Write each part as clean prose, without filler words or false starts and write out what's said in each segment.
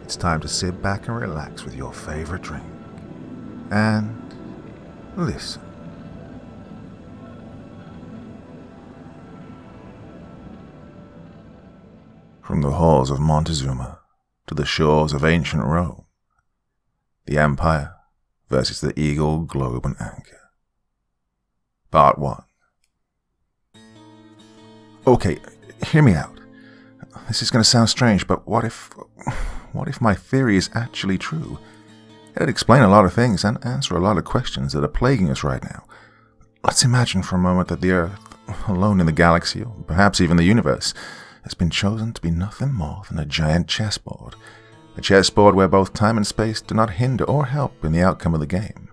It's time to sit back and relax with your favorite drink. And listen. From the halls of Montezuma to the shores of ancient Rome, the Empire versus the Eagle, Globe, and Anchor. Part 1. Okay, hear me out. This is going to sound strange, but what if my theory is actually true? It'd explain a lot of things and answer a lot of questions that are plaguing us right now. Let's imagine for a moment that the Earth, alone in the galaxy, or perhaps even the universe, has been chosen to be nothing more than a giant chessboard. A chessboard where both time and space do not hinder or help in the outcome of the game.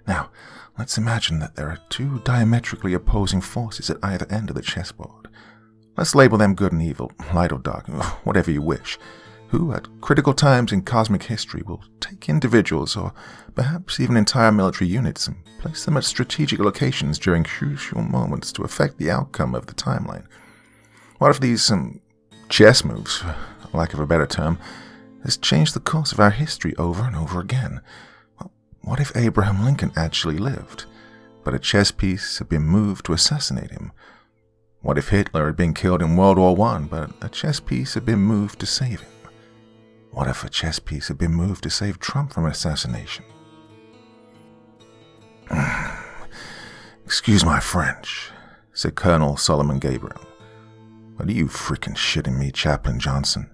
Now, let's imagine that there are two diametrically opposing forces at either end of the chessboard. Let's label them good and evil, light or dark, whatever you wish, who at critical times in cosmic history will take individuals or perhaps even entire military units and place them at strategic locations during crucial moments to affect the outcome of the timeline. What if these chess moves, for lack of a better term, has changed the course of our history over and over again? Well, what if Abraham Lincoln actually lived, but a chess piece had been moved to assassinate him? What if Hitler had been killed in World War I, but a chess piece had been moved to save him? What if a chess piece had been moved to save Trump from assassination? Excuse my French, said Colonel Solomon Gabriel. But are you freaking shitting me, Chaplain Johnson?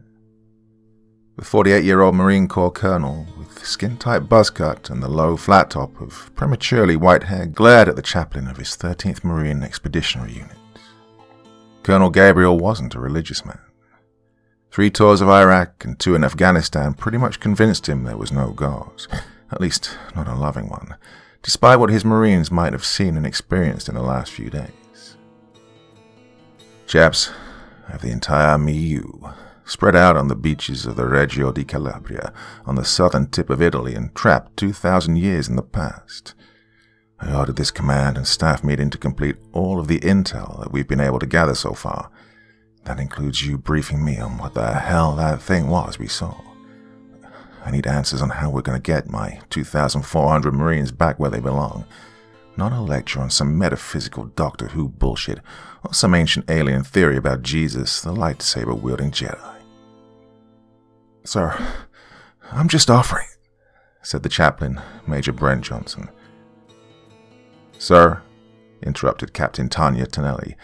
The 48-year-old Marine Corps colonel, with skin-tight buzz cut and the low flat top of prematurely white hair, glared at the chaplain of his 13th Marine Expeditionary Unit. Colonel Gabriel wasn't a religious man. 3 tours of Iraq and 2 in Afghanistan pretty much convinced him there was no God, at least not a loving one, despite what his Marines might have seen and experienced in the last few days. Chaps, I have the entire milieu spread out on the beaches of the Reggio di Calabria, on the southern tip of Italy and trapped 2,000 years in the past. I ordered this command and staff meeting to complete all of the intel that we've been able to gather so far. That includes you briefing me on what the hell that thing was we saw. I need answers on how we're going to get my 2,400 Marines back where they belong. Not a lecture on some metaphysical Doctor Who bullshit or some ancient alien theory about Jesus, the lightsaber-wielding Jedi. Sir, I'm just offering, said the chaplain, Major Brent Johnson. Sir, interrupted Captain Tanya Tonelli,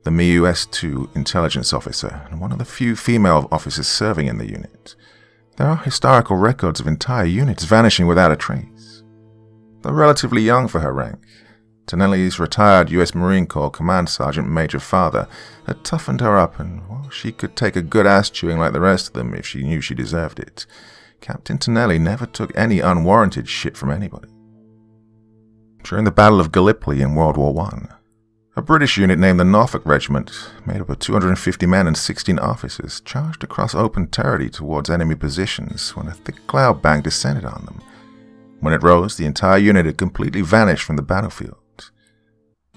the MIUS-2 intelligence officer and one of the few female officers serving in the unit. There are historical records of entire units vanishing without a trace. Though relatively young for her rank, Tonelli's retired U.S. Marine Corps Command Sergeant Major father had toughened her up, and while she could take a good ass-chewing like the rest of them if she knew she deserved it, Captain Tonelli never took any unwarranted shit from anybody. During the Battle of Gallipoli in World War I, a British unit named the Norfolk Regiment, made up of 250 men and 16 officers, charged across open territory towards enemy positions when a thick cloud bank descended on them. When it rose, the entire unit had completely vanished from the battlefield.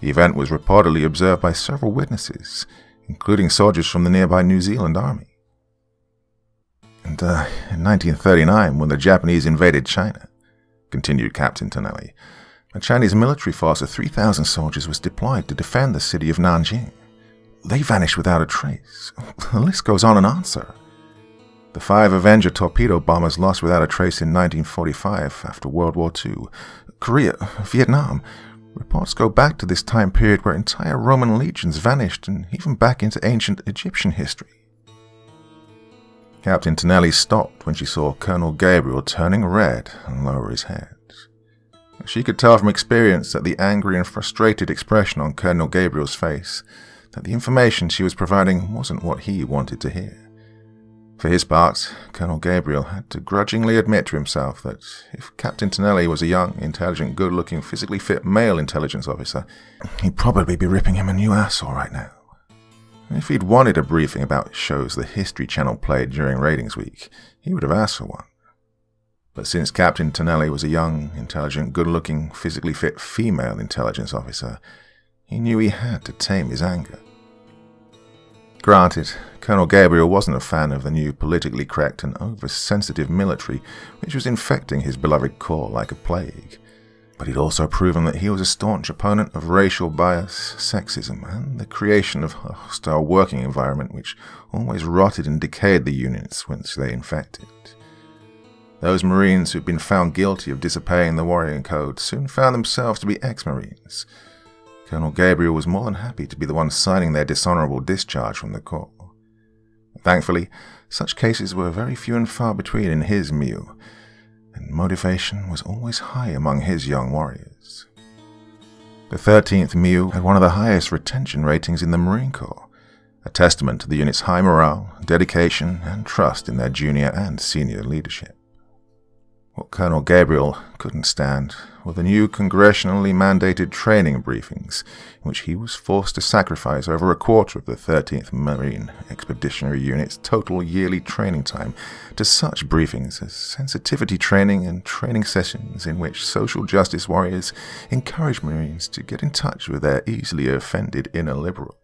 The event was reportedly observed by several witnesses, including soldiers from the nearby New Zealand Army. And in 1939, when the Japanese invaded China, continued Captain Tonelli, a Chinese military force of 3,000 soldiers was deployed to defend the city of Nanjing. They vanished without a trace. The list goes on and on, sir. The 5 Avenger torpedo bombers lost without a trace in 1945 after World War II. Korea, Vietnam. Reports go back to this time period where entire Roman legions vanished and even back into ancient Egyptian history. Captain Tonelli stopped when she saw Colonel Gabriel turning red and lower his head. She could tell from experience that the angry and frustrated expression on Colonel Gabriel's face, that the information she was providing wasn't what he wanted to hear. For his part, Colonel Gabriel had to grudgingly admit to himself that if Captain Tonelli was a young, intelligent, good-looking, physically fit male intelligence officer, he'd probably be ripping him a new asshole right now. If he'd wanted a briefing about shows the History Channel played during ratings week, he would have asked for one. But since Captain Tonelli was a young, intelligent, good-looking, physically fit female intelligence officer, he knew he had to tame his anger. Granted, Colonel Gabriel wasn't a fan of the new politically correct and oversensitive military which was infecting his beloved corps like a plague. But he'd also proven that he was a staunch opponent of racial bias, sexism, and the creation of a hostile working environment which always rotted and decayed the units once they infected. Those Marines who'd been found guilty of disobeying the warrior code soon found themselves to be ex-Marines. Colonel Gabriel was more than happy to be the one signing their dishonorable discharge from the corps. Thankfully, such cases were very few and far between in his milieu, and motivation was always high among his young warriors. The 13th milieu had one of the highest retention ratings in the Marine Corps, a testament to the unit's high morale, dedication, and trust in their junior and senior leadership. What Colonel Gabriel couldn't stand were the new congressionally mandated training briefings, in which he was forced to sacrifice over a quarter of the 13th Marine Expeditionary Unit's total yearly training time to such briefings as sensitivity training and training sessions in which social justice warriors encourage Marines to get in touch with their easily offended inner liberal.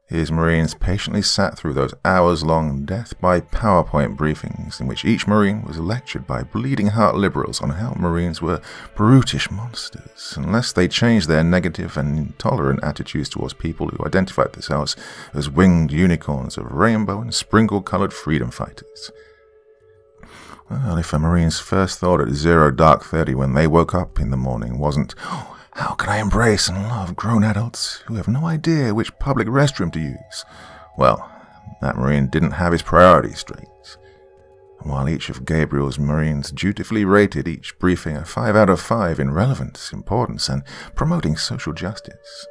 His Marines patiently sat through those hours-long death-by-PowerPoint briefings in which each Marine was lectured by bleeding-heart liberals on how Marines were brutish monsters unless they changed their negative and intolerant attitudes towards people who identified themselves as winged unicorns of rainbow and sprinkle-colored freedom fighters. Well, if a Marine's first thought at 0:30 when they woke up in the morning wasn't, how can I embrace and love grown adults who have no idea which public restroom to use? Well, that Marine didn't have his priorities straight. And while each of Gabriel's Marines dutifully rated each briefing a 5 out of 5 in relevance, importance, and promoting social justice,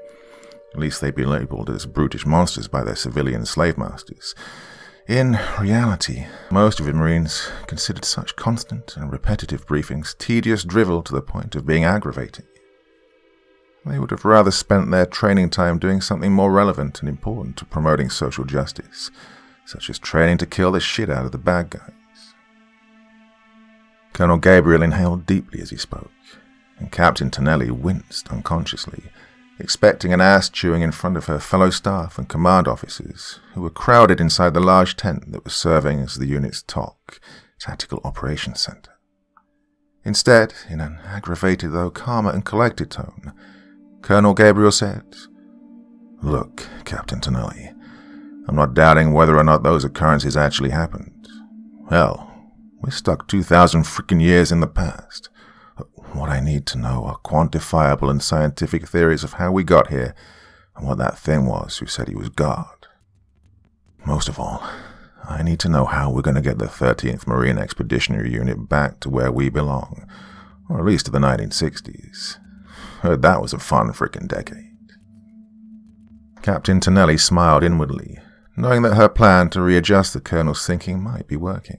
at least they'd be labeled as brutish monsters by their civilian slave masters. In reality, most of the Marines considered such constant and repetitive briefings tedious drivel to the point of being aggravating. They would have rather spent their training time doing something more relevant and important to promoting social justice, such as training to kill the shit out of the bad guys. Colonel Gabriel inhaled deeply as he spoke, and Captain Tonelli winced unconsciously, expecting an ass chewing in front of her fellow staff and command officers, who were crowded inside the large tent that was serving as the unit's TOC, Tactical Operations Center. Instead, in an aggravated though calmer and collected tone, Colonel Gabriel said, "Look, Captain Tonelli, I'm not doubting whether or not those occurrences actually happened. Hell, we're stuck 2,000 frickin' years in the past. What I need to know are quantifiable and scientific theories of how we got here and what that thing was who said he was God. Most of all, I need to know how we're going to get the 13th Marine Expeditionary Unit back to where we belong, or at least to the 1960s. Heard that was a fun frickin' decade." Captain Tonelli smiled inwardly, knowing that her plan to readjust the Colonel's thinking might be working.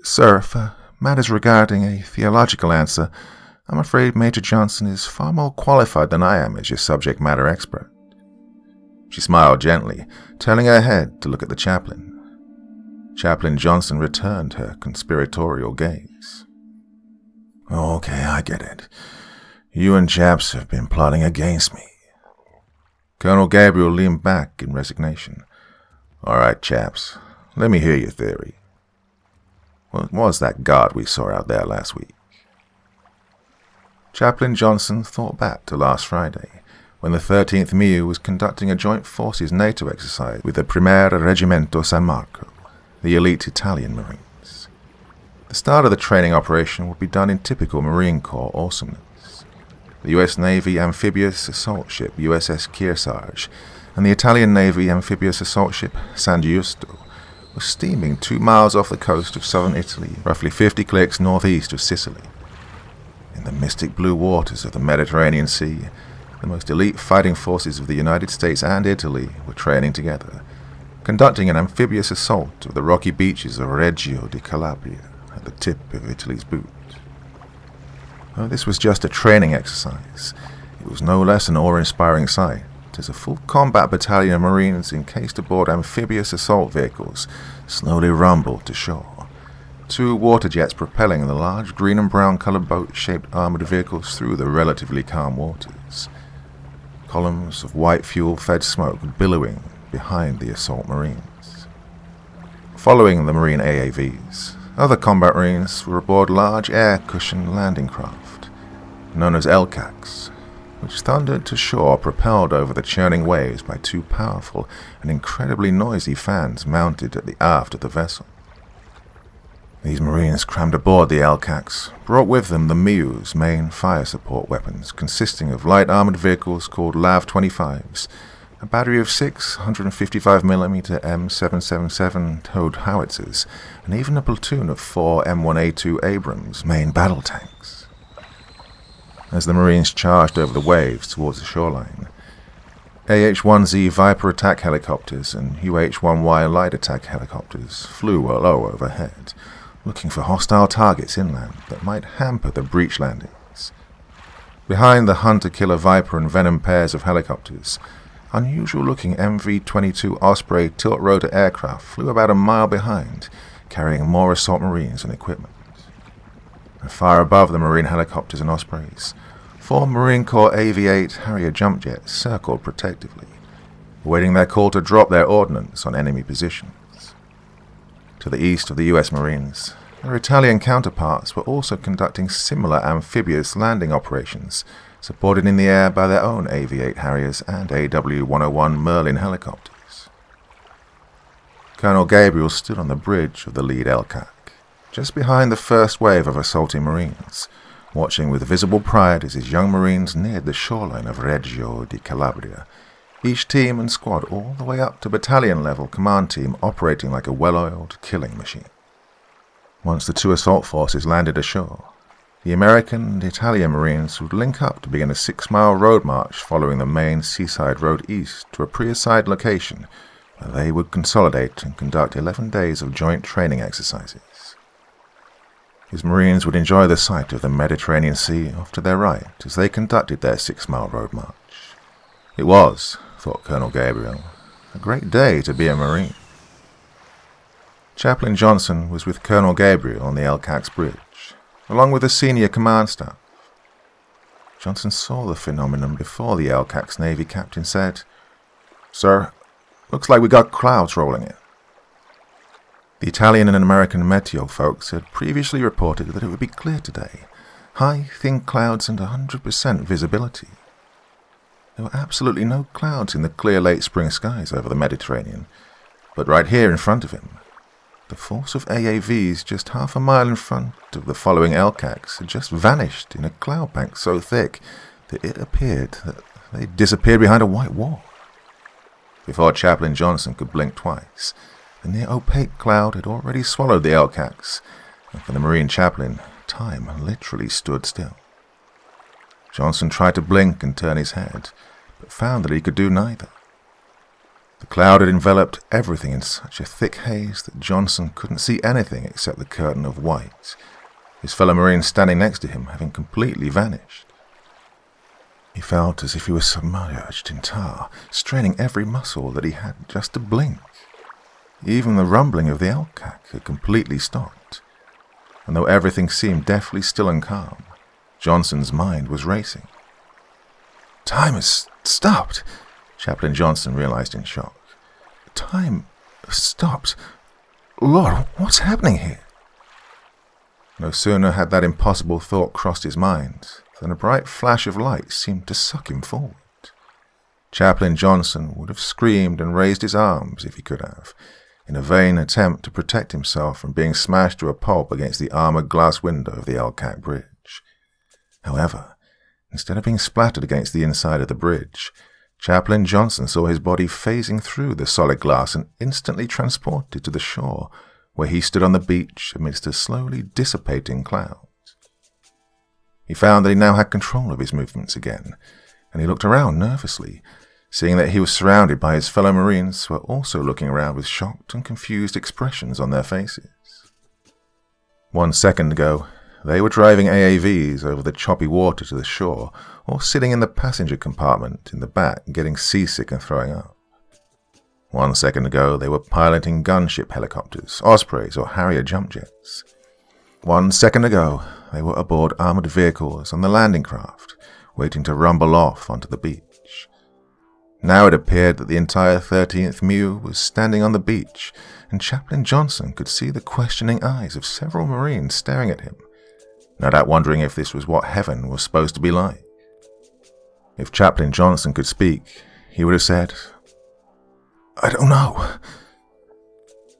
"Sir, for matters regarding a theological answer, I'm afraid Major Johnson is far more qualified than I am as your subject matter expert." She smiled gently, turning her head to look at the chaplain. Chaplain Johnson returned her conspiratorial gaze. "Okay, I get it. You and chaps have been plotting against me." Colonel Gabriel leaned back in resignation. "All right, chaps, let me hear your theory. What was that God we saw out there last week?" Chaplain Johnson thought back to last Friday, when the 13th MIU was conducting a joint forces NATO exercise with the Primer Reggimento San Marco, the elite Italian Marines. The start of the training operation would be done in typical Marine Corps awesomeness. The U.S. Navy amphibious assault ship USS Kearsarge and the Italian Navy amphibious assault ship San Giusto were steaming 2 miles off the coast of southern Italy, roughly 50 clicks northeast of Sicily. In the mystic blue waters of the Mediterranean Sea, the most elite fighting forces of the United States and Italy were training together, conducting an amphibious assault of the rocky beaches of Reggio di Calabria at the tip of Italy's boot. Though this was just a training exercise, it was no less an awe-inspiring sight as a full combat battalion of Marines encased aboard amphibious assault vehicles slowly rumbled to shore, 2 water jets propelling the large green and brown colored boat-shaped armored vehicles through the relatively calm waters. columns of white fuel-fed smoke billowing behind the assault Marines. Following the Marine AAVs, other combat Marines were aboard large air-cushioned landing craft, known as LCACs, which thundered to shore propelled over the churning waves by two powerful and incredibly noisy fans mounted at the aft of the vessel. These Marines crammed aboard the LCACs brought with them the MIU's main fire support weapons, consisting of light armored vehicles called LAV-25s, a battery of 6 155mm M777 towed howitzers, and even a platoon of 4 M1A2 Abrams main battle tanks. As the Marines charged over the waves towards the shoreline, AH-1Z Viper attack helicopters and UH-1Y light attack helicopters flew low overhead, looking for hostile targets inland that might hamper the breach landings. Behind the hunter-killer Viper and Venom pairs of helicopters, unusual-looking MV-22 Osprey tilt-rotor aircraft flew about a mile behind, carrying more assault Marines and equipment. And far above the Marine helicopters and Ospreys, 4 Marine Corps AV-8 Harrier jump jets circled protectively, awaiting their call to drop their ordnance on enemy positions. To the east of the US Marines, their Italian counterparts were also conducting similar amphibious landing operations, supported in the air by their own AV-8 Harriers and AW-101 Merlin helicopters. Colonel Gabriel stood on the bridge of the lead LCAC, just behind the first wave of assaulting Marines, watching with visible pride as his young Marines neared the shoreline of Reggio di Calabria, each team and squad all the way up to battalion-level command team operating like a well-oiled killing machine. Once the two assault forces landed ashore, the American and Italian Marines would link up to begin a 6-mile road march following the main seaside road east to a pre-assigned location where they would consolidate and conduct 11 days of joint training exercises. His Marines would enjoy the sight of the Mediterranean Sea off to their right as they conducted their 6-mile road march. It was, thought Colonel Gabriel, a great day to be a Marine. Chaplain Johnson was with Colonel Gabriel on the LCAC's bridge, along with the senior command staff. Johnson saw the phenomenon before the LCAC's Navy captain said, "Sir, looks like we got clouds rolling in." The Italian and American meteo folks had previously reported that it would be clear today, high, thin clouds and 100% visibility. There were absolutely no clouds in the clear late spring skies over the Mediterranean, but right here in front of him, the force of AAVs just half a mile in front of the following LCACs had just vanished in a cloud bank so thick that it appeared that they disappeared behind a white wall. Before Chaplain Johnson could blink twice, the near-opaque cloud had already swallowed the LCACs, and for the Marine chaplain, time literally stood still. Johnson tried to blink and turn his head, but found that he could do neither. The cloud had enveloped everything in such a thick haze that Johnson couldn't see anything except the curtain of white, his fellow Marines standing next to him having completely vanished. He felt as if he was submerged in tar, straining every muscle that he had just to blink. Even the rumbling of the LCAC had completely stopped, and though everything seemed deathly still and calm, Johnson's mind was racing. "Time has stopped," Chaplain Johnson realized in shock. "Time has stopped. Lord, what's happening here?" No sooner had that impossible thought crossed his mind than a bright flash of light seemed to suck him forward. Chaplain Johnson would have screamed and raised his arms if he could have, in a vain attempt to protect himself from being smashed to a pulp against the armored glass window of the LCAC bridge. However, instead of being splattered against the inside of the bridge, Chaplain Johnson saw his body phasing through the solid glass and instantly transported to the shore, where he stood on the beach amidst a slowly dissipating cloud. He found that he now had control of his movements again, and he looked around nervously, seeing that he was surrounded by his fellow Marines who were also looking around with shocked and confused expressions on their faces. 1 second ago, they were driving AAVs over the choppy water to the shore, or sitting in the passenger compartment in the back getting seasick and throwing up. 1 second ago, they were piloting gunship helicopters, Ospreys or Harrier jump jets. 1 second ago, they were aboard armored vehicles on the landing craft, waiting to rumble off onto the beach. Now it appeared that the entire 13th MEU was standing on the beach, and Chaplain Johnson could see the questioning eyes of several Marines staring at him, no doubt wondering if this was what heaven was supposed to be like. If Chaplain Johnson could speak, he would have said, "I don't know."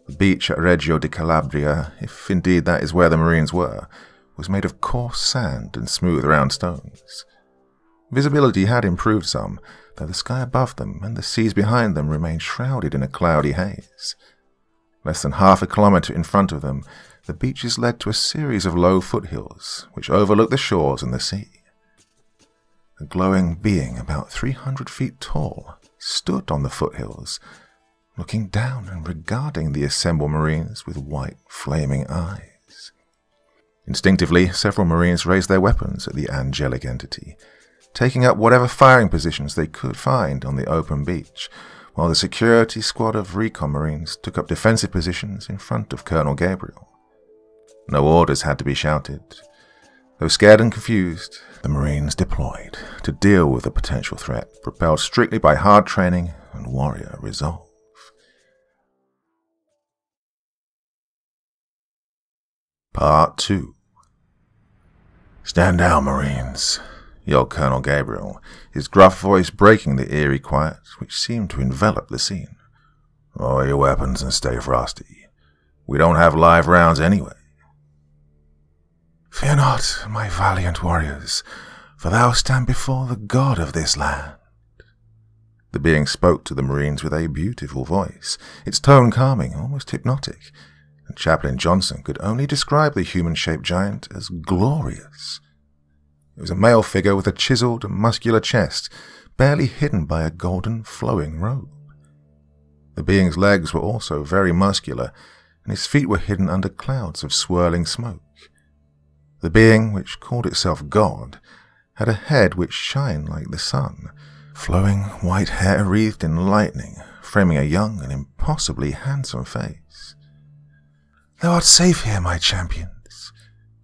The beach at Reggio di Calabria, if indeed that is where the Marines were, was made of coarse sand and smooth round stones. Visibility had improved some, though the sky above them and the seas behind them remained shrouded in a cloudy haze. Less than half a kilometre in front of them, the beaches led to a series of low foothills, which overlooked the shores and the sea. A glowing being about 300 feet tall stood on the foothills, looking down and regarding the assembled Marines with white, flaming eyes. Instinctively, several Marines raised their weapons at the angelic entity, taking up whatever firing positions they could find on the open beach, while the security squad of recon Marines took up defensive positions in front of Colonel Gabriel. No orders had to be shouted. Though scared and confused, the Marines deployed to deal with the potential threat, propelled strictly by hard training and warrior resolve. Part 2. "Stand down, Marines," yelled Colonel Gabriel, his gruff voice breaking the eerie quiet which seemed to envelop the scene. "Lower your weapons and stay frosty. We don't have live rounds anyway." "Fear not, my valiant warriors, for thou stand before the god of this land." The being spoke to the Marines with a beautiful voice, its tone calming, almost hypnotic, and Chaplain Johnson could only describe the human-shaped giant as glorious. It was a male figure with a chiseled and muscular chest, barely hidden by a golden flowing robe. The being's legs were also very muscular, and his feet were hidden under clouds of swirling smoke. The being, which called itself God, had a head which shined like the sun, flowing white hair wreathed in lightning, framing a young and impossibly handsome face. "Thou art safe here, my champions,"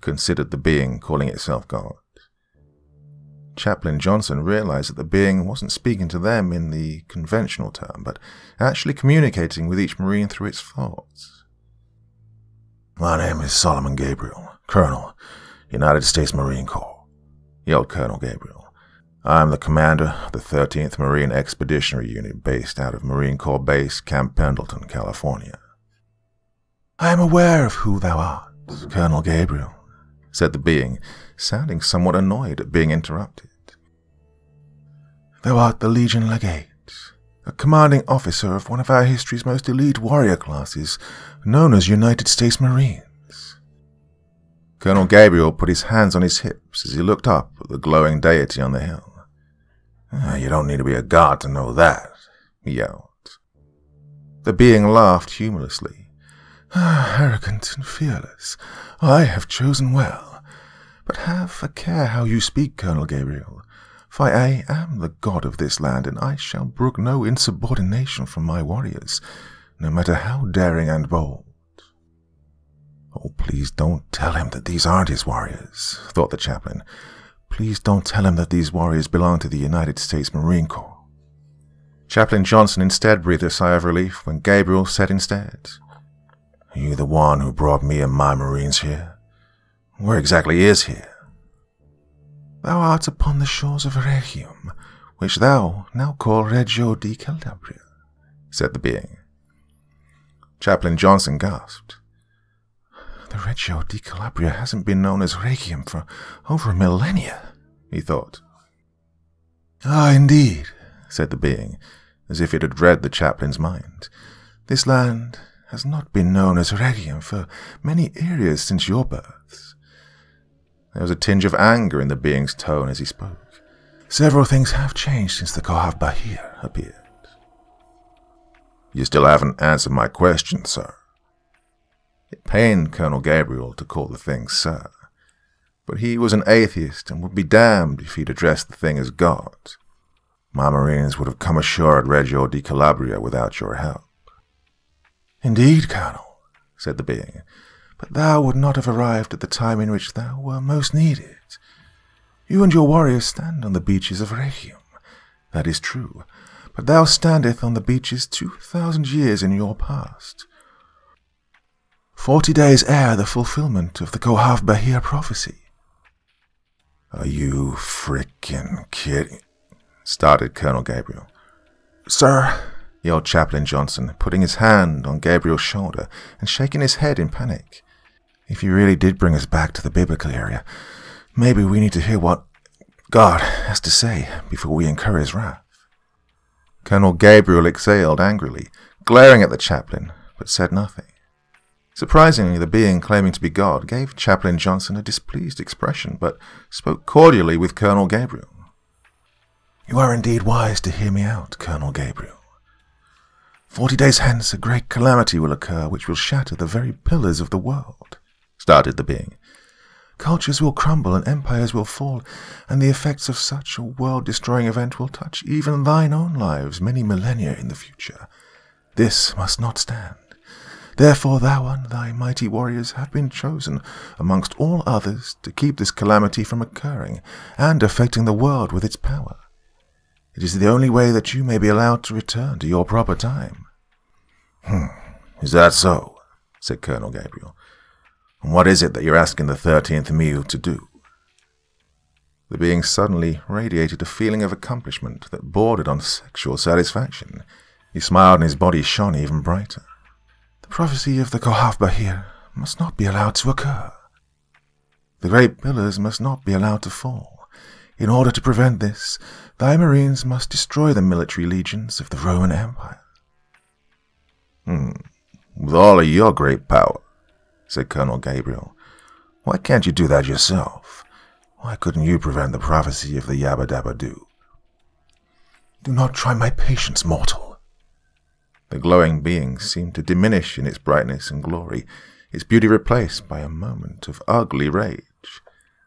considered the being calling itself God. Chaplain Johnson realized that the being wasn't speaking to them in the conventional term, but actually communicating with each Marine through its thoughts. "My name is Solomon Gabriel, Colonel, United States Marine Corps," yelled Colonel Gabriel. "I am the commander of the 13th Marine Expeditionary Unit based out of Marine Corps Base, Camp Pendleton, California." "I am aware of who thou art, Colonel Gabriel," said the being, sounding somewhat annoyed at being interrupted. "Thou art the Legion Legate, a commanding officer of one of our history's most elite warrior classes, known as United States Marines." Colonel Gabriel put his hands on his hips as he looked up at the glowing deity on the hill. "You don't need to be a god to know that," he yelled. The being laughed humorously. "Arrogant and fearless, I have chosen well. But have a care how you speak, Colonel Gabriel, for I am the god of this land, and I shall brook no insubordination from my warriors, no matter how daring and bold." "Oh, please don't tell him that these aren't his warriors," thought the chaplain. "Please don't tell him that these warriors belong to the United States Marine Corps." Chaplain Johnson instead breathed a sigh of relief when Gabriel said instead, "Are you the one who brought me and my Marines here? Where exactly is here?" "Thou art upon the shores of Rhegium, which thou now call Reggio di Calabria," said the being. Chaplain Johnson gasped. "The Reggio di Calabria hasn't been known as Rhegium for over a millennia," he thought. "Ah, indeed," said the being, as if it had read the chaplain's mind. "This land has not been known as Rhegium for many eras since your births." There was a tinge of anger in the being's tone as he spoke. "Several things have changed since the Kohav Bahir appeared." "You still haven't answered my question, sir." It pained Colonel Gabriel to call the thing sir, but he was an atheist and would be damned if he'd addressed the thing as God. "My Marines would have come ashore at Reggio di Calabria without your help." "Indeed, Colonel," said the being, "but thou would not have arrived at the time in which thou were most needed. You and your warriors stand on the beaches of Rhegium. That is true, but thou standeth on the beaches 2,000 years in your past. 40 days ere the fulfillment of the Kohav Bahir prophecy. Are you frickin' kidding? Started Colonel Gabriel. Sir, yelled Chaplain Johnson, putting his hand on Gabriel's shoulder and shaking his head in panic. If you really did bring us back to the biblical area, maybe we need to hear what God has to say before we incur his wrath. Colonel Gabriel exhaled angrily, glaring at the chaplain, but said nothing. Surprisingly, the being claiming to be God gave Chaplain Johnson a displeased expression, but spoke cordially with Colonel Gabriel. You are indeed wise to hear me out, Colonel Gabriel. 40 days hence a great calamity will occur which will shatter the very pillars of the world, started the being. Cultures will crumble and empires will fall, and the effects of such a world-destroying event will touch even thine own lives many millennia in the future. This must not stand. Therefore thou and thy mighty warriors have been chosen amongst all others to keep this calamity from occurring and affecting the world with its power. It is the only way that you may be allowed to return to your proper time. Is that so? Said Colonel Gabriel. And what is it that you're asking the 13th Miu to do? The being suddenly radiated a feeling of accomplishment that bordered on sexual satisfaction. He smiled and his body shone even brighter. The prophecy of the Kohav Bahir must not be allowed to occur. The great pillars must not be allowed to fall. In order to prevent this, thy marines must destroy the military legions of the Roman Empire. With all of your great power, said Colonel Gabriel, why can't you do that yourself? Why couldn't you prevent the prophecy of the Yabba Dabba Doo? Do not try my patience, mortal. The glowing being seemed to diminish in its brightness and glory, its beauty replaced by a moment of ugly rage.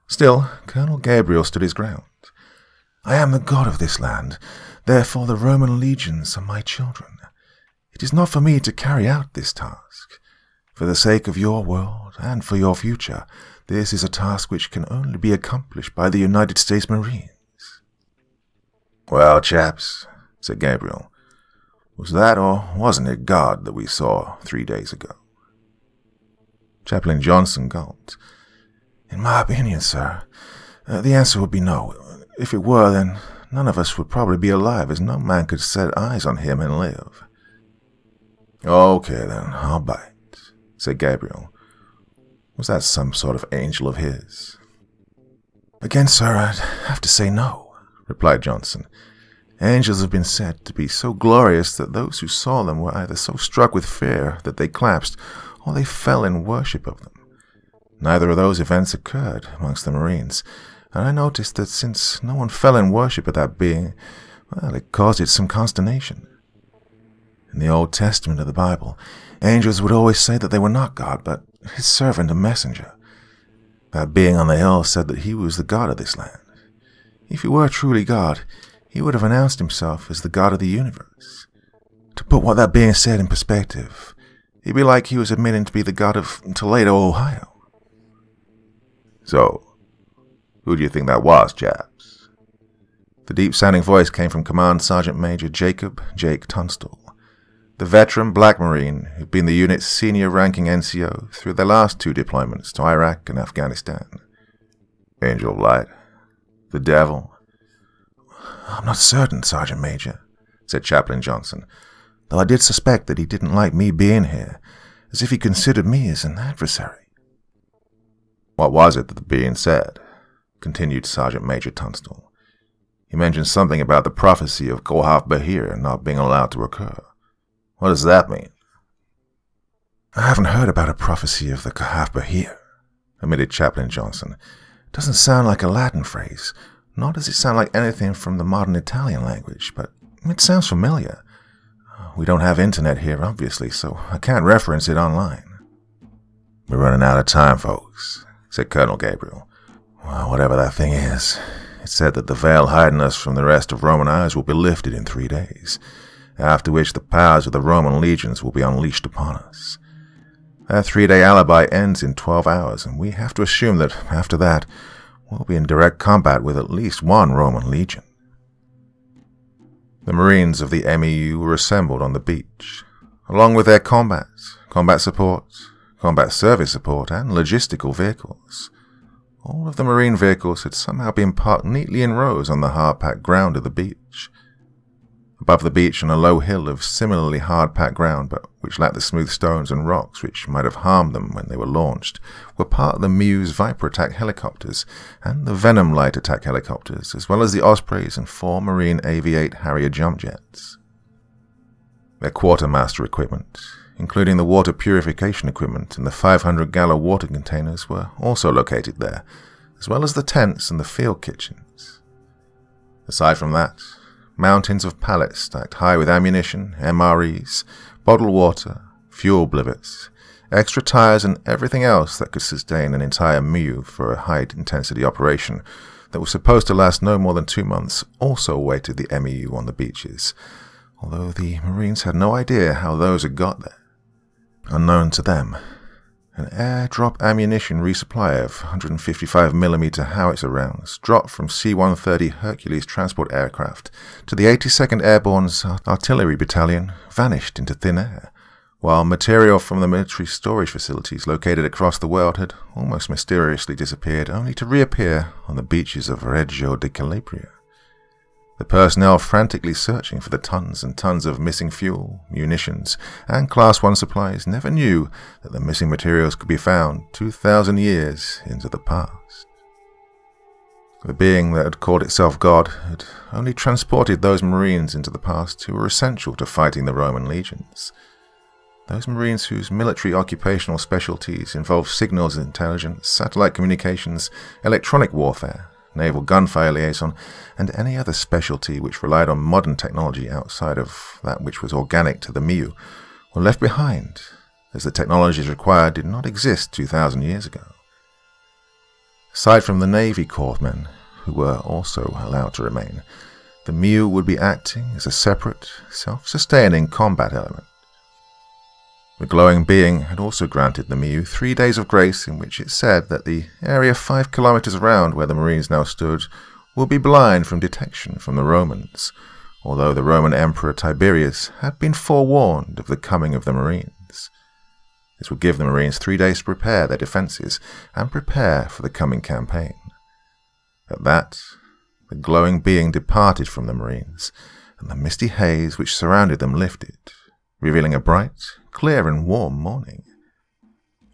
Still, Colonel Gabriel stood his ground. I am the god of this land, therefore the Roman legions are my children. It is not for me to carry out this task. For the sake of your world and for your future, this is a task which can only be accomplished by the United States Marines. Well, chaps, said Gabriel, was that or wasn't it God that we saw 3 days ago? Chaplain Johnson gulped. In my opinion, sir, the answer would be no. If it were, then none of us would probably be alive, as no man could set eyes on him and live. Okay, then, I'll bite, said Gabriel. Was that some sort of angel of his? Again, sir, I'd have to say no, replied Johnson. Angels have been said to be so glorious that those who saw them were either so struck with fear that they collapsed, or they fell in worship of them. Neither of those events occurred amongst the Marines, and I noticed that since no one fell in worship of that being, well, it caused it some consternation. In the Old Testament of the Bible, angels would always say that they were not God, but his servant and messenger. That being on the hill said that he was the God of this land. If he were truly God, he would have announced himself as the God of the universe. To put what that being said in perspective, it'd be like he was admitting to be the God of Toledo, Ohio. So, who do you think that was, chaps? The deep-sounding voice came from Command Sergeant Major Jacob Jake Tunstall, the veteran black Marine who'd been the unit's senior-ranking NCO through their last 2 deployments to Iraq and Afghanistan. Angel of Light? The Devil? I'm not certain, Sergeant Major, said Chaplain Johnson, though I did suspect that he didn't like me being here, as if he considered me as an adversary. What was it that the being said? Continued Sergeant Major Tunstall. He mentioned something about the prophecy of Kohav Bahir not being allowed to occur. What does that mean? I haven't heard about a prophecy of the Kohav Bahir, admitted Chaplain Johnson. It doesn't sound like a Latin phrase, nor does it sound like anything from the modern Italian language, but it sounds familiar. We don't have internet here, obviously, so I can't reference it online. We're running out of time, folks, said Colonel Gabriel. Well, whatever that thing is, it said that the veil hiding us from the rest of Roman eyes will be lifted in 3 days, after which the powers of the Roman legions will be unleashed upon us. That 3-day alibi ends in 12 hours, and we have to assume that, after that, we'll be in direct combat with at least 1 Roman legion. The Marines of the MEU were assembled on the beach, along with their combat support, combat service support, and logistical vehicles. All of the Marine vehicles had somehow been parked neatly in rows on the hard-packed ground of the beach. Above the beach, on a low hill of similarly hard-packed ground, but which lacked the smooth stones and rocks which might have harmed them when they were launched, were part of the MEU's Viper attack helicopters and the Venom light attack helicopters, as well as the Ospreys and 4 Marine AV-8 Harrier jump jets. Their quartermaster equipment, including the water purification equipment and the 500-gallon water containers, were also located there, as well as the tents and the field kitchens. Aside from that, mountains of pallets stacked high with ammunition, MREs, bottled water, fuel blivets, extra tires, and everything else that could sustain an entire MEU for a high-intensity operation that was supposed to last no more than 2 months also awaited the MEU on the beaches, although the Marines had no idea how those had got there. Unknown to them, an airdrop ammunition resupply of 155mm howitzer rounds dropped from C-130 Hercules transport aircraft to the 82nd Airborne's Artillery Battalion vanished into thin air, while material from the military storage facilities located across the world had almost mysteriously disappeared, only to reappear on the beaches of Reggio di Calabria. The personnel frantically searching for the tons and tons of missing fuel, munitions, and Class 1 supplies never knew that the missing materials could be found 2,000 years into the past. The being that had called itself God had only transported those Marines into the past who were essential to fighting the Roman legions. Those Marines whose military occupational specialties involved signals intelligence, satellite communications, electronic warfare, naval gunfire liaison, and any other specialty which relied on modern technology outside of that which was organic to the MEU, were left behind, as the technologies required did not exist 2,000 years ago. Aside from the Navy corpsmen, who were also allowed to remain, the MEU would be acting as a separate, self-sustaining combat element. The glowing being had also granted the MEU 3 days of grace in which it said that the area 5 kilometers around where the Marines now stood would be blind from detection from the Romans, although the Roman Emperor Tiberius had been forewarned of the coming of the Marines. This would give the Marines 3 days to prepare their defenses and prepare for the coming campaign. At that, the glowing being departed from the Marines, and the misty haze which surrounded them lifted, revealing a bright, clear and warm morning.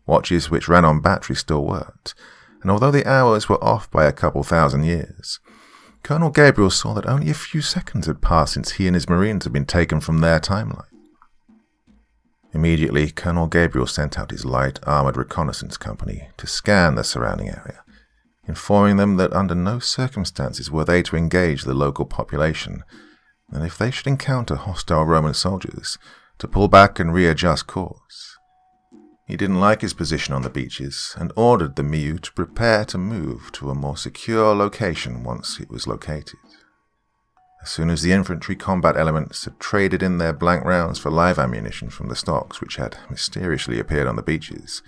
Watches which ran on battery still worked, and although the hours were off by a couple thousand years, Colonel Gabriel saw that only a few seconds had passed since he and his Marines had been taken from their timeline. Immediately, Colonel Gabriel sent out his light armored reconnaissance company to scan the surrounding area, informing them that under no circumstances were they to engage the local population, and if they should encounter hostile Roman soldiers, to pull back and readjust course. He didn't like his position on the beaches and ordered the MEU to prepare to move to a more secure location once it was located. As soon as the infantry combat elements had traded in their blank rounds for live ammunition from the stocks which had mysteriously appeared on the beaches,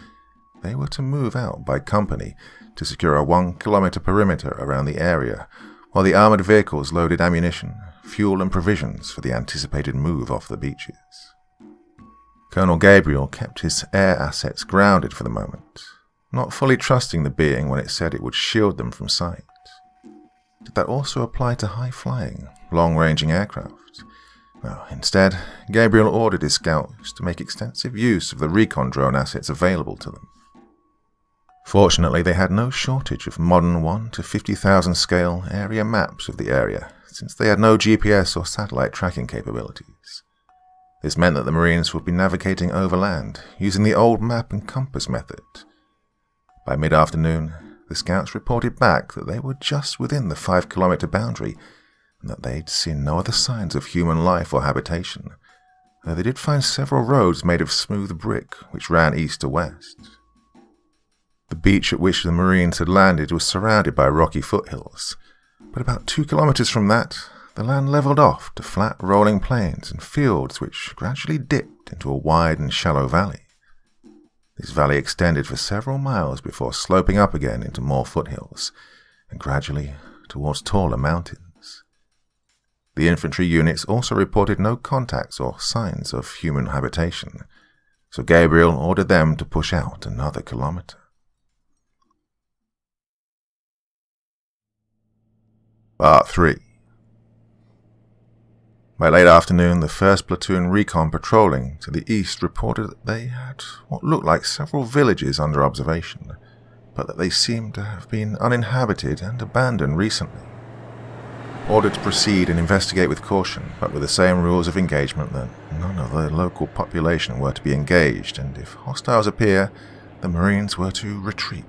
they were to move out by company to secure a 1-kilometer perimeter around the area, while the armored vehicles loaded ammunition, fuel and provisions for the anticipated move off the beaches. Colonel Gabriel kept his air assets grounded for the moment, not fully trusting the being when it said it would shield them from sight. Did that also apply to high-flying, long-ranging aircraft? No, instead, Gabriel ordered his scouts to make extensive use of the recon drone assets available to them. Fortunately, they had no shortage of modern 1 to 50,000 scale area maps of the area, since they had no GPS or satellite tracking capabilities. This meant that the Marines would be navigating overland, using the old map and compass method. By mid-afternoon, the scouts reported back that they were just within the 5-kilometer boundary, and that they'd seen no other signs of human life or habitation, though they did find several roads made of smooth brick which ran east to west. The beach at which the Marines had landed was surrounded by rocky foothills, but about 2 kilometers from that, the land levelled off to flat rolling plains and fields which gradually dipped into a wide and shallow valley. This valley extended for several miles before sloping up again into more foothills, and gradually towards taller mountains. The infantry units also reported no contacts or signs of human habitation, so Gabriel ordered them to push out another kilometer. Part 3. By late afternoon, the 1st Platoon Recon patrolling to the east reported that they had what looked like several villages under observation, but that they seemed to have been uninhabited and abandoned recently. Ordered to proceed and investigate with caution, but with the same rules of engagement that none of the local population were to be engaged, and if hostiles appear, the Marines were to retreat.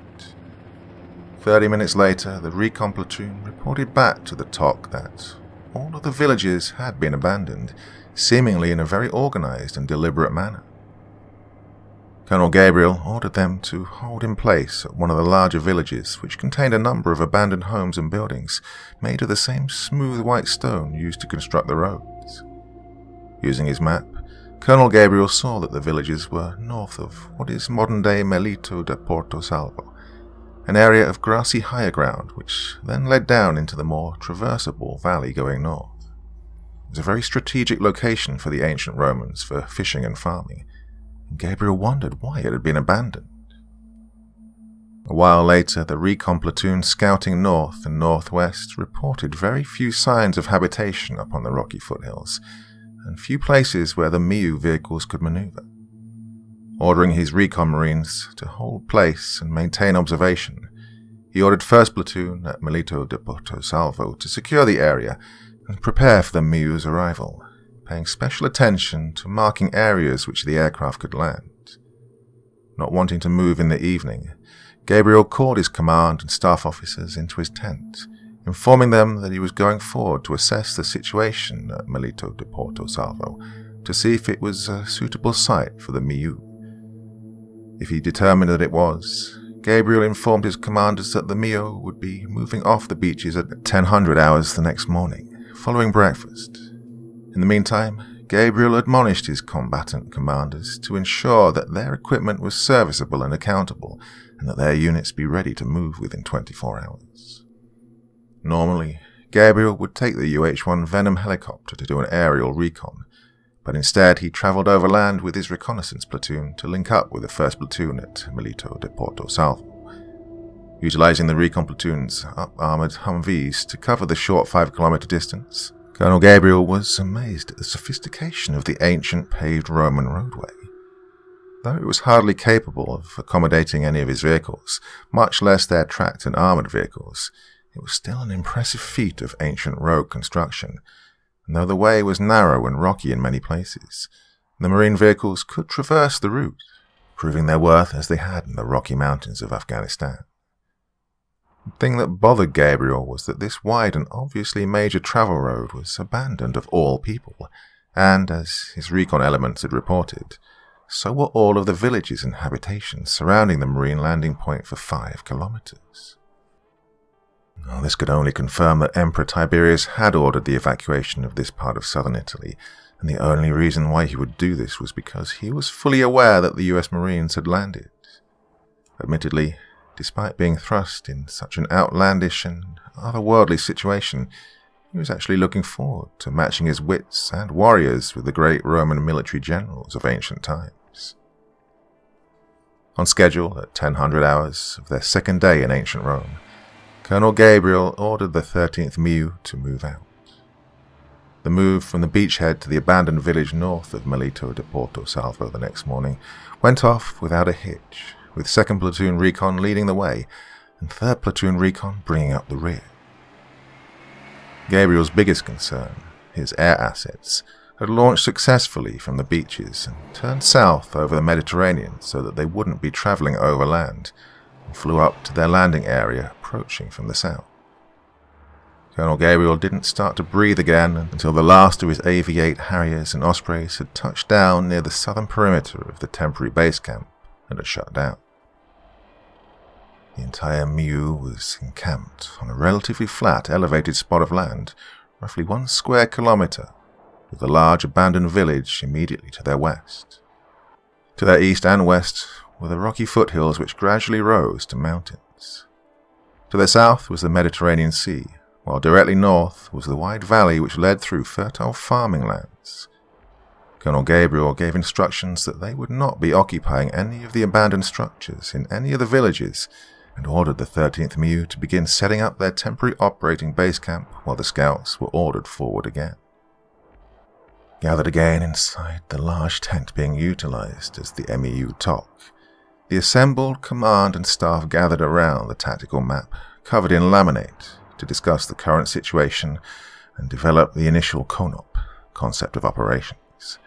30 minutes later, the recon platoon reported back to the TOC that all of the villages had been abandoned, seemingly in a very organized and deliberate manner. Colonel Gabriel ordered them to hold in place at one of the larger villages, which contained a number of abandoned homes and buildings made of the same smooth white stone used to construct the roads. Using his map, Colonel Gabriel saw that the villages were north of what is modern-day Melito de Porto Salvo, an area of grassy higher ground which then led down into the more traversable valley going north. It was a very strategic location for the ancient Romans for fishing and farming, and Gabriel wondered why it had been abandoned. A while later, the recon platoon scouting north and northwest reported very few signs of habitation upon the rocky foothills, and few places where the Miu vehicles could maneuver. Ordering his recon marines to hold place and maintain observation, he ordered 1st Platoon at Melito de Porto Salvo to secure the area and prepare for the Miu's arrival, paying special attention to marking areas which the aircraft could land. Not wanting to move in the evening, Gabriel called his command and staff officers into his tent, informing them that he was going forward to assess the situation at Melito de Porto Salvo to see if it was a suitable site for the Miu. If he determined that it was, Gabriel informed his commanders that the Miu would be moving off the beaches at 1000 hours the next morning, following breakfast. In the meantime, Gabriel admonished his combatant commanders to ensure that their equipment was serviceable and accountable, and that their units be ready to move within 24 hours. Normally, Gabriel would take the UH-1 Venom helicopter to do an aerial recon, but instead he travelled overland with his reconnaissance platoon to link up with the 1st Platoon at Melito de Porto Salvo. Utilizing the recon platoon's up-armoured Humvees to cover the short 5-kilometer distance, Colonel Gabriel was amazed at the sophistication of the ancient paved Roman roadway. Though it was hardly capable of accommodating any of his vehicles, much less their tracked and armoured vehicles, it was still an impressive feat of ancient road construction, and though the way was narrow and rocky in many places, the Marine vehicles could traverse the route, proving their worth as they had in the Rocky Mountains of Afghanistan. The thing that bothered Gabriel was that this wide and obviously major travel road was abandoned of all people, and, as his recon elements had reported, so were all of the villages and habitations surrounding the Marine landing point for 5 kilometers. This could only confirm that Emperor Tiberius had ordered the evacuation of this part of southern Italy, and the only reason why he would do this was because he was fully aware that the US Marines had landed. Admittedly, despite being thrust in such an outlandish and otherworldly situation, he was actually looking forward to matching his wits and warriors with the great Roman military generals of ancient times. On schedule at 1000 hours of their second day in ancient Rome, Colonel Gabriel ordered the 13th Miu to move out. The move from the beachhead to the abandoned village north of Melito de Porto Salvo the next morning went off without a hitch, with 2nd Platoon Recon leading the way and 3rd Platoon Recon bringing up the rear. Gabriel's biggest concern, his air assets, had launched successfully from the beaches and turned south over the Mediterranean so that they wouldn't be travelling overland, and flew up to their landing area approaching from the south. Colonel Gabriel didn't start to breathe again until the last of his AV-8 Harriers and Ospreys had touched down near the southern perimeter of the temporary base camp and had shut down. The entire Miu was encamped on a relatively flat, elevated spot of land, roughly 1 square kilometer, with a large abandoned village immediately to their west. To their east and west were the rocky foothills which gradually rose to mountains. To their south was the Mediterranean Sea, while directly north was the wide valley which led through fertile farming lands. Colonel Gabriel gave instructions that they would not be occupying any of the abandoned structures in any of the villages, and ordered the 13th MU to begin setting up their temporary operating base camp while the scouts were ordered forward again. Gathered again inside the large tent being utilized as the MEU TOC, the assembled command and staff gathered around the tactical map covered in laminate to discuss the current situation and develop the initial CONOP, concept of operations.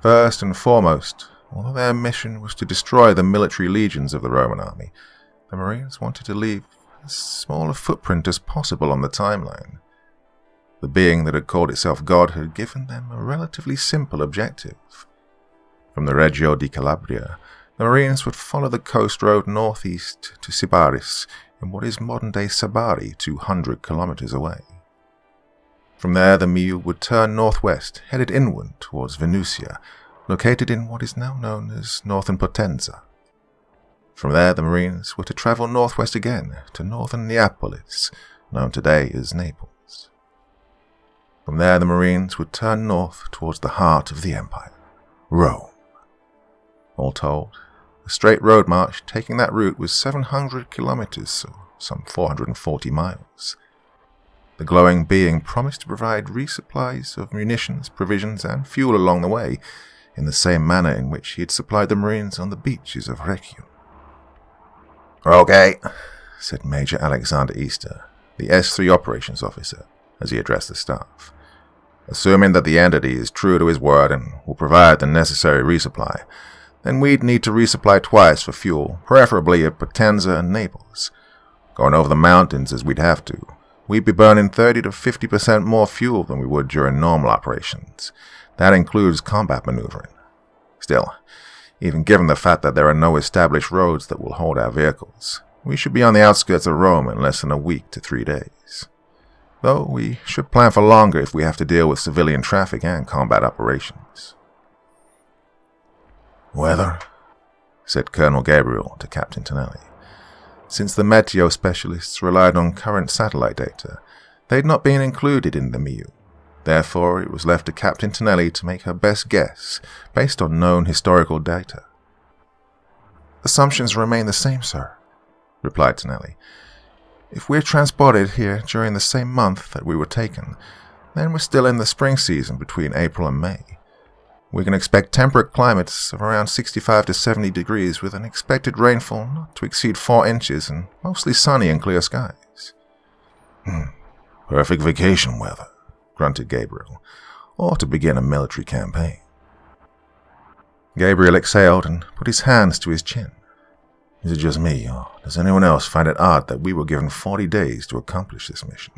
First and foremost, although their mission was to destroy the military legions of the Roman army, the Marines wanted to leave as small a footprint as possible on the timeline. The being that had called itself God had given them a relatively simple objective. From the Reggio di Calabria, the Marines would follow the coast road northeast to Sybaris, in what is modern-day Sabari, 200 kilometers away. From there, the MU would turn northwest, headed inward towards Venusia, located in what is now known as northern Potenza. From there, the Marines were to travel northwest again to northern Neapolis, known today as Naples. From there, the Marines would turn north towards the heart of the empire, Rome. All told, the straight road march taking that route was 700 kilometers, so some 440 miles. The glowing being promised to provide resupplies of munitions, provisions, and fuel along the way, in the same manner in which he had supplied the Marines on the beaches of Rhegium. "Okay," said Major Alexander Easter, the S3 operations officer, as he addressed the staff. "Assuming that the entity is true to his word and will provide the necessary resupply, then we'd need to resupply twice for fuel, preferably at Potenza and Naples. Going over the mountains as we'd have to, we'd be burning 30 to 50% more fuel than we would during normal operations. That includes combat maneuvering. Still, even given the fact that there are no established roads that will hold our vehicles, we should be on the outskirts of Rome in less than a week to 3 days. Though we should plan for longer if we have to deal with civilian traffic and combat operations." "Weather," said Colonel Gabriel to Captain Tonelli. Since the Meteo specialists relied on current satellite data, they had not been included in the MU. Therefore, it was left to Captain Tonelli to make her best guess based on known historical data. "Assumptions remain the same, sir," replied Tonelli. "If we're transported here during the same month that we were taken, then we're still in the spring season between April and May. We can expect temperate climates of around 65 to 70 degrees with an expected rainfall not to exceed 4 inches and mostly sunny and clear skies." "Perfect vacation weather," grunted Gabriel, "or to begin a military campaign." Gabriel exhaled and put his hands to his chin. "Is it just me, or does anyone else find it odd that we were given 40 days to accomplish this mission?"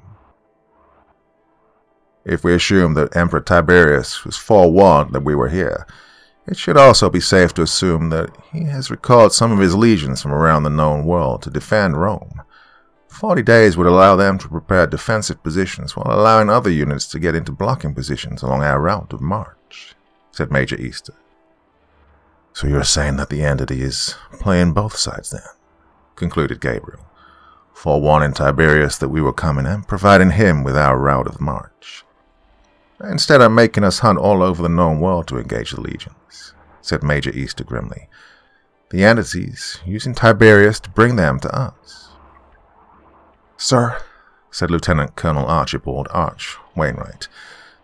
"If we assume that Emperor Tiberius was forewarned that we were here, it should also be safe to assume that he has recalled some of his legions from around the known world to defend Rome. 40 days would allow them to prepare defensive positions while allowing other units to get into blocking positions along our route of march," said Major Easter. "So you're saying that the entity is playing both sides then?" concluded Gabriel, "forewarning Tiberius that we were coming and providing him with our route of march." "Instead of making us hunt all over the known world to engage the legions," said Major Easter grimly. "The entity's using Tiberius to bring them to us." "Sir," said Lieutenant Colonel Archibald Arch Wainwright,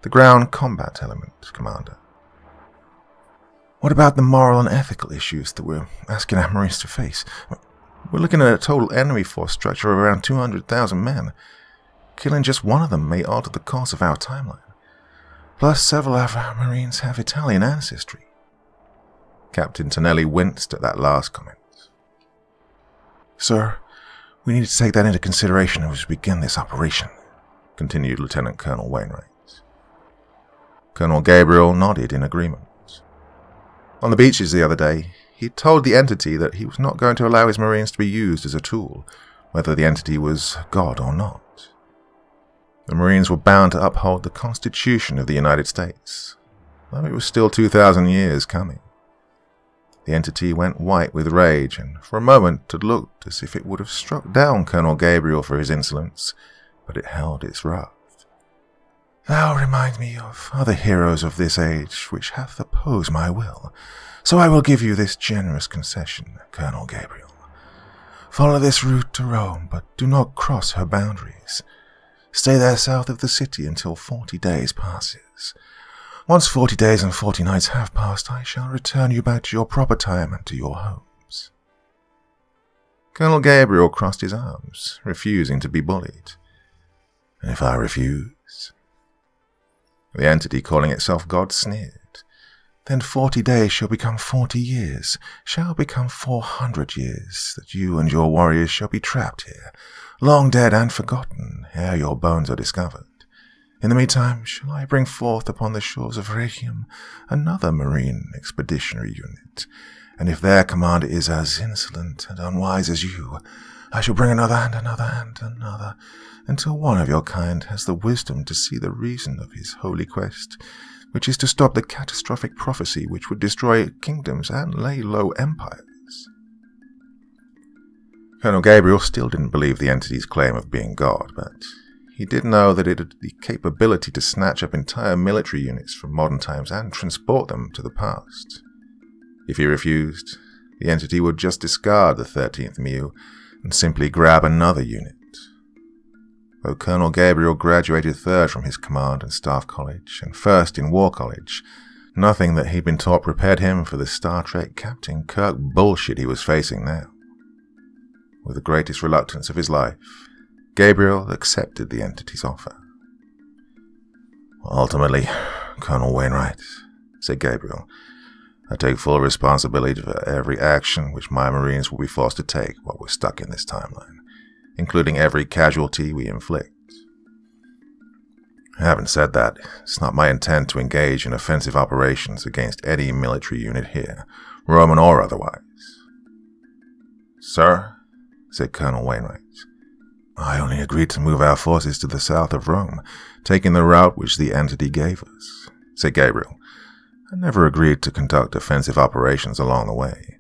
the ground combat element commander, "what about the moral and ethical issues that we're asking our Marines to face? We're looking at a total enemy force structure of around 200,000 men. Killing just one of them may alter the course of our timeline. Plus, several of our Marines have Italian ancestry." Captain Tonelli winced at that last comment. "Sir, we need to take that into consideration as we begin this operation," continued Lieutenant Colonel Wainwright. Colonel Gabriel nodded in agreement. On the beaches the other day, he told the entity that he was not going to allow his Marines to be used as a tool, whether the entity was God or not. The Marines were bound to uphold the Constitution of the United States, though it was still 2,000 years coming. The entity went white with rage, and for a moment it looked as if it would have struck down Colonel Gabriel for his insolence, but it held its wrath. Thou remind me of other heroes of this age which hath opposed my will, so I will give you this generous concession, Colonel Gabriel. Follow this route to Rome, but do not cross her boundaries. Stay there south of the city until 40 days passes. Once 40 days and 40 nights have passed, I shall return you back to your proper time and to your homes. Colonel Gabriel crossed his arms, refusing to be bullied. And if I refuse? The entity calling itself God sneered. Then 40 days shall become 40 years, shall become 400 years, that you and your warriors shall be trapped here, long dead and forgotten, ere your bones are discovered. In the meantime, shall I bring forth upon the shores of Rhegium another marine expeditionary unit, and if their commander is as insolent and unwise as you, I shall bring another and another and another, until one of your kind has the wisdom to see the reason of his holy quest, which is to stop the catastrophic prophecy which would destroy kingdoms and lay low empires. Colonel Gabriel still didn't believe the entity's claim of being God, but he did know that it had the capability to snatch up entire military units from modern times and transport them to the past. If he refused, the entity would just discard the 13th MIU and simply grab another unit. Though Colonel Gabriel graduated third from his command and staff college and first in war college, nothing that he'd been taught prepared him for the Star Trek Captain Kirk bullshit he was facing now. With the greatest reluctance of his life, Gabriel accepted the entity's offer. Ultimately, Colonel Wainwright, said Gabriel, I take full responsibility for every action which my Marines will be forced to take while we're stuck in this timeline, including every casualty we inflict. Having said that, it's not my intent to engage in offensive operations against any military unit here, Roman or otherwise. Sir, said Colonel Wainwright, I only agreed to move our forces to the south of Rome, taking the route which the entity gave us, said Gabriel. I never agreed to conduct offensive operations along the way.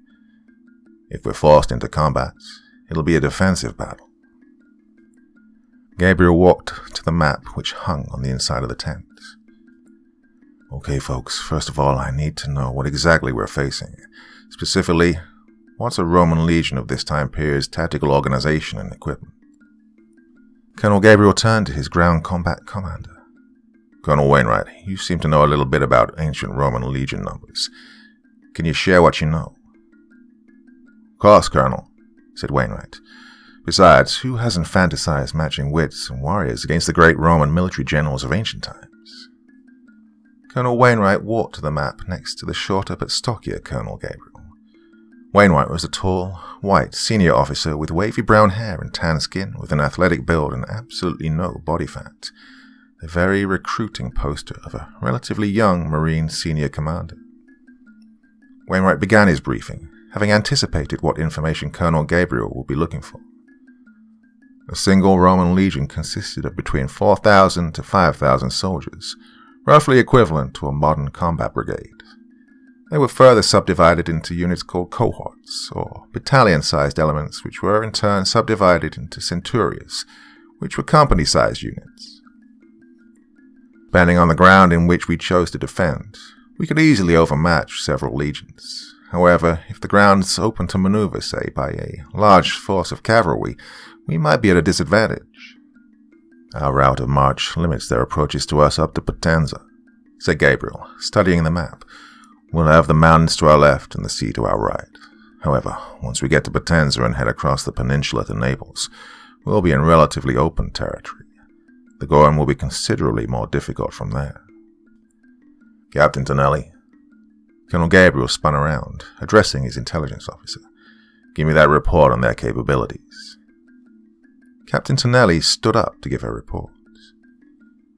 If we're forced into combat, it'll be a defensive battle. Gabriel walked to the map which hung on the inside of the tent. Okay, folks, first of all, I need to know what exactly we're facing. Specifically, what's a Roman legion of this time period's tactical organization and equipment? Colonel Gabriel turned to his ground combat commander. Colonel Wainwright, you seem to know a little bit about ancient Roman legion numbers. Can you share what you know? Of course, Colonel, said Wainwright. Besides, who hasn't fantasized matching wits and warriors against the great Roman military generals of ancient times? Colonel Wainwright walked to the map next to the shorter but stockier Colonel Gabriel. Wainwright was a tall, white senior officer with wavy brown hair and tan skin, with an athletic build and absolutely no body fat. A very recruiting poster of a relatively young Marine senior commander. Wainwright began his briefing, having anticipated what information Colonel Gabriel would be looking for. A single Roman legion consisted of between 4,000 to 5,000 soldiers, roughly equivalent to a modern combat brigade. They were further subdivided into units called cohorts, or battalion-sized elements, which were in turn subdivided into centurias, which were company-sized units. Depending on the ground in which we chose to defend, we could easily overmatch several legions. However, if the ground's open to maneuver, say, by a large force of cavalry, we might be at a disadvantage. Our route of march limits their approaches to us up to Potenza, said Gabriel, studying the map. We'll have the mountains to our left and the sea to our right. However, once we get to Potenza and head across the peninsula to Naples, we'll be in relatively open territory. The going will be considerably more difficult from there. Captain Tonelli. Colonel Gabriel spun around, addressing his intelligence officer. Give me that report on their capabilities. Captain Tonelli stood up to give her report.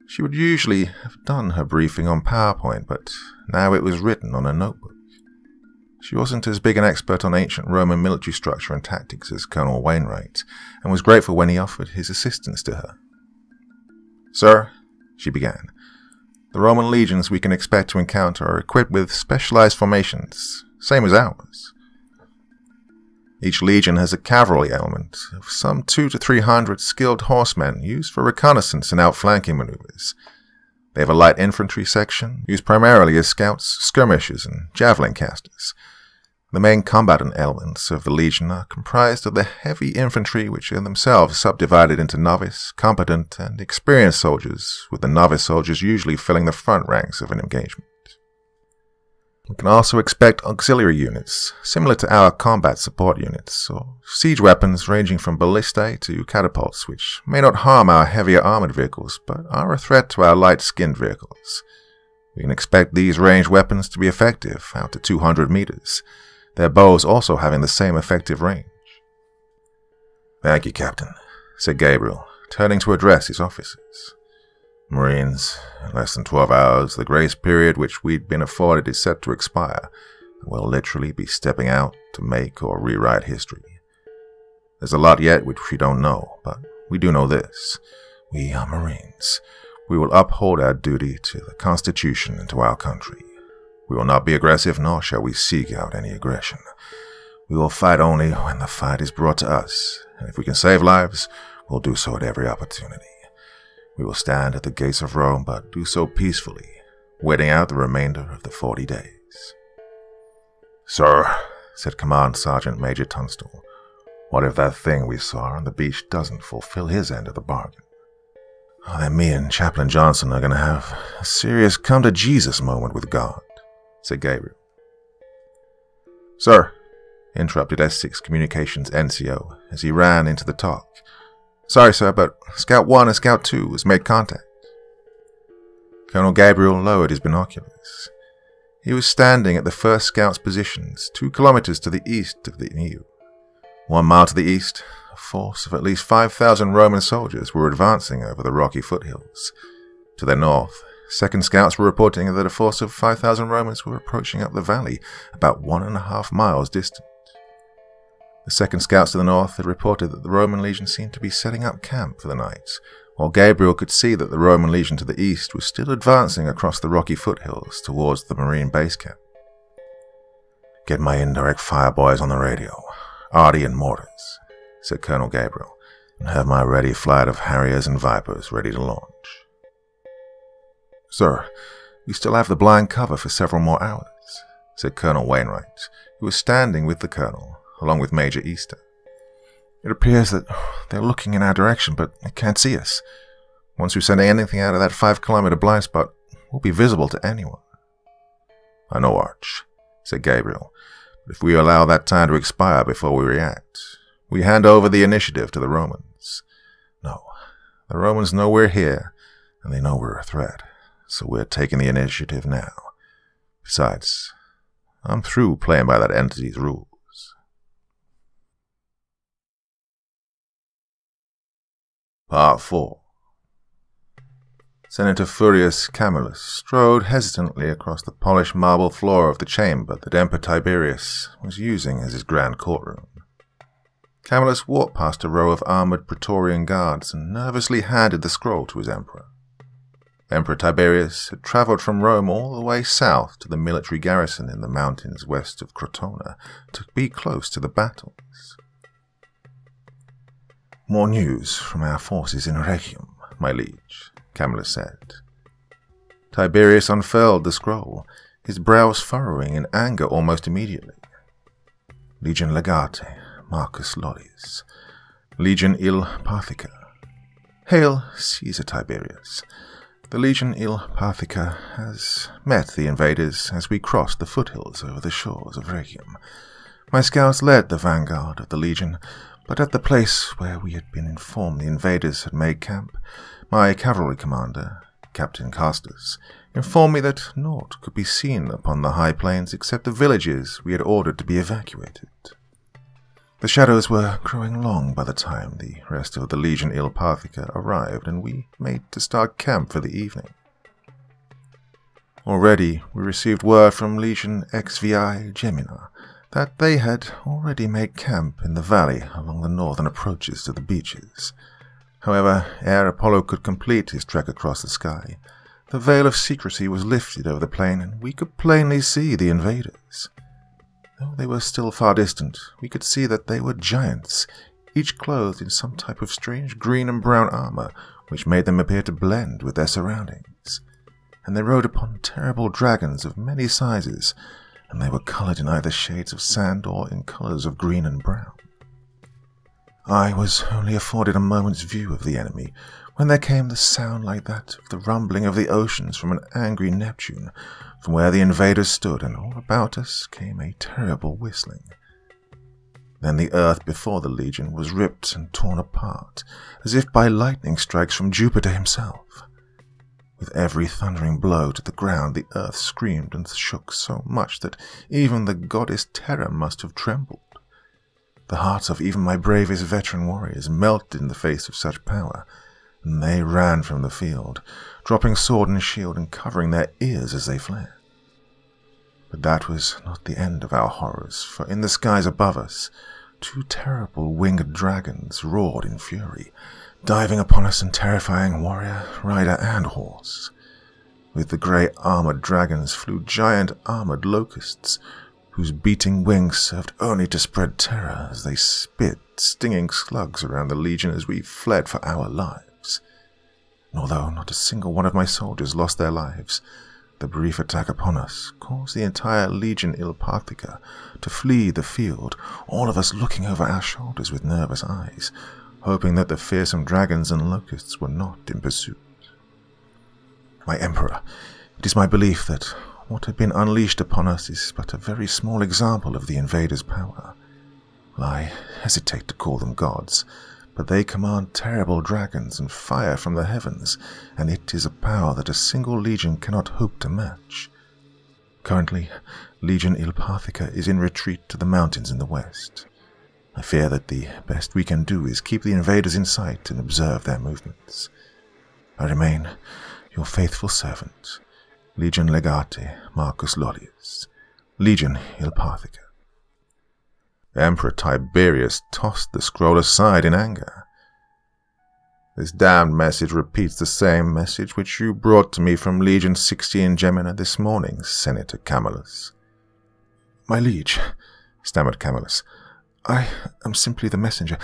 She would usually have done her briefing on PowerPoint, but now it was written on a notebook. She wasn't as big an expert on ancient Roman military structure and tactics as Colonel Wainwright, and was grateful when he offered his assistance to her. Sir, she began, the Roman legions we can expect to encounter are equipped with specialized formations, same as ours. Each legion has a cavalry element of some 200 to 300 skilled horsemen used for reconnaissance and outflanking maneuvers. They have a light infantry section, used primarily as scouts, skirmishers, and javelin casters. The main combatant elements of the legion are comprised of the heavy infantry, which are themselves subdivided into novice, competent, and experienced soldiers, with the novice soldiers usually filling the front ranks of an engagement. We can also expect auxiliary units, similar to our combat support units, or siege weapons ranging from ballistae to catapults, which may not harm our heavier armored vehicles, but are a threat to our light-skinned vehicles. We can expect these ranged weapons to be effective out to 200 meters, their bows also having the same effective range. "Thank you, Captain," said Gabriel, turning to address his officers. "Marines, in less than 12 hours, the grace period which we'd been afforded is set to expire, and we'll literally be stepping out to make or rewrite history. There's a lot yet which we don't know, but we do know this. We are Marines. We will uphold our duty to the Constitution and to our country. We will not be aggressive, nor shall we seek out any aggression. We will fight only when the fight is brought to us, and if we can save lives, we'll do so at every opportunity. We will stand at the gates of Rome, but do so peacefully, waiting out the remainder of the 40 days. "Sir," said Command Sergeant Major Tunstall, "what if that thing we saw on the beach doesn't fulfill his end of the bargain?" "Oh, then me and Chaplain Johnson are going to have a serious come-to-Jesus moment with God," said Gabriel. "Sir," interrupted S6 Communications NCO as he ran into the talk. "Sorry, sir, but Scout 1 and Scout 2 has made contact." Colonel Gabriel lowered his binoculars. He was standing at the first scout's positions, 2 kilometers to the east of the EU. 1 mile to the east, a force of at least 5,000 Roman soldiers were advancing over the rocky foothills. To their north, second scouts were reporting that a force of 5,000 Romans were approaching up the valley, about 1.5 miles distant. The second scouts to the north had reported that the Roman legion seemed to be setting up camp for the night, while Gabriel could see that the Roman legion to the east was still advancing across the rocky foothills towards the Marine base camp. "Get my indirect fire boys on the radio, arty and mortars," said Colonel Gabriel, "and have my ready flight of Harriers and Vipers ready to launch." "Sir, we still have the blind cover for several more hours," said Colonel Wainwright, who was standing with the colonel, along with Major Easter. "It appears that they're looking in our direction, but they can't see us. Once we send anything out of that 5-kilometer blind spot, we'll be visible to anyone." "I know, Arch," said Gabriel, "but if we allow that time to expire before we react, we hand over the initiative to the Romans. No, the Romans know we're here, and they know we're a threat, so we're taking the initiative now. Besides, I'm through playing by that entity's rules." Part 4. Senator Furius Camillus strode hesitantly across the polished marble floor of the chamber that Emperor Tiberius was using as his grand courtroom. Camillus walked past a row of armored Praetorian guards and nervously handed the scroll to his emperor. Emperor Tiberius had traveled from Rome all the way south to the military garrison in the mountains west of Crotona to be close to the battles. "More news from our forces in Rhegium, my liege," Camillus said. Tiberius unfurled the scroll, his brows furrowing in anger almost immediately. "Legion Legate, Marcus Lollius. Legion Il Pathica. Hail, Caesar Tiberius. The Legion Il Pathica has met the invaders as we crossed the foothills over the shores of Rhegium. My scouts led the vanguard of the Legion, but at the place where we had been informed the invaders had made camp, my cavalry commander, Captain Castus, informed me that naught could be seen upon the high plains except the villages we had ordered to be evacuated. The shadows were growing long by the time the rest of the Legion Il Pathica arrived, and we made to start camp for the evening. Already we received word from Legion XVI Gemina that they had already made camp in the valley along the northern approaches to the beaches. However, ere Apollo could complete his trek across the sky, the veil of secrecy was lifted over the plain, and we could plainly see the invaders. Though they were still far distant, we could see that they were giants, each clothed in some type of strange green and brown armor, which made them appear to blend with their surroundings. And they rode upon terrible dragons of many sizes, and they were colored in either shades of sand or in colors of green and brown. I was only afforded a moment's view of the enemy, when there came the sound like that of the rumbling of the oceans from an angry Neptune, from where the invaders stood, and all about us came a terrible whistling. Then the earth before the legion was ripped and torn apart, as if by lightning strikes from Jupiter himself. With every thundering blow to the ground, the earth screamed and shook so much that even the goddess Terra must have trembled. The hearts of even my bravest veteran warriors melted in the face of such power, and they ran from the field, dropping sword and shield and covering their ears as they fled. But that was not the end of our horrors, for in the skies above us, 2 terrible winged dragons roared in fury, diving upon us and terrifying warrior, rider, and horse. With the grey armoured dragons flew giant armoured locusts, whose beating wings served only to spread terror as they spit stinging slugs around the legion as we fled for our lives. And although not a single one of my soldiers lost their lives, the brief attack upon us caused the entire Legion Ilpathica to flee the field, all of us looking over our shoulders with nervous eyes, hoping that the fearsome dragons and locusts were not in pursuit. My Emperor, it is my belief that what had been unleashed upon us is but a very small example of the invaders' power. Well, I hesitate to call them gods, but they command terrible dragons and fire from the heavens, and it is a power that a single legion cannot hope to match. Currently, Legion Ilpathica is in retreat to the mountains in the west. I fear that the best we can do is keep the invaders in sight and observe their movements. I remain your faithful servant, Legion Legate Marcus Lollius, Legion Ilpathica. Emperor Tiberius tossed the scroll aside in anger. This damned message repeats the same message which you brought to me from Legion 16 Gemina this morning, Senator Camillus. My liege, stammered Camillus, I am simply the messenger.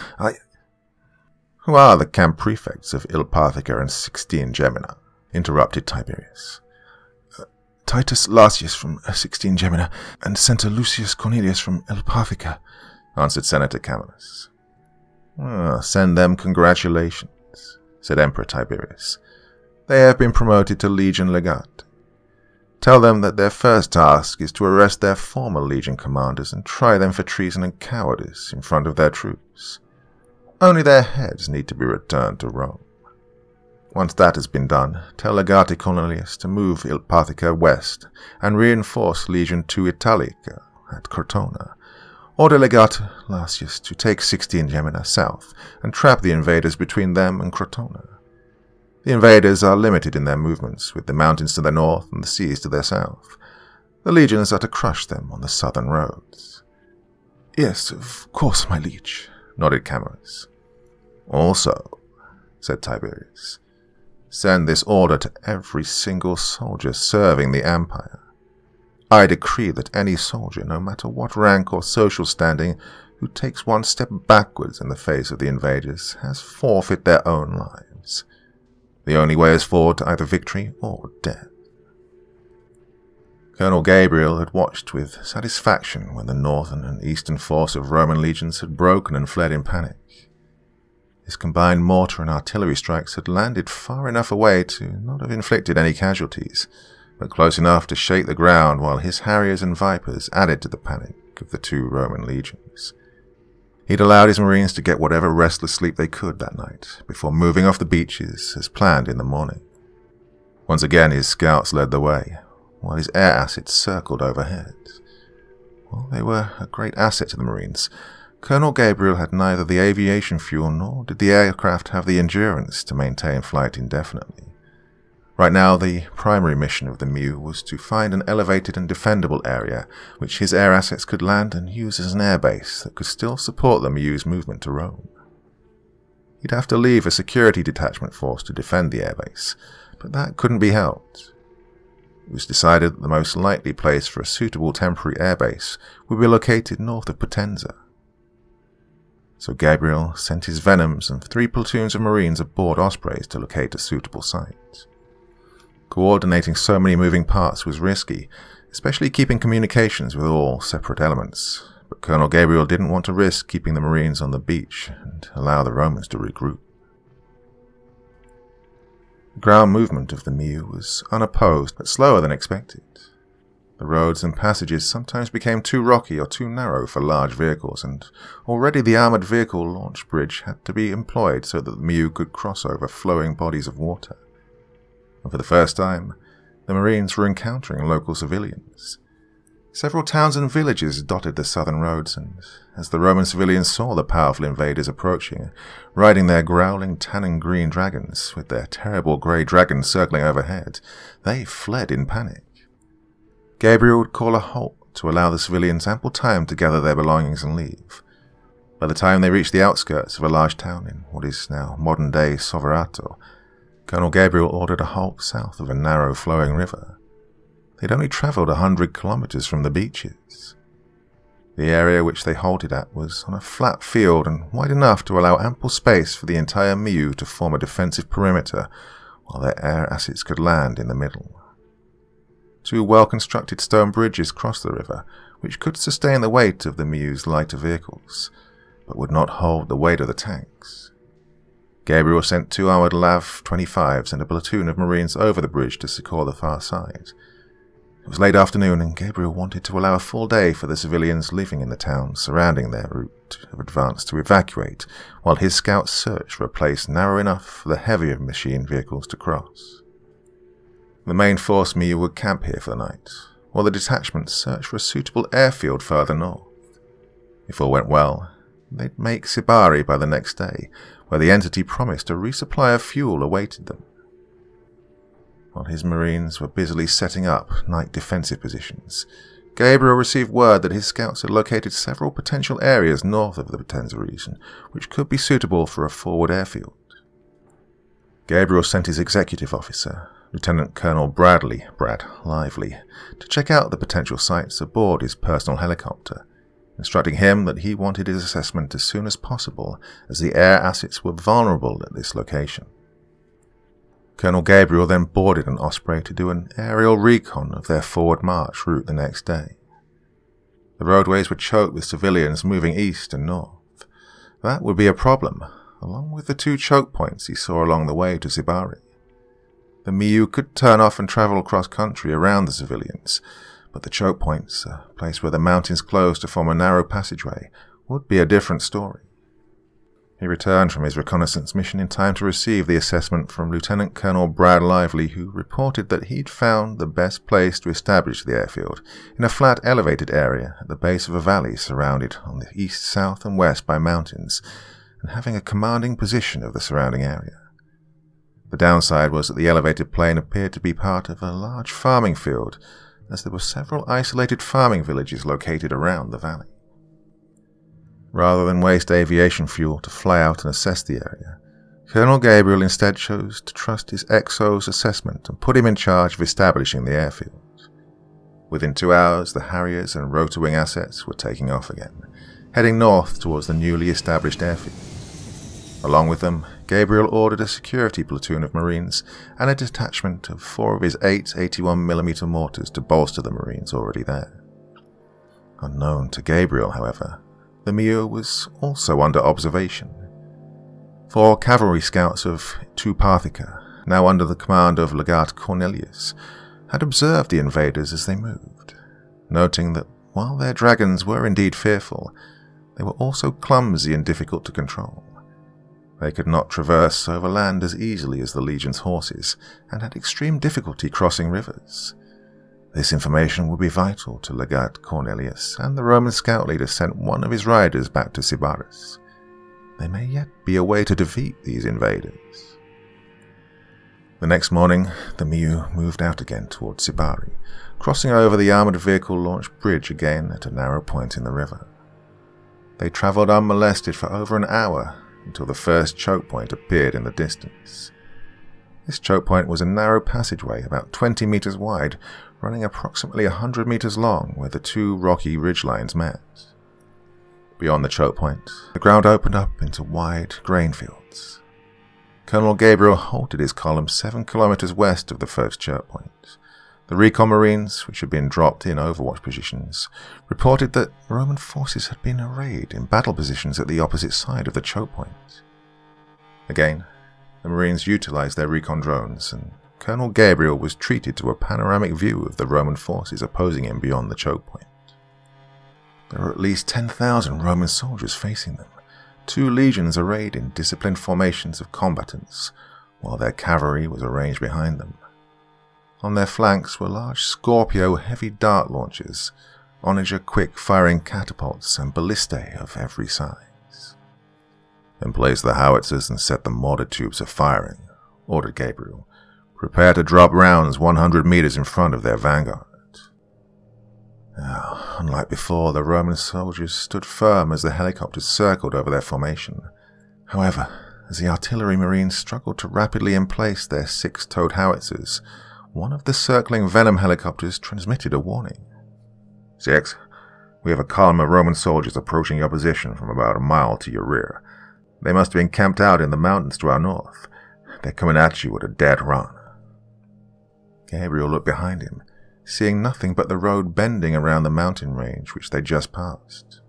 Who are the camp prefects of Ilpathica and 16 Gemina? Interrupted Tiberius. Titus Larsius from 16 Gemina, and Senator Lucius Cornelius from Ilpathica, answered Senator Camillus. Send them congratulations, said Emperor Tiberius. They have been promoted to Legion Legate. Tell them that their first task is to arrest their former Legion commanders and try them for treason and cowardice in front of their troops. Only their heads need to be returned to Rome. Once that has been done, tell Legate Cornelius to move Ilpathica west and reinforce Legion II Italica at Crotona. Order Legate Larsius to take 16 Gemina south and trap the invaders between them and Crotona. The invaders are limited in their movements, with the mountains to their north and the seas to their south. The legions are to crush them on the southern roads. Yes, of course, my liege, nodded Camillus. Also, said Tiberius, send this order to every single soldier serving the Empire. I decree that any soldier, no matter what rank or social standing, who takes one step backwards in the face of the invaders has forfeit their own lives. The only way is forward to either victory or death. Colonel Gabriel had watched with satisfaction when the northern and eastern force of Roman legions had broken and fled in panic. His combined mortar and artillery strikes had landed far enough away to not have inflicted any casualties, but close enough to shake the ground while his Harriers and Vipers added to the panic of the 2 Roman legions. He'd allowed his Marines to get whatever restless sleep they could that night, before moving off the beaches as planned in the morning. Once again his scouts led the way, while his air assets circled overhead. While they were a great asset to the Marines, Colonel Gabriel had neither the aviation fuel nor did the aircraft have the endurance to maintain flight indefinitely. Right now, the primary mission of the MEU was to find an elevated and defendable area which his air assets could land and use as an airbase that could still support the MEU's movement to Rome. He'd have to leave a security detachment force to defend the airbase, but that couldn't be helped. was decided that the most likely place for a suitable temporary airbase would be located north of Potenza. So Gabriel sent his Venoms and 3 platoons of Marines aboard Ospreys to locate a suitable site. Coordinating so many moving parts was risky, especially keeping communications with all separate elements, but Colonel Gabriel didn't want to risk keeping the Marines on the beach and allow the Romans to regroup. The ground movement of the Miu was unopposed but slower than expected. The roads and passages sometimes became too rocky or too narrow for large vehicles, and already the armoured vehicle launch bridge had to be employed so that the Miu could cross over flowing bodies of water. And for the first time, the Marines were encountering local civilians. Several towns and villages dotted the southern roads, and as the Roman civilians saw the powerful invaders approaching, riding their growling tan-and-green dragons, with their terrible grey dragons circling overhead, they fled in panic. Gabriel would call a halt to allow the civilians ample time to gather their belongings and leave. By the time they reached the outskirts of a large town in what is now modern-day Soverato, Colonel Gabriel ordered a halt south of a narrow flowing river. They had only travelled 100 kilometres from the beaches. The area which they halted at was on a flat field and wide enough to allow ample space for the entire Miu to form a defensive perimeter while their air assets could land in the middle. 2 well-constructed stone bridges crossed the river, which could sustain the weight of the Miu's lighter vehicles, but would not hold the weight of the tanks. Gabriel sent 2 armoured LAV-25s and a platoon of Marines over the bridge to secure the far side. It was late afternoon, and Gabriel wanted to allow a full day for the civilians living in the towns surrounding their route of advance to evacuate, while his scouts searched for a place narrow enough for the heavier machine vehicles to cross. The main force Miu would camp here for the night, while the detachments searched for a suitable airfield further north. If all went well, they'd make Sibari by the next day, where the entity promised a resupply of fuel awaited them. While his Marines were busily setting up night defensive positions, Gabriel received word that his scouts had located several potential areas north of the Potenza region, which could be suitable for a forward airfield. Gabriel sent his executive officer, Lieutenant Colonel Brad Lively, to check out the potential sites aboard his personal helicopter, instructing him that he wanted his assessment as soon as possible, as the air assets were vulnerable at this location. Colonel Gabriel then boarded an Osprey to do an aerial recon of their forward march route the next day. The roadways were choked with civilians moving east and north. That would be a problem, along with the 2 choke points he saw along the way to Sibari. The Miu could turn off and travel across country around the civilians, but the choke points, a place where the mountains close to form a narrow passageway, would be a different story. He returned from his reconnaissance mission in time to receive the assessment from Lieutenant Colonel Brad Lively, who reported that he'd found the best place to establish the airfield, in a flat elevated area at the base of a valley surrounded on the east, south and west by mountains, and having a commanding position of the surrounding area. The downside was that the elevated plain appeared to be part of a large farming field, as there were several isolated farming villages located around the valley. Rather than waste aviation fuel to fly out and assess the area, Colonel Gabriel instead chose to trust his XO's assessment and put him in charge of establishing the airfield. Within 2 hours, the Harriers and Rotorwing assets were taking off again, heading north towards the newly established airfield. Along with them, Gabriel ordered a security platoon of Marines and a detachment of 4 of his 8 81mm mortars to bolster the Marines already there. Unknown to Gabriel, however, the Miu was also under observation. 4 cavalry scouts of Tu Parthica, now under the command of Legate Cornelius, had observed the invaders as they moved, noting that while their dragons were indeed fearful, they were also clumsy and difficult to control. They could not traverse over land as easily as the legion's horses, and had extreme difficulty crossing rivers. This information would be vital to Legate Cornelius, and the Roman scout leader sent one of his riders back to Sybaris. There may yet be a way to defeat these invaders. The next morning, the Miu moved out again towards Sibari, crossing over the armoured vehicle launch bridge again at a narrow point in the river. They travelled unmolested for over an hour, until the first choke point appeared in the distance. This choke point was a narrow passageway about 20 meters wide, running approximately 100 meters long, where the two rocky ridgelines met. Beyond the choke point, the ground opened up into wide grain fields. Colonel Gabriel halted his column 7 kilometers west of the first choke point. The recon Marines, which had been dropped in overwatch positions, reported that Roman forces had been arrayed in battle positions at the opposite side of the choke point. Again, the Marines utilized their recon drones, and Colonel Gabriel was treated to a panoramic view of the Roman forces opposing him beyond the choke point. There were at least 10,000 Roman soldiers facing them, 2 legions arrayed in disciplined formations of combatants, while their cavalry was arranged behind them. On their flanks were large Scorpio heavy dart launchers, Onager quick-firing catapults, and ballistae of every size. "Then place the howitzers and set the mortar tubes a firing," ordered Gabriel. "Prepare to drop rounds 100 meters in front of their vanguard." Now, unlike before, the Roman soldiers stood firm as the helicopters circled over their formation. However, as the artillery Marines struggled to rapidly emplace their 6-toed howitzers, one of the circling Venom helicopters transmitted a warning. "6, we have a column of Roman soldiers approaching your position from about a mile to your rear. They must have been camped out in the mountains to our north. They're coming at you at a dead run." Gabriel looked behind him, seeing nothing but the road bending around the mountain range which they just passed.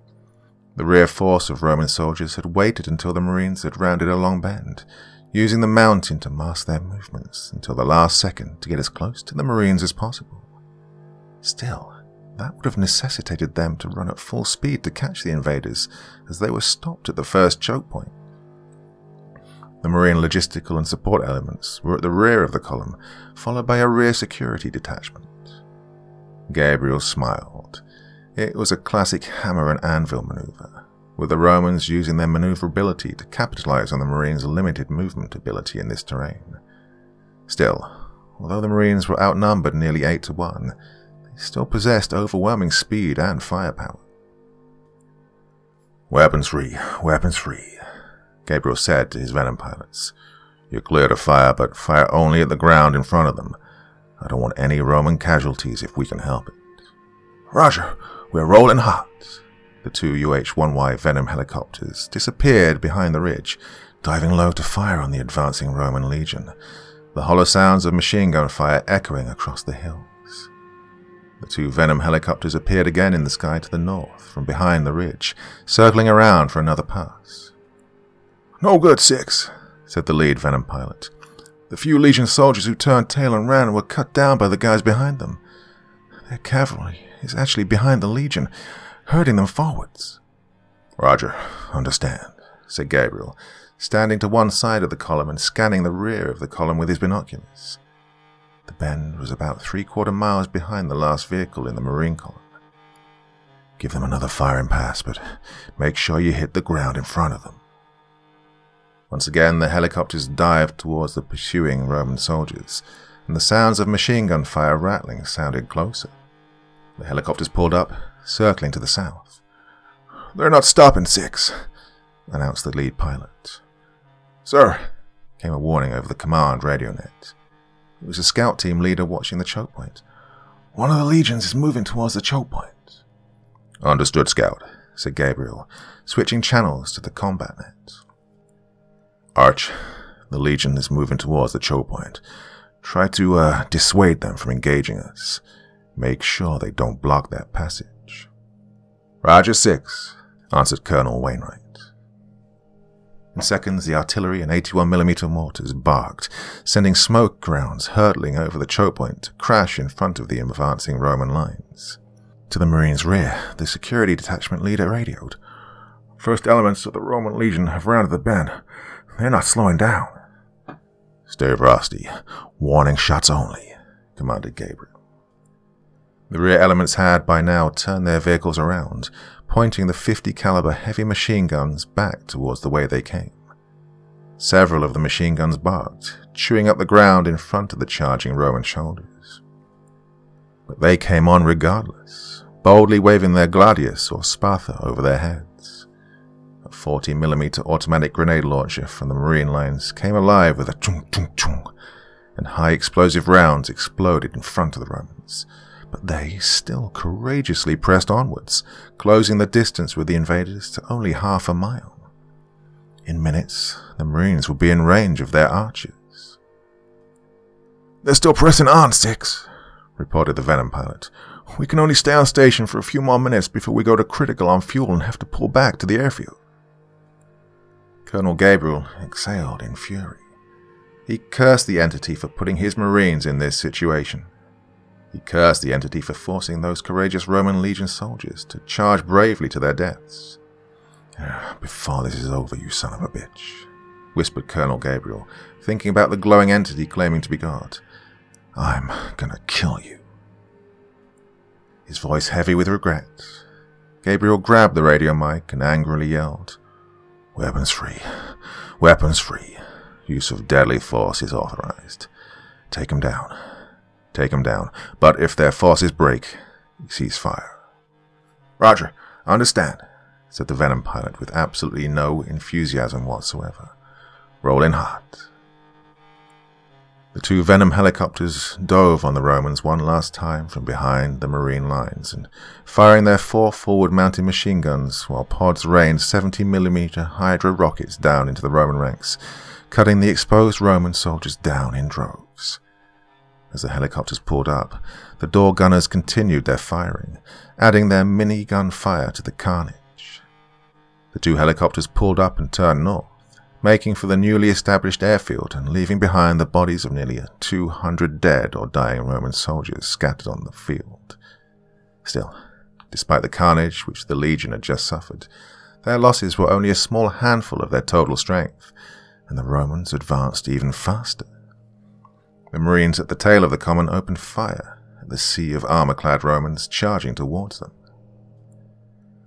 The rear force of Roman soldiers had waited until the Marines had rounded a long bend, using the mountain to mask their movements until the last second to get as close to the Marines as possible. Still, that would have necessitated them to run at full speed to catch the invaders, as they were stopped at the first choke point. The Marine logistical and support elements were at the rear of the column, followed by a rear security detachment. Gabriel smiled. It was a classic hammer and anvil maneuver, with the Romans using their maneuverability to capitalize on the Marines' limited movement ability in this terrain. Still, although the Marines were outnumbered nearly 8-1, they still possessed overwhelming speed and firepower. Weapons free," Gabriel said to his Venom pilots. "You're clear to fire, but fire only at the ground in front of them. I don't want any Roman casualties if we can help it." "Roger, we're rolling hot." The 2 UH-1Y Venom helicopters disappeared behind the ridge, diving low to fire on the advancing Roman legion, the hollow sounds of machine gun fire echoing across the hills. The 2 Venom helicopters appeared again in the sky to the north, from behind the ridge, circling around for another pass. "No good, 6, said the lead Venom pilot. "The few Legion soldiers who turned tail and ran were cut down by the guys behind them. Their cavalry is actually behind the Legion, herding them forwards." "Roger, understand," said Gabriel, standing to one side of the column and scanning the rear of the column with his binoculars. The bend was about 3/4 miles behind the last vehicle in the Marine column. "Give them another firing pass, but make sure you hit the ground in front of them." Once again, the helicopters dived towards the pursuing Roman soldiers, and the sounds of machine gun fire rattling sounded closer. The helicopters pulled up, circling to the south. "They're not stopping, 6, announced the lead pilot. "Sir," came a warning over the command radio net. It was a scout team leader watching the choke point. "One of the legions is moving towards the choke point." "Understood, Scout," said Gabriel, switching channels to the combat net. "Arch, the Legion is moving towards the choke point. Try to dissuade them from engaging us. Make sure they don't block that passage." "Roger, 6, answered Colonel Wainwright. In seconds, the artillery and 81mm mortars barked, sending smoke grounds hurtling over the choke point to crash in front of the advancing Roman lines. To the Marines' rear, the security detachment leader radioed. "First elements of the Roman Legion have rounded the bend. They're not slowing down." "Stay frosty. Warning shots only," commanded Gabriel. The rear elements had by now turned their vehicles around, pointing the 50 caliber heavy machine guns back towards the way they came. Several of the machine guns barked, chewing up the ground in front of the charging Roman shoulders. But they came on regardless, boldly waving their gladius or spatha over their heads. A 40mm automatic grenade launcher from the Marine lines came alive with a chung chung chung and high explosive rounds exploded in front of the Romans. But they still courageously pressed onwards, closing the distance with the invaders to only half a mile. In minutes, the Marines would be in range of their archers. "They're still pressing on, Six," reported the Venom pilot. "We can only stay on station for a few more minutes before we go to critical on fuel and have to pull back to the airfield." Colonel Gabriel exhaled in fury. He cursed the entity for putting his Marines in this situation. He cursed the entity for forcing those courageous Roman legion soldiers to charge bravely to their deaths. "Before this is over, you son of a bitch," whispered Colonel Gabriel, thinking about the glowing entity claiming to be God. "I'm gonna kill you." His voice heavy with regret, Gabriel grabbed the radio mic and angrily yelled, "Weapons free. Weapons free. Use of deadly force is authorized. Take them down. Take them down. But if their forces break, cease fire." "Roger. Understand," said the Venom pilot with absolutely no enthusiasm whatsoever. "Roll in hot." The two Venom helicopters dove on the Romans one last time from behind the Marine lines, and firing their 4 forward-mounted machine guns while pods rained 70mm Hydra rockets down into the Roman ranks, cutting the exposed Roman soldiers down in droves. As the helicopters pulled up, the door gunners continued their firing, adding their mini-gun fire to the carnage. The two helicopters pulled up and turned north, making for the newly established airfield and leaving behind the bodies of nearly 200 dead or dying Roman soldiers scattered on the field. Still, despite the carnage which the Legion had just suffered, their losses were only a small handful of their total strength, and the Romans advanced even faster. The Marines at the tail of the common opened fire at the sea of armor-clad Romans charging towards them.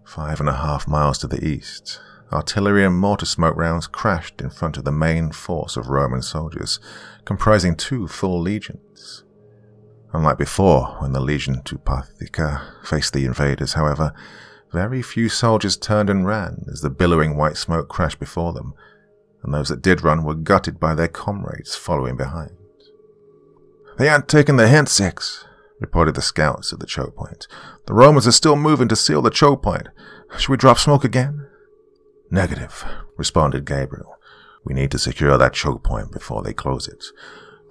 5.5 miles to the east, artillery and mortar smoke rounds crashed in front of the main force of Roman soldiers, comprising 2 full legions. Unlike before, when the Legion Teutopotica faced the invaders, however, very few soldiers turned and ran as the billowing white smoke crashed before them, and those that did run were gutted by their comrades following behind. "They aren't taking the hint, Six," reported the scouts at the choke point. "The Romans are still moving to seal the choke point. Should we drop smoke again?" "Negative," responded Gabriel. "We need to secure that choke point before they close it.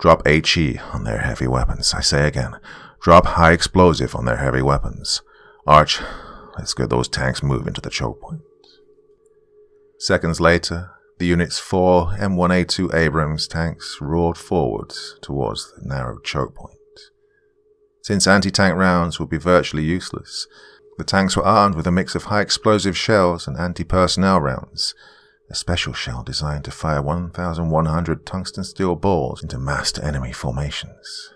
Drop HE on their heavy weapons. I say again, drop high explosive on their heavy weapons. Arch, let's get those tanks moving to the choke point." Seconds later, the unit's 4 M1A2 Abrams tanks roared forwards towards the narrow choke point. Since anti-tank rounds would be virtually useless, the tanks were armed with a mix of high-explosive shells and anti-personnel rounds, a special shell designed to fire 1,100 tungsten steel balls into massed enemy formations.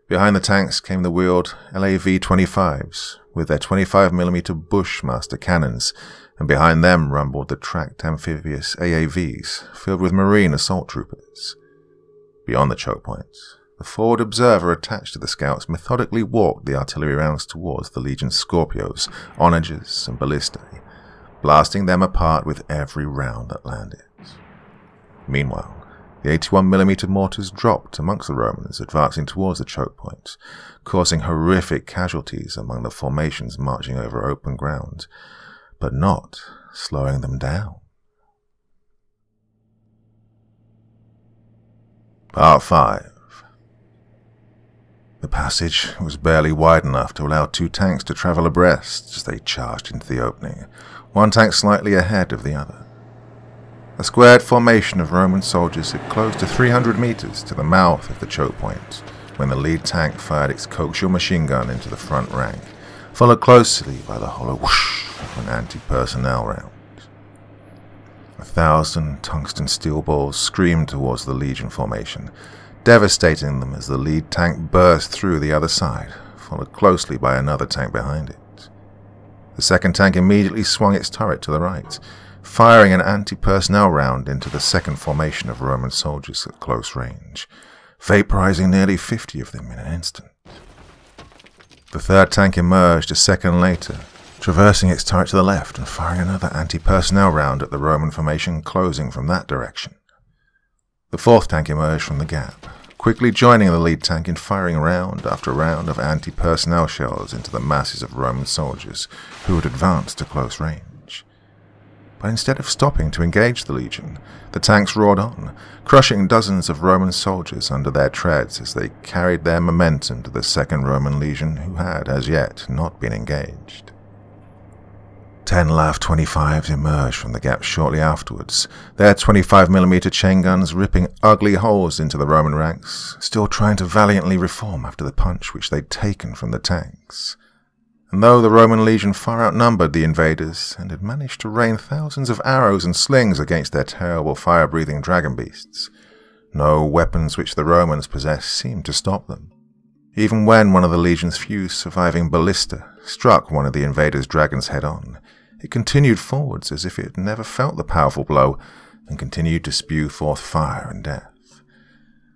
Behind the tanks came the wheeled LAV-25s with their 25mm Bushmaster cannons, and behind them rumbled the tracked amphibious AAVs filled with Marine assault troopers. Beyond the choke points, the forward observer attached to the scouts methodically walked the artillery rounds towards the Legion's Scorpios, Onagers, and Ballistae, blasting them apart with every round that landed. Meanwhile, the 81mm mortars dropped amongst the Romans advancing towards the choke point, causing horrific casualties among the formations marching over open ground, but not slowing them down. Part 5. The passage was barely wide enough to allow 2 tanks to travel abreast as they charged into the opening, one tank slightly ahead of the other. A squared formation of Roman soldiers had closed to 300 meters to the mouth of the choke point when the lead tank fired its coaxial machine gun into the front rank, followed closely by the hollow whoosh of an anti-personnel round. 1,000 tungsten steel balls screamed towards the Legion formation, devastating them as the lead tank burst through the other side, followed closely by another tank behind it. The second tank immediately swung its turret to the right, firing an anti-personnel round into the second formation of Roman soldiers at close range, vaporizing nearly 50 of them in an instant. The third tank emerged a second later, traversing its turret to the left and firing another anti-personnel round at the Roman formation closing from that direction. The fourth tank emerged from the gap, quickly joining the lead tank in firing round after round of anti-personnel shells into the masses of Roman soldiers who had advanced to close range. But instead of stopping to engage the legion, the tanks roared on, crushing dozens of Roman soldiers under their treads as they carried their momentum to the second Roman legion who had, as yet, not been engaged. 10 LAV 25s emerged from the gap shortly afterwards, their 25mm chain guns ripping ugly holes into the Roman ranks, still trying to valiantly reform after the punch which they'd taken from the tanks. And though the Roman legion far outnumbered the invaders and had managed to rain thousands of arrows and slings against their terrible fire-breathing dragon beasts, no weapons which the Romans possessed seemed to stop them. Even when one of the legion's few surviving ballista struck one of the invaders' dragons head-on, it continued forwards as if it had never felt the powerful blow and continued to spew forth fire and death.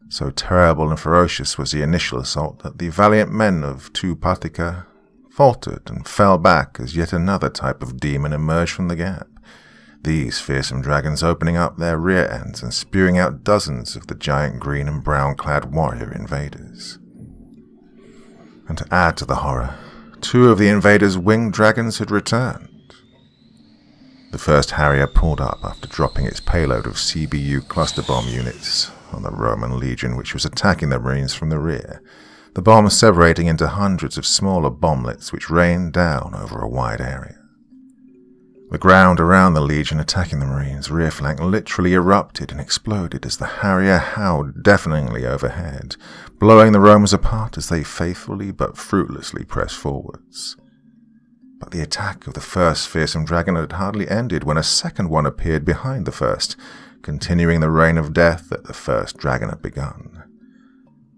So terrible and ferocious was the initial assault that the valiant men of Tu Patica faltered and fell back as yet another type of demon emerged from the gap, these fearsome dragons opening up their rear ends and spewing out dozens of the giant green and brown-clad warrior invaders. And to add to the horror, 2 of the invaders' winged dragons had returned. The first Harrier pulled up after dropping its payload of CBU cluster bomb units on the Roman legion which was attacking the Marines from the rear, the bombs separating into hundreds of smaller bomblets which rained down over a wide area. The ground around the legion attacking the Marines' rear flank literally erupted and exploded as the Harrier howled deafeningly overhead, blowing the Romans apart as they faithfully but fruitlessly pressed forwards. But the attack of the first fearsome dragon had hardly ended when a second one appeared behind the first, continuing the reign of death that the first dragon had begun.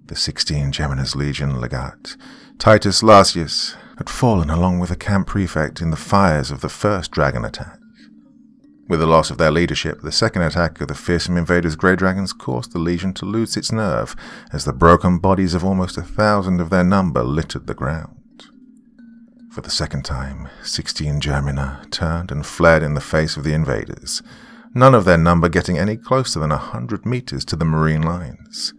The 16 Geminus Legion legate, Titus Lasius, had fallen along with the camp prefect in the fires of the first dragon attack. With the loss of their leadership, the second attack of the fearsome invaders' grey dragons caused the legion to lose its nerve as the broken bodies of almost 1,000 of their number littered the ground. For the second time, 16 Germina turned and fled in the face of the invaders, none of their number getting any closer than 100 meters to the Marine lines.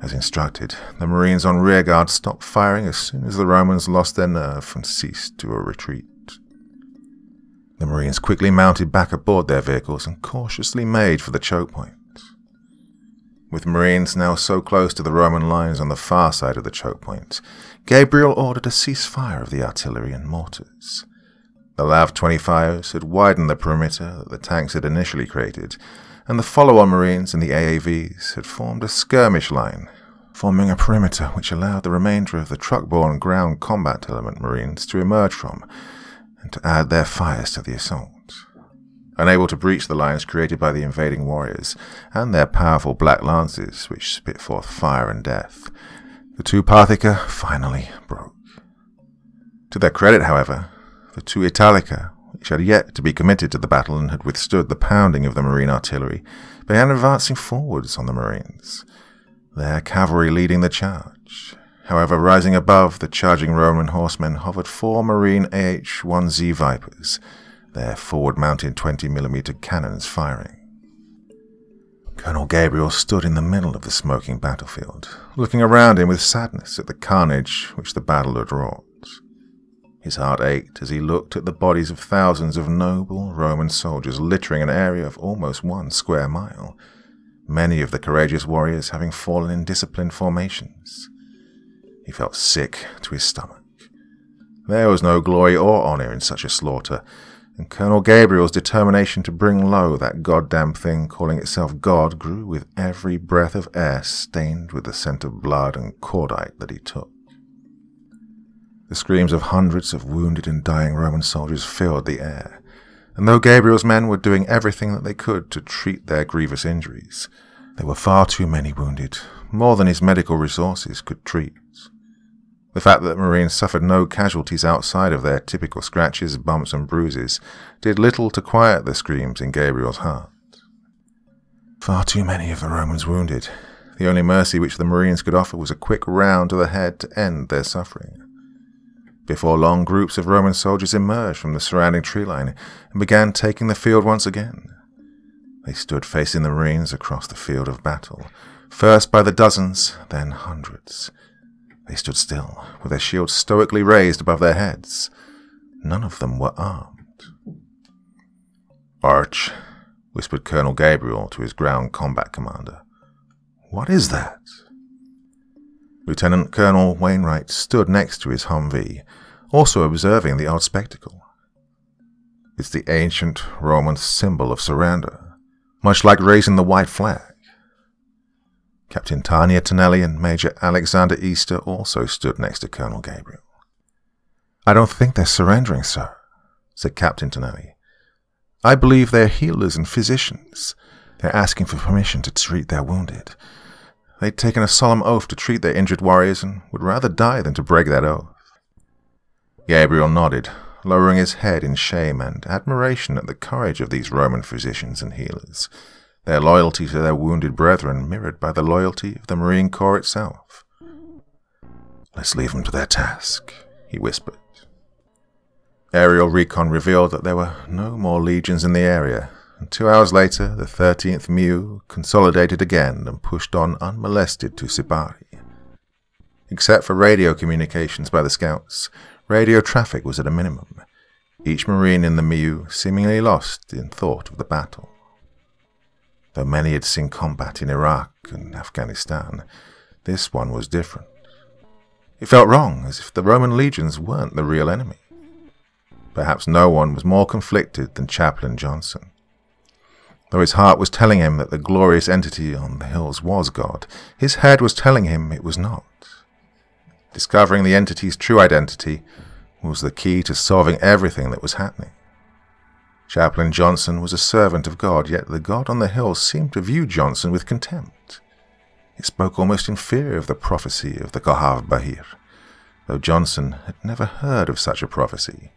As instructed, the Marines on rearguard stopped firing as soon as the Romans lost their nerve and ceased to a retreat. The Marines quickly mounted back aboard their vehicles and cautiously made for the choke point. With Marines now so close to the Roman lines on the far side of the choke point, Gabriel ordered a ceasefire of the artillery and mortars. The LAV 25s had widened the perimeter that the tanks had initially created, and the follow-on Marines and the AAVs had formed a skirmish line, forming a perimeter which allowed the remainder of the truck-borne ground combat element Marines to emerge from and to add their fires to the assault. Unable to breach the lines created by the invading warriors and their powerful black lances which spit forth fire and death, the 2 Parthica finally broke. To their credit, however, the 2 Italica, which had yet to be committed to the battle and had withstood the pounding of the Marine artillery, began advancing forwards on the Marines, their cavalry leading the charge. However, rising above the charging Roman horsemen hovered 4 Marine AH-1Z Vipers, their forward-mounted 20mm cannons firing. Colonel Gabriel stood in the middle of the smoking battlefield, looking around him with sadness at the carnage which the battle had wrought. His heart ached as he looked at the bodies of thousands of noble Roman soldiers littering an area of almost 1 square mile, many of the courageous warriors having fallen in disciplined formations. He felt sick to his stomach. There was no glory or honor in such a slaughter, and Colonel Gabriel's determination to bring low that goddamn thing calling itself God grew with every breath of air stained with the scent of blood and cordite that he took. The screams of hundreds of wounded and dying Roman soldiers filled the air, and though Gabriel's men were doing everything that they could to treat their grievous injuries, there were far too many wounded, more than his medical resources could treat. The fact that the Marines suffered no casualties outside of their typical scratches, bumps and bruises did little to quiet the screams in Gabriel's heart. Far too many of the Romans wounded. The only mercy which the Marines could offer was a quick round to the head to end their suffering. Before long, groups of Roman soldiers emerged from the surrounding tree line and began taking the field once again. They stood facing the Marines across the field of battle, first by the dozens, then hundreds. They stood still, with their shields stoically raised above their heads. None of them were armed. "Arch," whispered Colonel Gabriel to his ground combat commander. "What is that?" Lieutenant Colonel Wainwright stood next to his Humvee, also observing the odd spectacle. "It's the ancient Roman symbol of surrender, much like raising the white flag." Captain Tanya Tonelli and Major Alexander Easter also stood next to Colonel Gabriel. "I don't think they're surrendering, sir," said Captain Tonelli. "I believe they're healers and physicians. They're asking for permission to treat their wounded. They'd taken a solemn oath to treat their injured warriors and would rather die than to break that oath." Gabriel nodded, lowering his head in shame and admiration at the courage of these Roman physicians and healers, their loyalty to their wounded brethren mirrored by the loyalty of the Marine Corps itself. "Let's leave them to their task," he whispered. Aerial recon revealed that there were no more legions in the area, and 2 hours later the 13th MEU consolidated again and pushed on unmolested to Sibari. Except for radio communications by the scouts, radio traffic was at a minimum, each Marine in the MEU seemingly lost in thought of the battle. Though many had seen combat in Iraq and Afghanistan, this one was different. It felt wrong, as if the Roman legions weren't the real enemy. Perhaps no one was more conflicted than Chaplain Johnson. Though his heart was telling him that the glorious entity on the hills was God, his head was telling him it was not. Discovering the entity's true identity was the key to solving everything that was happening. Chaplain Johnson was a servant of God, yet the God on the hills seemed to view Johnson with contempt. It spoke almost in fear of the prophecy of the Kohav Bahir, though Johnson had never heard of such a prophecy.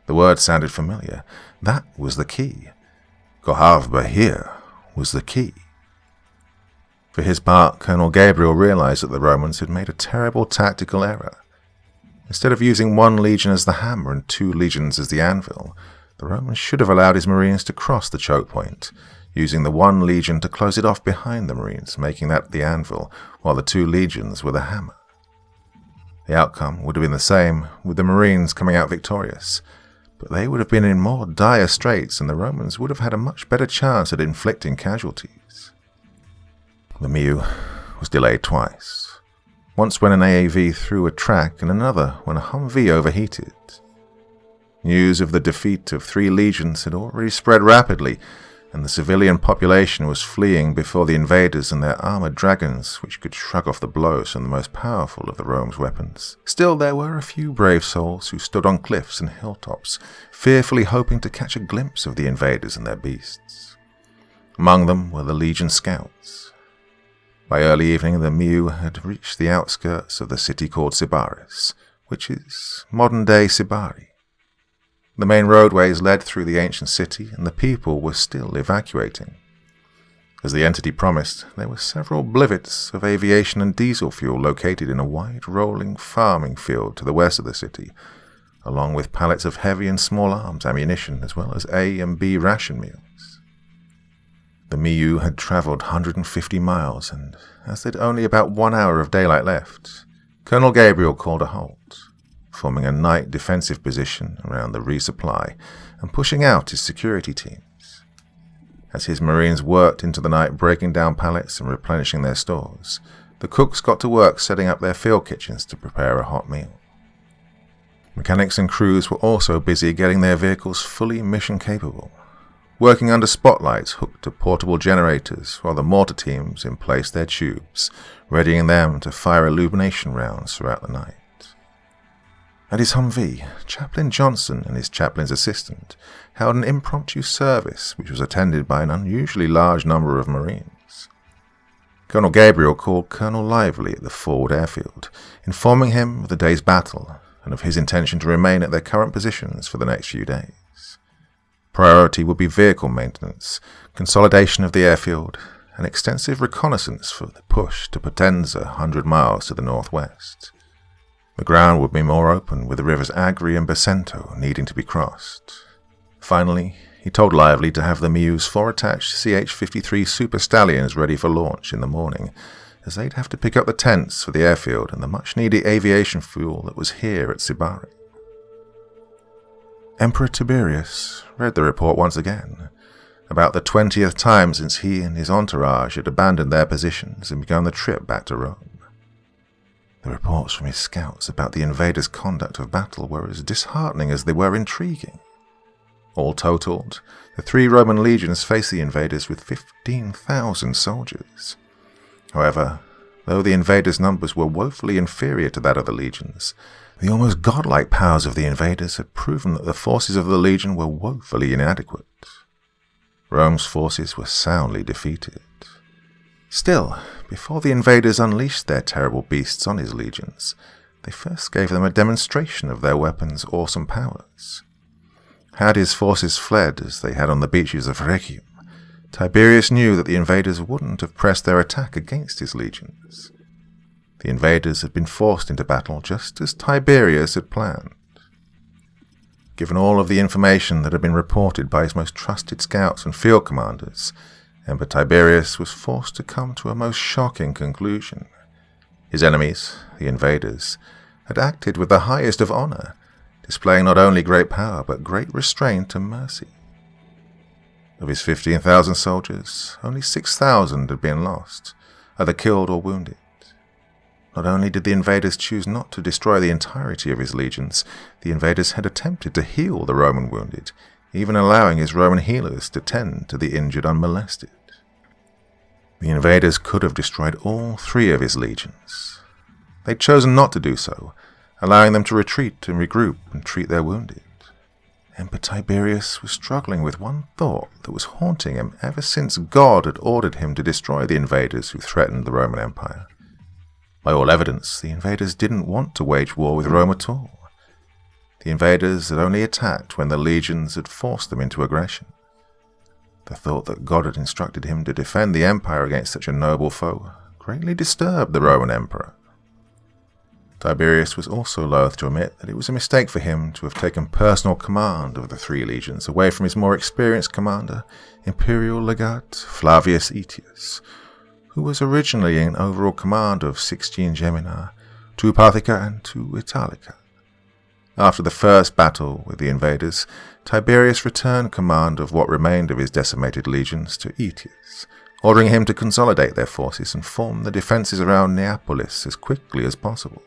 The word sounded familiar. That was the key. Kohav Bahir was the key. For his part, Colonel Gabriel realized that the Romans had made a terrible tactical error. Instead of using one legion as the hammer and 2 legions as the anvil, the Romans should have allowed his Marines to cross the choke point, using the 1 legion to close it off behind the Marines, making that the anvil, while the 2 legions were the hammer. The outcome would have been the same, with the Marines coming out victorious, but they would have been in more dire straits, and the Romans would have had a much better chance at inflicting casualties. The MEU was delayed twice, once when an AAV threw a track and another when a Humvee overheated. News of the defeat of 3 legions had already spread rapidly, and the civilian population was fleeing before the invaders and their armored dragons, which could shrug off the blows from the most powerful of the Rome's weapons. Still, there were a few brave souls who stood on cliffs and hilltops, fearfully hoping to catch a glimpse of the invaders and their beasts. Among them were the Legion scouts. By early evening, the MEU had reached the outskirts of the city called Sybaris, which is modern-day Sibari. The main roadways led through the ancient city, and the people were still evacuating. As the entity promised, there were several blivets of aviation and diesel fuel located in a wide rolling farming field to the west of the city, along with pallets of heavy and small arms ammunition, as well as A and B ration meals. The MEU had travelled 150 miles, and as they'd only about 1 hour of daylight left, Colonel Gabriel called a halt, forming a night defensive position around the resupply and pushing out his security teams. As his Marines worked into the night breaking down pallets and replenishing their stores, the cooks got to work setting up their field kitchens to prepare a hot meal. Mechanics and crews were also busy getting their vehicles fully mission capable, working under spotlights hooked to portable generators while the mortar teams emplaced their tubes, readying them to fire illumination rounds throughout the night. At his Humvee, Chaplain Johnson and his chaplain's assistant held an impromptu service which was attended by an unusually large number of Marines. Colonel Gabriel called Colonel Lively at the forward airfield, informing him of the day's battle and of his intention to remain at their current positions for the next few days. Priority would be vehicle maintenance, consolidation of the airfield, and extensive reconnaissance for the push to Potenza 100 miles to the northwest. The ground would be more open, with the rivers Agri and Basento needing to be crossed. Finally, he told Lively to have the Mew's 4 attached CH-53 Super Stallions ready for launch in the morning, as they'd have to pick up the tents for the airfield and the much-needed aviation fuel that was here at Sibari. Emperor Tiberius read the report once again, about the 20th time since he and his entourage had abandoned their positions and begun the trip back to Rome. The reports from his scouts about the invaders' conduct of battle were as disheartening as they were intriguing. All totaled, the 3 Roman legions faced the invaders with 15,000 soldiers. However, though the invaders' numbers were woefully inferior to that of the legions, the almost godlike powers of the invaders had proven that the forces of the legion were woefully inadequate. Rome's forces were soundly defeated. Still, before the invaders unleashed their terrible beasts on his legions, they first gave them a demonstration of their weapons' awesome powers. Had his forces fled as they had on the beaches of Rhegium, Tiberius knew that the invaders wouldn't have pressed their attack against his legions. The invaders had been forced into battle just as Tiberius had planned. Given all of the information that had been reported by his most trusted scouts and field commanders, Emperor Tiberius was forced to come to a most shocking conclusion. His enemies, the invaders, had acted with the highest of honor, displaying not only great power but great restraint and mercy. Of his 15,000 soldiers, only 6,000 had been lost, either killed or wounded. Not only did the invaders choose not to destroy the entirety of his legions, the invaders had attempted to heal the Roman wounded, even allowing his Roman healers to tend to the injured unmolested. The invaders could have destroyed all 3 of his legions. They'd chosen not to do so, allowing them to retreat and regroup and treat their wounded. Emperor Tiberius was struggling with one thought that was haunting him ever since God had ordered him to destroy the invaders who threatened the Roman Empire. By all evidence, the invaders didn't want to wage war with Rome at all. The invaders had only attacked when the legions had forced them into aggression. The thought that God had instructed him to defend the empire against such a noble foe greatly disturbed the Roman emperor. Tiberius was also loath to admit that it was a mistake for him to have taken personal command of the 3 legions away from his more experienced commander, Imperial Legate Flavius Aetius, who was originally in overall command of 16 Gemina, 2 Parthica and 2 Italica. After the first battle with the invaders, Tiberius returned command of what remained of his decimated legions to Aetius, ordering him to consolidate their forces and form the defences around Neapolis as quickly as possible.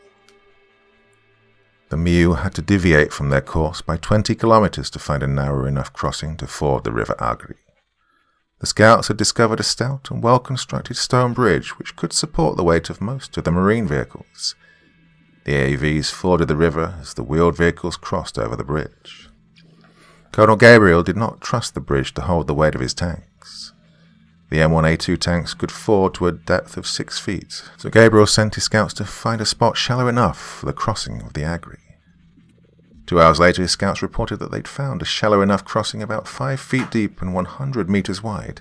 The Mew had to deviate from their course by 20 kilometers to find a narrow enough crossing to ford the river Agri. The scouts had discovered a stout and well-constructed stone bridge which could support the weight of most of the marine vehicles. The AAVs forded the river as the wheeled vehicles crossed over the bridge. Colonel Gabriel did not trust the bridge to hold the weight of his tanks. The M1A2 tanks could ford to a depth of 6 feet, so Gabriel sent his scouts to find a spot shallow enough for the crossing of the Agri. 2 hours later, his scouts reported that they'd found a shallow enough crossing about 5 feet deep and 100 meters wide,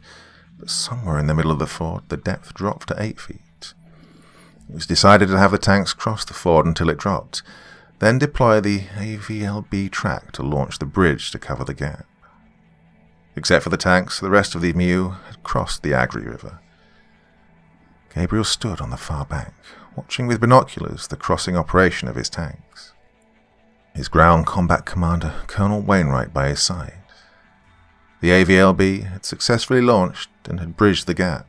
but somewhere in the middle of the ford the depth dropped to 8 feet. It was decided to have the tanks cross the ford until it dropped, then deploy the AVLB track to launch the bridge to cover the gap. Except for the tanks, the rest of the Mew had crossed the Agri River. Gabriel stood on the far bank, watching with binoculars the crossing operation of his tanks. His ground combat commander, Colonel Wainwright, by his side. The AVLB had successfully launched and had bridged the gap,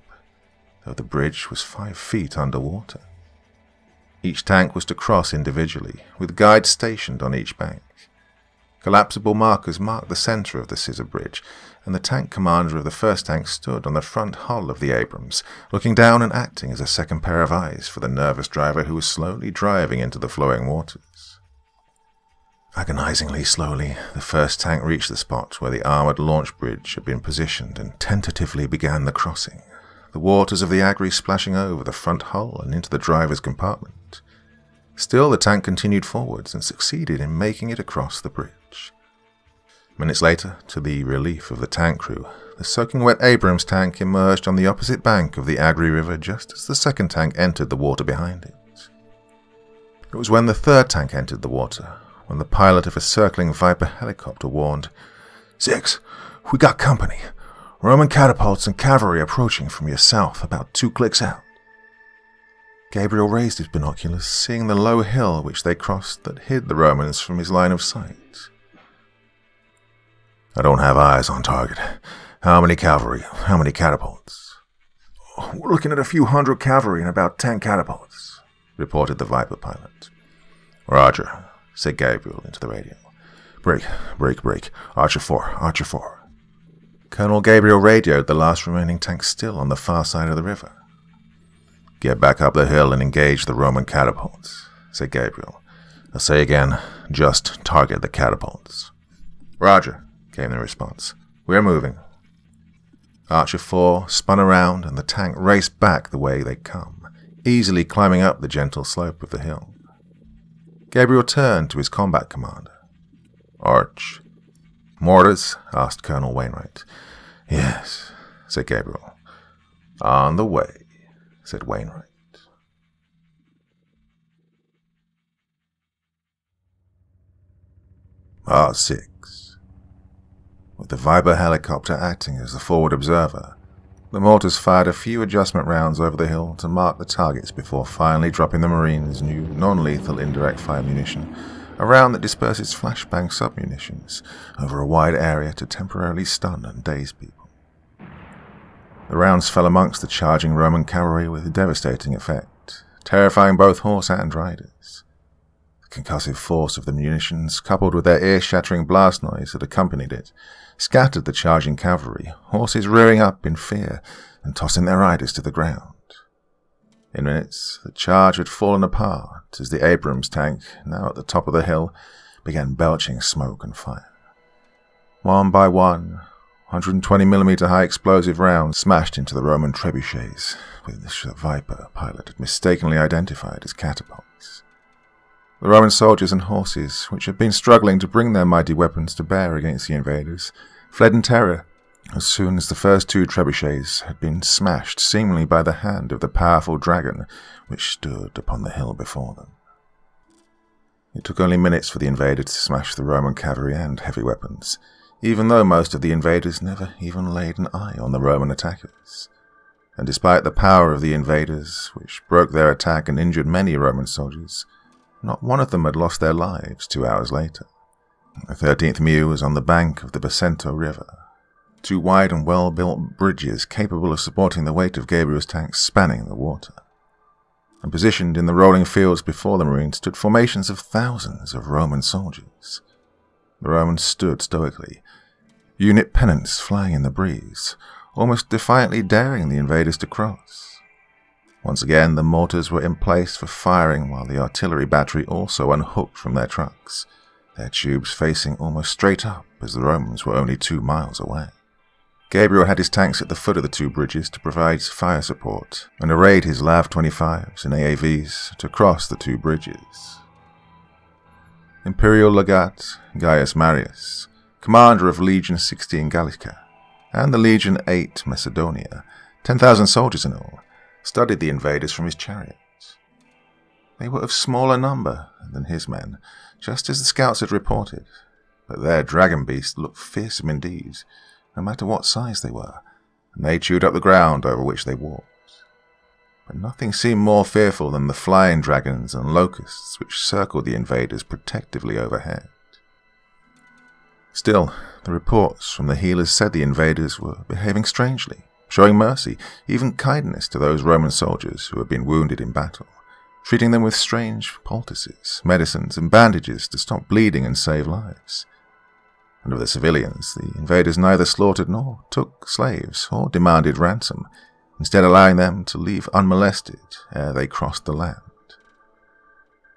though the bridge was 5 feet underwater. Each tank was to cross individually, with guides stationed on each bank. Collapsible markers marked the center of the scissor bridge, and the tank commander of the first tank stood on the front hull of the Abrams, looking down and acting as a second pair of eyes for the nervous driver who was slowly driving into the flowing waters. Agonizingly slowly, the first tank reached the spot where the armored launch bridge had been positioned and tentatively began the crossing, the waters of the Agri splashing over the front hull and into the driver's compartment. Still, the tank continued forwards and succeeded in making it across the bridge. Minutes later, to the relief of the tank crew, the soaking wet Abrams tank emerged on the opposite bank of the Agri River just as the second tank entered the water behind it. It was when the third tank entered the water, when the pilot of a circling Viper helicopter warned, 6, We got company. Roman catapults and cavalry approaching from your south, about 2 clicks out. Gabriel raised his binoculars, seeing the low hill which they crossed that hid the Romans from his line of sight. I don't have eyes on target. How many cavalry? How many catapults? We're looking at a few hundred cavalry and about 10 catapults, reported the Viper pilot. Roger, said Gabriel into the radio. Break. Archer 4. Colonel Gabriel radioed the last remaining tank still on the far side of the river. Get back up the hill and engage the Roman catapults, said Gabriel. I say again, just target the catapults. Roger, came the response. We're moving. Archer 4 spun around and the tank raced back the way they'd come, easily climbing up the gentle slope of the hill. Gabriel turned to his combat commander. Arch. Mortars? Asked Colonel Wainwright. Yes, said Gabriel. On the way, said Wainwright. Part 6. With the Viper helicopter acting as the forward observer, the mortars fired a few adjustment rounds over the hill to mark the targets before finally dropping the Marines' new non-lethal indirect fire munition, a round that disperses flashbang submunitions over a wide area to temporarily stun and daze people. The rounds fell amongst the charging Roman cavalry with devastating effect, terrifying both horse and riders. The concussive force of the munitions, coupled with their ear-shattering blast noise that accompanied it, scattered the charging cavalry, horses rearing up in fear and tossing their riders to the ground. In minutes, the charge had fallen apart as the Abrams tank, now at the top of the hill, began belching smoke and fire. One by one, 120mm high explosive rounds smashed into the Roman trebuchets, which the Viper pilot had mistakenly identified as catapults. The Roman soldiers and horses, which had been struggling to bring their mighty weapons to bear against the invaders, fled in terror as soon as the first 2 trebuchets had been smashed seemingly by the hand of the powerful dragon which stood upon the hill before them. It took only minutes for the invaders to smash the Roman cavalry and heavy weapons, even though most of the invaders never even laid an eye on the Roman attackers. And despite the power of the invaders, which broke their attack and injured many Roman soldiers, not one of them had lost their lives 2 hours later. The 13th MEU was on the bank of the Bacento River, 2 wide and well-built bridges capable of supporting the weight of Gabriel's tanks spanning the water. And positioned in the rolling fields before the Marines stood formations of thousands of Roman soldiers. The Romans stood stoically, unit pennants flying in the breeze, almost defiantly daring the invaders to cross. Once again, the mortars were in place for firing while the artillery battery also unhooked from their trucks, their tubes facing almost straight up as the Romans were only 2 miles away. Gabriel had his tanks at the foot of the 2 bridges to provide fire support, and arrayed his LAV-25s and AAVs to cross the 2 bridges. Imperial Legate Gaius Marius, commander of Legion 16 Gallica, and the Legion 8 Macedonia, 10,000 soldiers in all, studied the invaders from his chariot. They were of smaller number than his men, just as the scouts had reported, but their dragon beasts looked fearsome indeed, no matter what size they were, and they chewed up the ground over which they walked. But nothing seemed more fearful than the flying dragons and locusts which circled the invaders protectively overhead. Still, the reports from the healers said the invaders were behaving strangely, showing mercy, even kindness to those Roman soldiers who had been wounded in battle, treating them with strange poultices, medicines, and bandages to stop bleeding and save lives. And of the civilians, the invaders neither slaughtered nor took slaves or demanded ransom, instead allowing them to leave unmolested ere they crossed the land.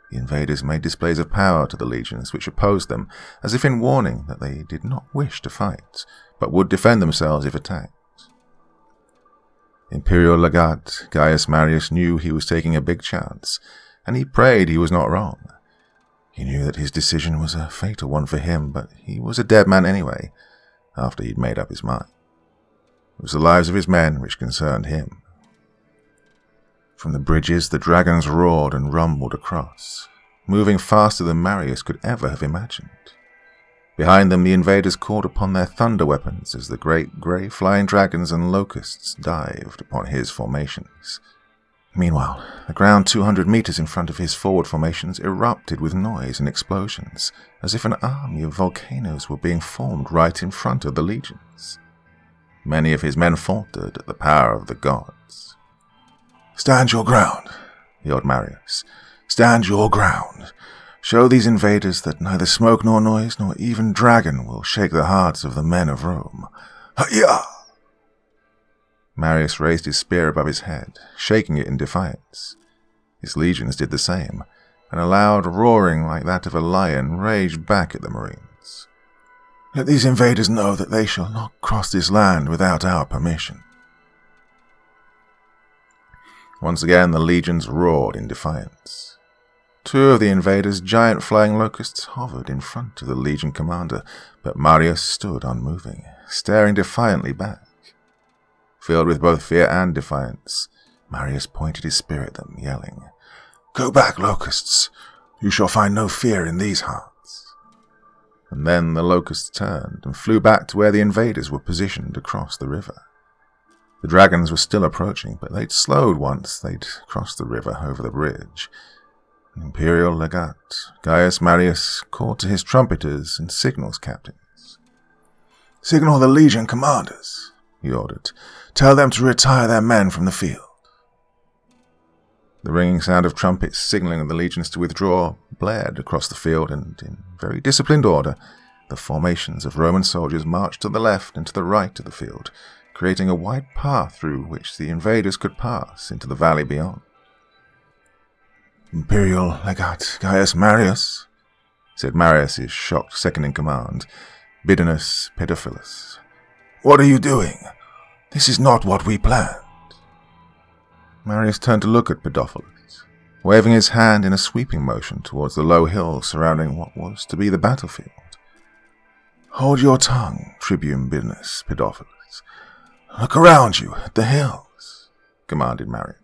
The invaders made displays of power to the legions which opposed them, as if in warning that they did not wish to fight, but would defend themselves if attacked. Imperial Legate Gaius Marius knew he was taking a big chance, and he prayed he was not wrong. He knew that his decision was a fatal one for him, but he was a dead man anyway, after he'd made up his mind. It was the lives of his men which concerned him. From the bridges the dragons roared and rumbled across, moving faster than Marius could ever have imagined. Behind them, the invaders called upon their thunder weapons as the great grey flying dragons and locusts dived upon his formations. Meanwhile, the ground 200 meters in front of his forward formations erupted with noise and explosions, as if an army of volcanoes were being formed right in front of the legions. Many of his men faltered at the power of the gods. "Stand your ground," yelled Marius. "Stand your ground. Show these invaders that neither smoke nor noise nor even dragon will shake the hearts of the men of Rome. Hi-yah!" Marius raised his spear above his head, shaking it in defiance. His legions did the same, and a loud roaring like that of a lion raged back at the Marines. "Let these invaders know that they shall not cross this land without our permission." Once again the legions roared in defiance. Two of the invaders' giant flying locusts hovered in front of the legion commander, but Marius stood unmoving, staring defiantly back. Filled with both fear and defiance, Marius pointed his spear at them, yelling, "Go back, locusts! You shall find no fear in these hearts." And then the locusts turned and flew back to where the invaders were positioned across the river. The dragons were still approaching, but they'd slowed once they'd crossed the river over the bridge. An imperial legate, Gaius Marius, called to his trumpeters and signals captains. "Signal the legion commanders," he ordered. "Tell them to retire their men from the field." The ringing sound of trumpets signaling the legions to withdraw blared across the field, and in very disciplined order, the formations of Roman soldiers marched to the left and to the right of the field, creating a wide path through which the invaders could pass into the valley beyond. "Imperial legate Gaius Marius," said Marius' shocked second-in-command, Bidinus Pedophilus. "What are you doing? This is not what we planned." Marius turned to look at Pedophilus, waving his hand in a sweeping motion towards the low hills surrounding what was to be the battlefield. "Hold your tongue, Tribune Bidinus Pedophilus. Look around you at the hills," commanded Marius.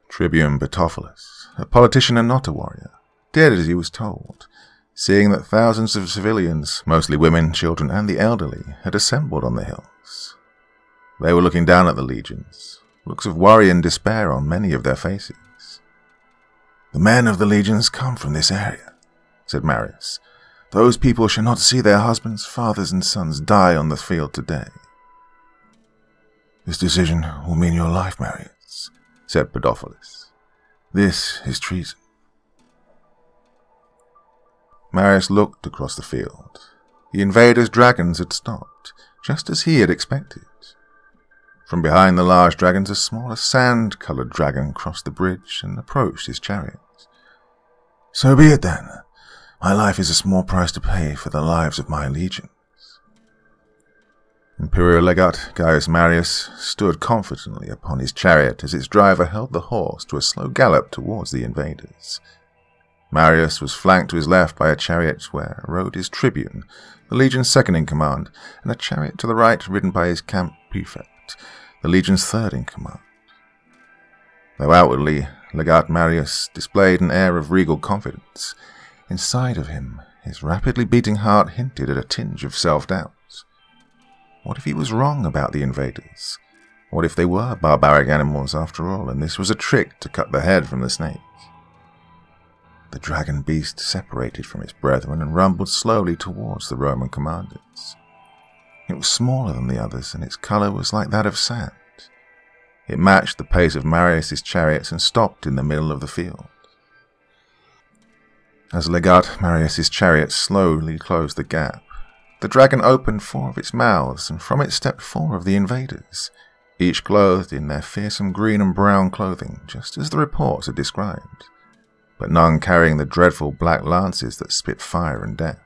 Tribune Pedophilus, a politician and not a warrior, did as he was told, seeing that thousands of civilians, mostly women, children, and the elderly, had assembled on the hills. They were looking down at the legions, looks of worry and despair on many of their faces. "The men of the legions come from this area," said Marius. "Those people shall not see their husbands, fathers, and sons die on the field today." "This decision will mean your life, Marius," said Pedophilus. "This is treason." Marius looked across the field. The invaders' dragons had stopped, just as he had expected. From behind the large dragons, a smaller sand-coloured dragon crossed the bridge and approached his chariot. "So be it then. My life is a small price to pay for the lives of my legions." Imperial legate Gaius Marius stood confidently upon his chariot as its driver held the horse to a slow gallop towards the invaders. Marius was flanked to his left by a chariot where rode his tribune, the legion's second-in-command, and a chariot to the right ridden by his camp prefect, the legion's third-in-command. Though outwardly Legate Marius displayed an air of regal confidence, inside of him his rapidly beating heart hinted at a tinge of self-doubt. What if he was wrong about the invaders? What if they were barbaric animals after all, and this was a trick to cut the head from the snake? The dragon beast separated from its brethren and rumbled slowly towards the Roman commanders. It was smaller than the others, and its colour was like that of sand. It matched the pace of Marius' chariots and stopped in the middle of the field. As Legate Marius' chariot slowly closed the gap, the dragon opened 4 of its mouths, and from it stepped 4 of the invaders, each clothed in their fearsome green and brown clothing, just as the reports had described, but none carrying the dreadful black lances that spit fire and death.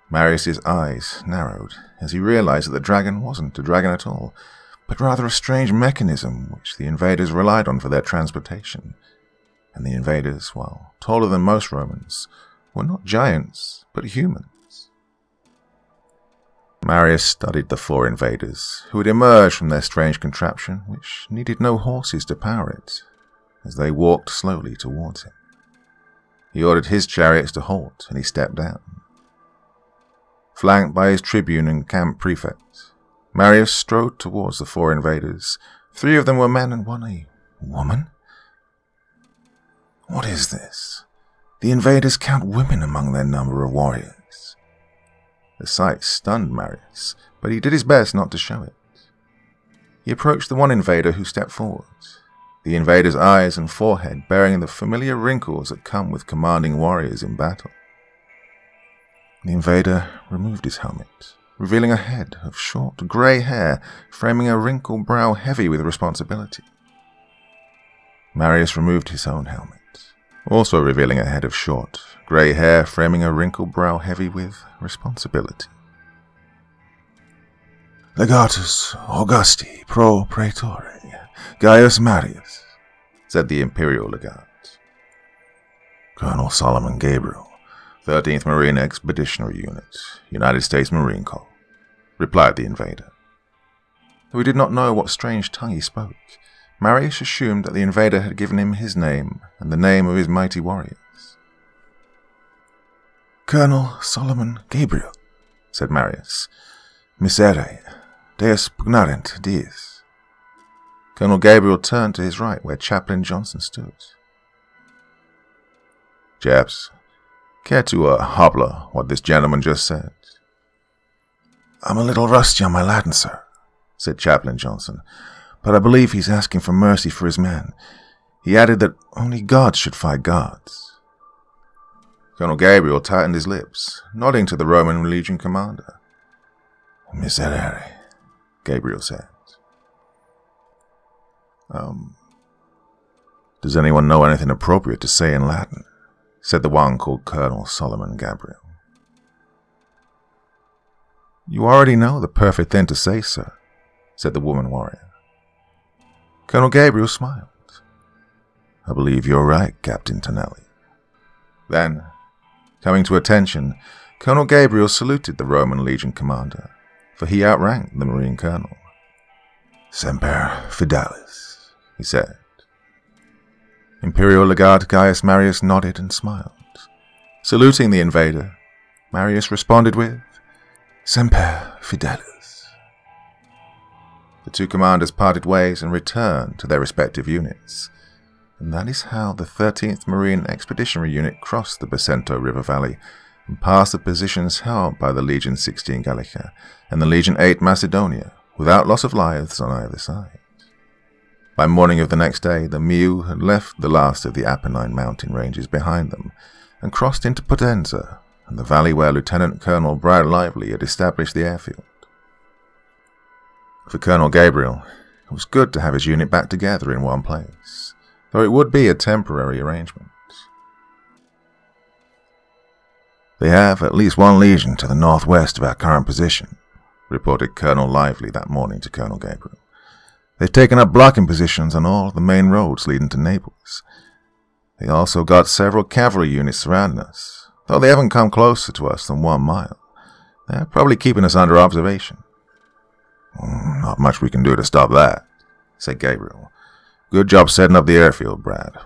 Marius' eyes narrowed as he realized that the dragon wasn't a dragon at all, but rather a strange mechanism which the invaders relied on for their transportation. And the invaders, while taller than most Romans, were not giants, but humans. Marius studied the 4 invaders, who had emerged from their strange contraption, which needed no horses to power it, as they walked slowly towards him. He ordered his chariots to halt, and he stepped down. flanked by his tribune and camp prefect. Marius strode towards the 4 invaders. 3 of them were men and 1 a woman. What is this? The invaders count women among their number of warriors. The sight stunned Marius, but he did his best not to show it. He approached the 1 invader who stepped forward, the invader's eyes and forehead bearing the familiar wrinkles that come with commanding warriors in battle. The invader removed his helmet, revealing a head of short grey hair framing a wrinkled brow heavy with responsibility. Marius removed his own helmet, also revealing a head of short grey hair framing a wrinkled brow heavy with responsibility. Legatus Augusti pro praetore Gaius Marius, said the imperial legate. Colonel Solomon Gabriel, 13th Marine Expeditionary Unit, United States Marine Corps, replied the invader. Though he did not know what strange tongue he spoke, Marius assumed that the invader had given him his name and the name of his mighty warriors. Colonel Solomon Gabriel, said Marius, Miserere, Deus pugnarent dies. Colonel Gabriel turned to his right where Chaplain Johnson stood. Chaps, care to hopla what this gentleman just said? I'm a little rusty on my Latin, sir, said Chaplain Johnson, but I believe he's asking for mercy for his men. He added that only gods should fight gods. Colonel Gabriel tightened his lips, nodding to the Roman legion commander. Miserere, Gabriel said. Does anyone know anything appropriate to say in Latin? Said the one called Colonel Solomon Gabriel. You already know the perfect thing to say, sir, said the woman warrior. Colonel Gabriel smiled. I believe you're right, Captain Tonelli. Then, coming to attention, Colonel Gabriel saluted the Roman legion commander, for he outranked the Marine colonel. Semper Fidelis, he said. Imperial Legate Gaius Marius nodded and smiled. Saluting the invader, Marius responded with, Semper Fidelis. The 2 commanders parted ways and returned to their respective units, and that is how the 13th Marine Expeditionary Unit crossed the Bicento River Valley and passed the positions held by the Legion 16 Gallica and the Legion 8 Macedonia without loss of lives on either side. By morning of the next day, the Miu had left the last of the Apennine mountain ranges behind them and crossed into Potenza and the valley where Lieutenant Colonel Brad Lively had established the airfield. For Colonel Gabriel, it was good to have his unit back together in one place, though it would be a temporary arrangement. They have at least 1 legion to the northwest of our current position, reported Colonel Lively that morning to Colonel Gabriel. They've taken up blocking positions on all the main roads leading to Naples. They also got several cavalry units surrounding us, though they haven't come closer to us than 1 mile. They're probably keeping us under observation. Not much we can do to stop that, said Gabriel. Good job setting up the airfield, Brad,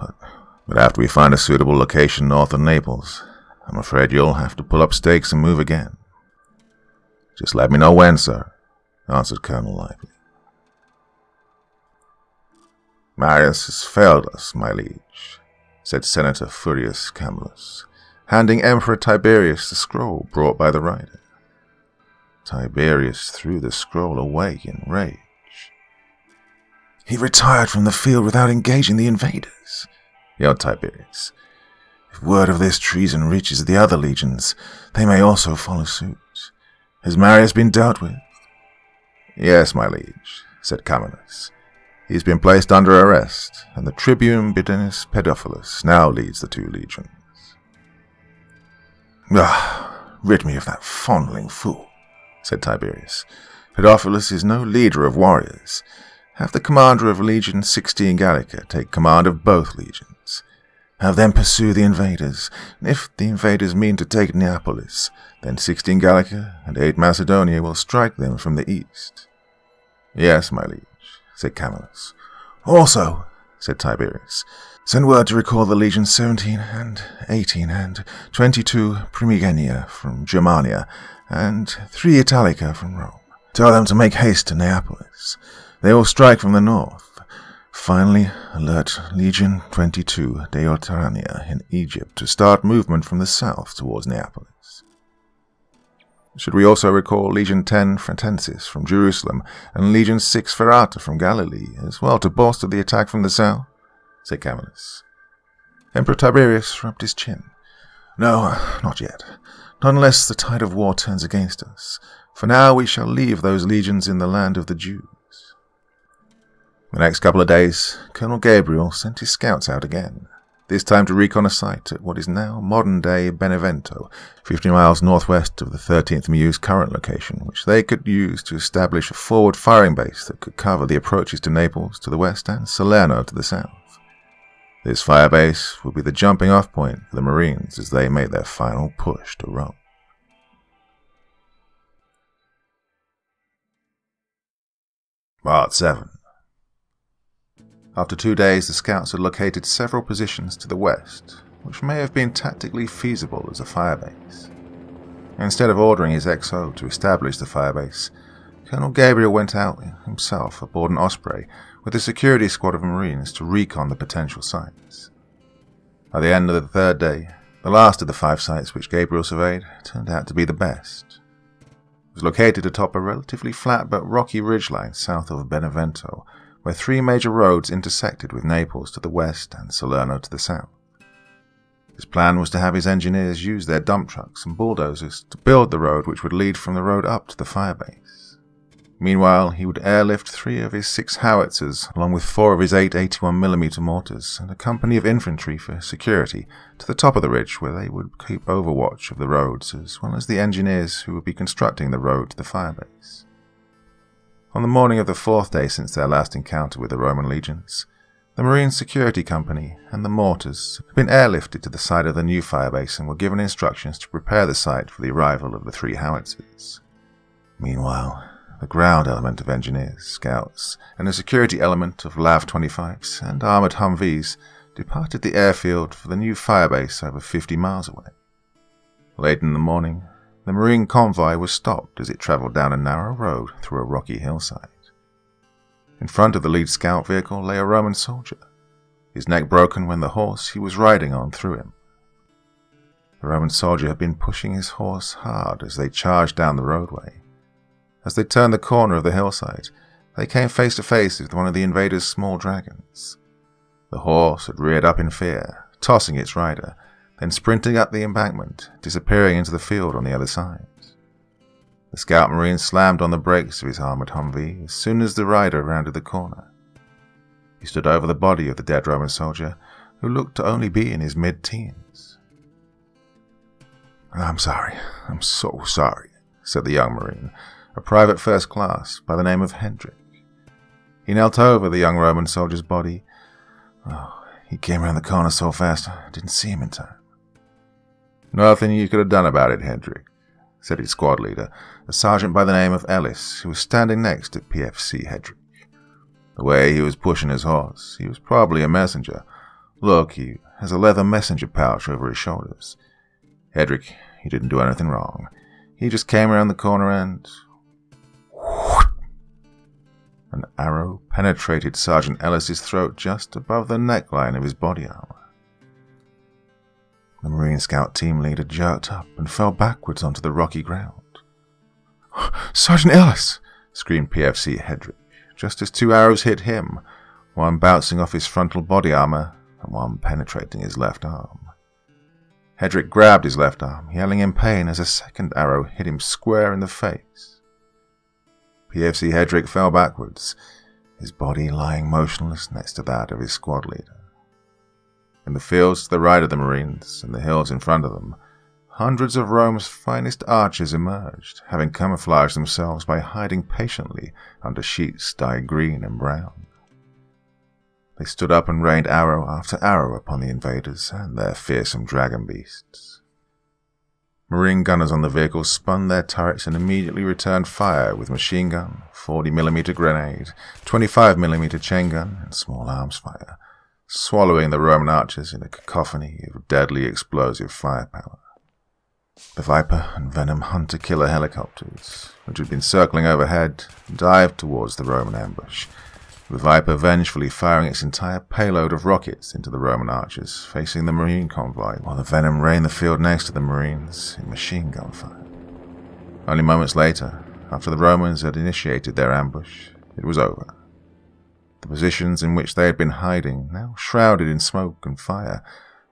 but after we find a suitable location north of Naples, I'm afraid you'll have to pull up stakes and move again. Just let me know when, sir, answered Colonel Lively. Marius has failed us, my liege, said Senator Furius Camillus, handing Emperor Tiberius the scroll brought by the rider. Tiberius threw the scroll away in rage. He retired from the field without engaging the invaders, yelled Tiberius. If word of this treason reaches the other legions, they may also follow suit. Has Marius been dealt with? Yes, my liege, said Camillus. He's been placed under arrest, and the tribune Bidinus Pedophilus now leads the 2 legions. Rid me of that fondling fool, said Tiberius. Pedophilus is no leader of warriors. Have the commander of Legion 16 Gallica take command of both legions. Have them pursue the invaders, and if the invaders mean to take Neapolis, then 16 Gallica and 8 Macedonia will strike them from the east. Yes, my liege, said Camillus. Also, said Tiberius, send word to recall the Legion 17 and 18 and 22 Primigenia from Germania and 3 Italica from Rome. Tell them to make haste to Neapolis. They will strike from the north. Finally, alert Legion 22 Deiotarania in Egypt to start movement from the south towards Neapolis. Should we also recall Legion 10 Fretensis from Jerusalem and Legion 6 Ferrata from Galilee, as well to bolster the attack from the south? Said Camillus. Emperor Tiberius rubbed his chin. No, not yet. Not unless the tide of war turns against us. For now we shall leave those legions in the land of the Jews. The next couple of days, Colonel Gabriel sent his scouts out again, this time to recon a site at what is now modern-day Benevento, 50 miles northwest of the 13th MU's current location, which they could use to establish a forward firing base that could cover the approaches to Naples to the west and Salerno to the south. This firebase would be the jumping-off point for the Marines as they made their final push to Rome. Part 7. After 2 days, the scouts had located several positions to the west, which may have been tactically feasible as a firebase. Instead of ordering his XO to establish the firebase, Colonel Gabriel went out himself aboard an Osprey with a security squad of Marines to recon the potential sites. By the end of the 3rd day, the last of the 5 sites which Gabriel surveyed turned out to be the best. It was located atop a relatively flat but rocky ridgeline south of Benevento, where 3 major roads intersected with Naples to the west and Salerno to the south. His plan was to have his engineers use their dump trucks and bulldozers to build the road which would lead from the road up to the firebase. Meanwhile, he would airlift 3 of his 6 howitzers, along with 4 of his 8 81mm mortars, and a company of infantry for security, to the top of the ridge where they would keep overwatch of the roads, as well as the engineers who would be constructing the road to the firebase. On the morning of the 4th day since their last encounter with the Roman legions, the Marine Security Company and the mortars had been airlifted to the site of the new firebase and were given instructions to prepare the site for the arrival of the 3 howitzers. Meanwhile, the ground element of engineers, scouts, and the security element of LAV-25s and armoured Humvees departed the airfield for the new firebase over 50 miles away. Late in the morning, the Marine convoy was stopped as it travelled down a narrow road through a rocky hillside. In front of the lead scout vehicle lay a Roman soldier, his neck broken when the horse he was riding on threw him. The Roman soldier had been pushing his horse hard as they charged down the roadway. As they turned the corner of the hillside, they came face to face with one of the invaders' small dragons. The horse had reared up in fear, tossing its rider, then sprinting up the embankment, disappearing into the field on the other side. The scout marine slammed on the brakes of his armoured Humvee as soon as the rider rounded the corner. He stood over the body of the dead Roman soldier, who looked to only be in his mid-teens. "I'm sorry, I'm so sorry," said the young Marine, a private first class by the name of Hendrik. He knelt over the young Roman soldier's body. "Oh, he came around the corner so fast, I didn't see him in time." "Nothing you could have done about it, Hendrik," said his squad leader, a sergeant by the name of Ellis, who was standing next to PFC Hendrik. "The way he was pushing his horse, he was probably a messenger. Look, he has a leather messenger pouch over his shoulders. Hendrik, he didn't do anything wrong. He just came around the corner and..." An arrow penetrated Sergeant Ellis's throat just above the neckline of his body armor. The Marine Scout team leader jerked up and fell backwards onto the rocky ground. "Sergeant Ellis!" screamed PFC Hendrik, just as 2 arrows hit him, one bouncing off his frontal body armor and one penetrating his left arm. Hendrik grabbed his left arm, yelling in pain as a second arrow hit him square in the face. PFC Hendrik fell backwards, his body lying motionless next to that of his squad leader. In the fields to the right of the Marines, and the hills in front of them, hundreds of Rome's finest archers emerged, having camouflaged themselves by hiding patiently under sheets dyed green and brown. They stood up and rained arrow after arrow upon the invaders and their fearsome dragon beasts. Marine gunners on the vehicles spun their turrets and immediately returned fire with machine gun, 40mm grenade, 25mm chain gun, and small arms fire, swallowing the Roman archers in a cacophony of deadly explosive firepower. The Viper and Venom hunter-killer helicopters, which had been circling overhead, dived towards the Roman ambush, the Viper vengefully firing its entire payload of rockets into the Roman archers facing the Marine convoy, while the Venom rained the field next to the Marines in machine gun fire. Only moments later, after the Romans had initiated their ambush, it was over. The positions in which they had been hiding, now shrouded in smoke and fire,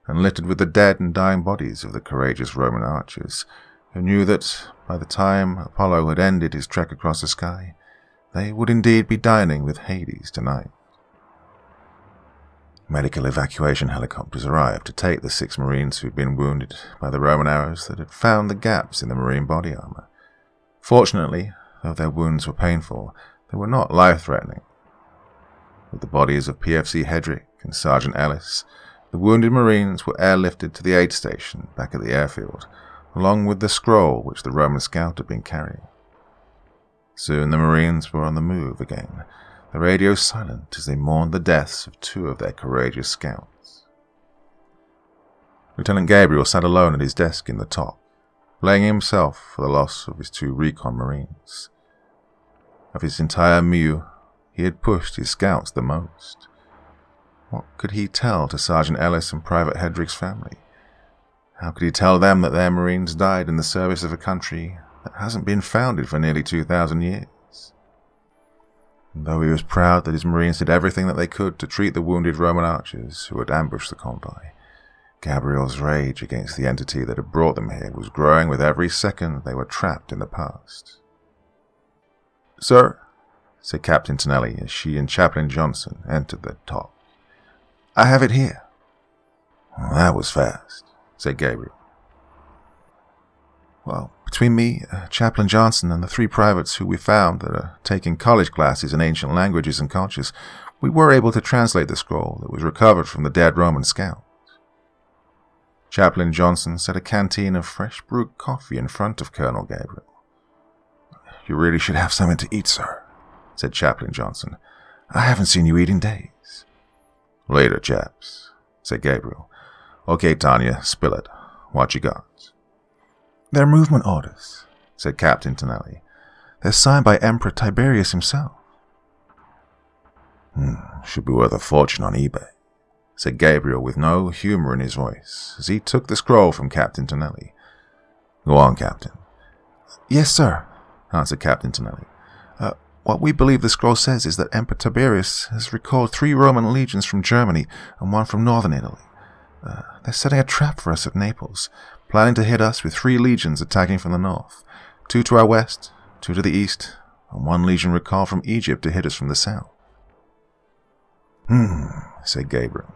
and littered with the dead and dying bodies of the courageous Roman archers, who knew that, by the time Apollo had ended his trek across the sky, they would indeed be dining with Hades tonight. Medical evacuation helicopters arrived to take the 6 Marines who had been wounded by the Roman arrows that had found the gaps in the Marine body armor. Fortunately, though their wounds were painful, they were not life-threatening. With the bodies of PFC Hedrick and Sergeant Ellis, the wounded Marines were airlifted to the aid station back at the airfield, along with the scroll which the Roman scout had been carrying. Soon the Marines were on the move again, the radio silent as they mourned the deaths of 2 of their courageous scouts. Lieutenant Gabriel sat alone at his desk in the top, blaming himself for the loss of his 2 recon Marines. Of his entire MEU, he had pushed his scouts the most. What could he tell to Sergeant Ellis and Private Hedrick's family? How could he tell them that their Marines died in the service of a country that hasn't been founded for nearly 2,000 years? And though he was proud that his Marines did everything that they could to treat the wounded Roman archers who had ambushed the convoy, Gabriel's rage against the entity that had brought them here was growing with every second they were trapped in the past. "Sir," said Captain Tonelli as she and Chaplain Johnson entered the top. "I have it here." "Well, that was fast," said Gabriel. "Well, between me, Chaplain Johnson, and the 3 privates who we found that are taking college classes in ancient languages and cultures, we were able to translate the scroll that was recovered from the dead Roman scout." Chaplain Johnson set a canteen of fresh brewed coffee in front of Colonel Gabriel. "You really should have something to eat, sir," said Chaplain Johnson. "I haven't seen you eat in days." "Later, chaps," said Gabriel. "Okay, Tanya, spill it. What you got?" "They're movement orders," said Captain Tonelli. "They're signed by Emperor Tiberius himself." Should be worth a fortune on eBay," said Gabriel with no humor in his voice, as he took the scroll from Captain Tonelli. "Go on, Captain." "Yes, sir," answered Captain Tonelli. "What we believe the scroll says is that Emperor Tiberius has recalled 3 Roman legions from Germany and 1 from northern Italy. They're setting a trap for us at Naples, planning to hit us with 3 legions attacking from the north, 2 to our west, 2 to the east, and 1 legion recalled from Egypt to hit us from the south." Said Gabriel.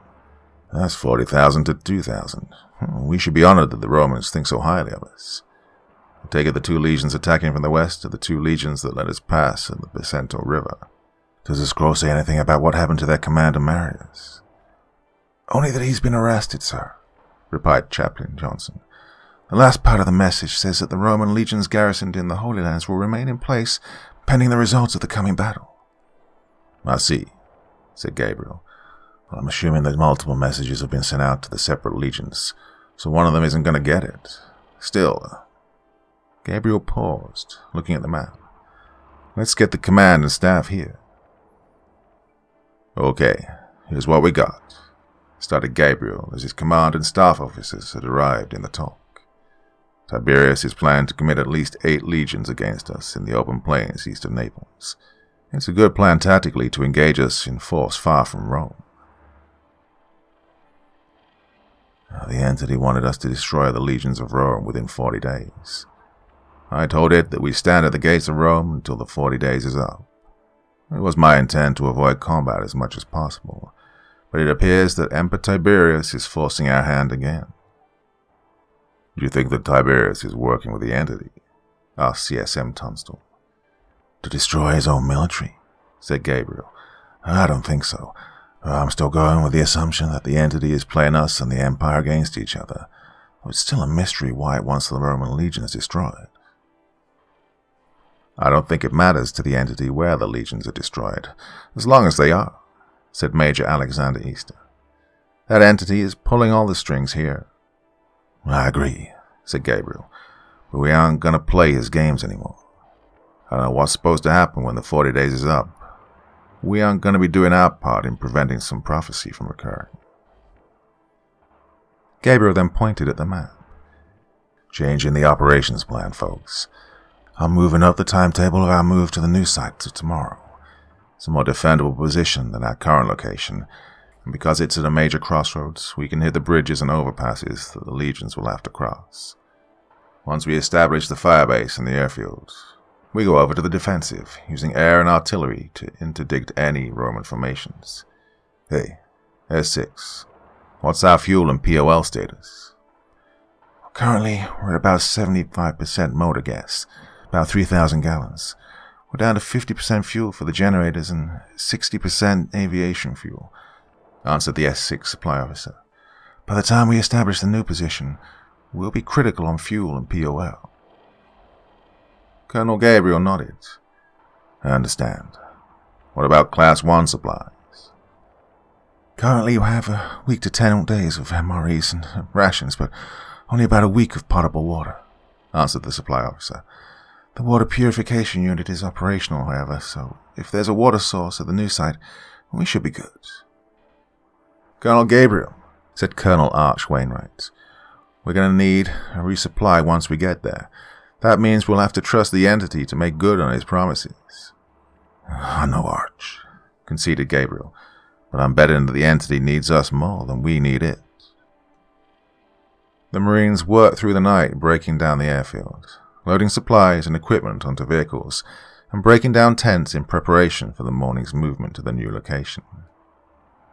"That's 40,000 to 2,000. We should be honored that the Romans think so highly of us. I take it the 2 legions attacking from the west are the 2 legions that let us pass at the Picento River. Does the scroll say anything about what happened to their commander Marius?" "Only that he's been arrested, sir," replied Chaplain Johnson. "The last part of the message says that the Roman legions garrisoned in the Holy Lands will remain in place pending the results of the coming battle." "I see," said Gabriel. "Well, I'm assuming that multiple messages have been sent out to the separate legions, so one of them isn't going to get it. Still..." Gabriel paused, looking at the map. "Let's get the command and staff here." "Okay, here's what we got," started Gabriel as his command and staff officers had arrived in the talk. "Tiberius is planning to commit at least 8 legions against us in the open plains east of Naples. It's a good plan tactically to engage us in force far from Rome. The entity wanted us to destroy the legions of Rome within 40 days. I told it that we stand at the gates of Rome until the 40 days is up. It was my intent to avoid combat as much as possible, but it appears that Emperor Tiberius is forcing our hand again." "Do you think that Tiberius is working with the entity?" asked CSM Tunstall. "To destroy his own military," said Gabriel. "I don't think so. I'm still going with the assumption that the entity is playing us and the Empire against each other. It's still a mystery why it wants the Roman legions destroyed." "I don't think it matters to the entity where the legions are destroyed, as long as they are," said Major Alexander Easter. "That entity is pulling all the strings here." "I agree," said Gabriel. but we aren't gonna play his games anymore. I don't know what's supposed to happen when the 40 days is up. We aren't gonna be doing our part in preventing some prophecy from occurring." Gabriel then pointed at the map. "Changing the operations plan, folks. I'm moving up the timetable of our move to the new site to tomorrow. It's a more defendable position than our current location, and because it's at a major crossroads, we can hit the bridges and overpasses that the legions will have to cross. Once we establish the firebase and the airfields, we go over to the defensive, using air and artillery to interdict any Roman formations. Hey, S6, what's our fuel and POL status?" "Currently, we're at about 75% motor gas, about 3,000 gallons. We're down to 50% fuel for the generators and 60% aviation fuel," answered the S6 supply officer. "By the time we establish the new position, we'll be critical on fuel and POL." Colonel Gabriel nodded. "I understand. What about Class 1 supplies?" "Currently, we have a week to 10 days of MREs and rations, but only about a week of potable water," answered the supply officer. "The water purification unit is operational, however, so if there's a water source at the new site, we should be good." "Colonel Gabriel," said Colonel Arch Wainwright, "we're going to need a resupply once we get there. That means we'll have to trust the entity to make good on his promises." "I know, Arch," conceded Gabriel, "but I'm betting that the entity needs us more than we need it." The Marines worked through the night breaking down the airfield, loading supplies and equipment onto vehicles, and breaking down tents in preparation for the morning's movement to the new location.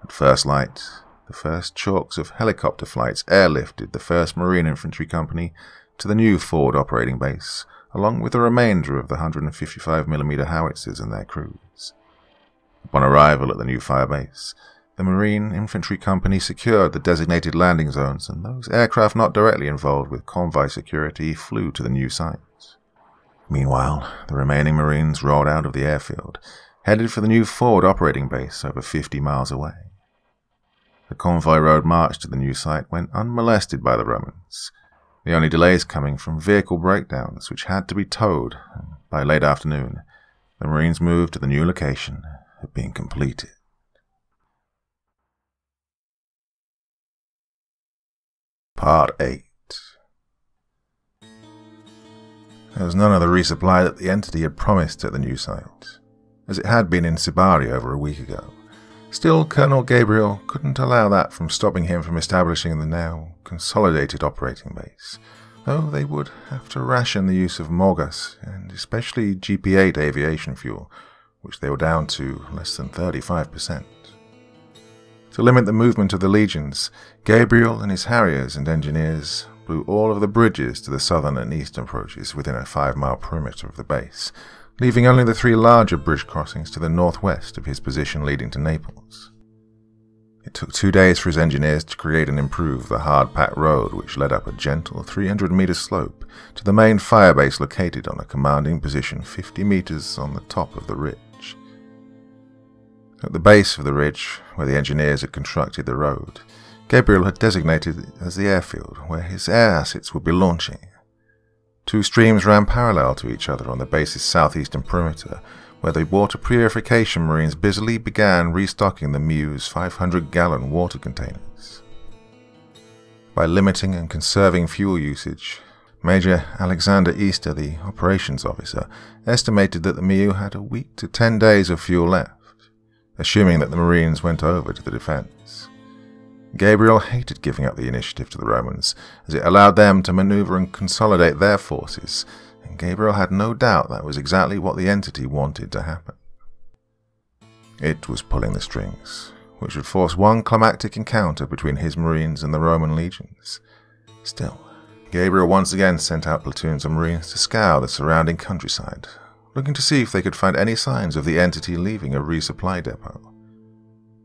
At first light, the first chalks of helicopter flights airlifted the 1st Marine Infantry Company to the new forward operating base, along with the remainder of the 155mm howitzers and their crews. Upon arrival at the new firebase, the Marine Infantry Company secured the designated landing zones, and those aircraft not directly involved with convoy security flew to the new site. Meanwhile, the remaining Marines rolled out of the airfield, headed for the new forward operating base over 50 miles away. The convoy road march to the new site went unmolested by the Romans, the only delays coming from vehicle breakdowns which had to be towed, and by late afternoon, the Marines' move to the new location had been completed. Part 8. There was none of the resupply that the entity had promised at the new site, as it had been in Sibari over a week ago. Still, Colonel Gabriel couldn't allow that from stopping him from establishing the now consolidated operating base, though they would have to ration the use of Morgas, and especially GP8 aviation fuel, which they were down to less than 35%. To limit the movement of the legions, Gabriel and his Harriers and engineers blew all of the bridges to the southern and eastern approaches within a 5-mile perimeter of the base, leaving only the 3 larger bridge crossings to the northwest of his position leading to Naples. It took 2 days for his engineers to create and improve the hard-packed road which led up a gentle 300-meter slope to the main firebase located on a commanding position 50 meters on the top of the ridge. At the base of the ridge, where the engineers had constructed the road, Gabriel had designated it as the airfield, where his air assets would be launching. 2 streams ran parallel to each other on the base's southeastern perimeter, where the water purification Marines busily began restocking the Mew's 500-gallon water containers. By limiting and conserving fuel usage, Major Alexander Easter, the operations officer, estimated that the Mew had a week to 10 days of fuel left, assuming that the Marines went over to the defense. Gabriel hated giving up the initiative to the Romans, as it allowed them to maneuver and consolidate their forces, and Gabriel had no doubt that was exactly what the entity wanted to happen. It was pulling the strings, which would force one climactic encounter between his Marines and the Roman legions. Still, Gabriel once again sent out platoons of Marines to scour the surrounding countryside, looking to see if they could find any signs of the entity leaving a resupply depot.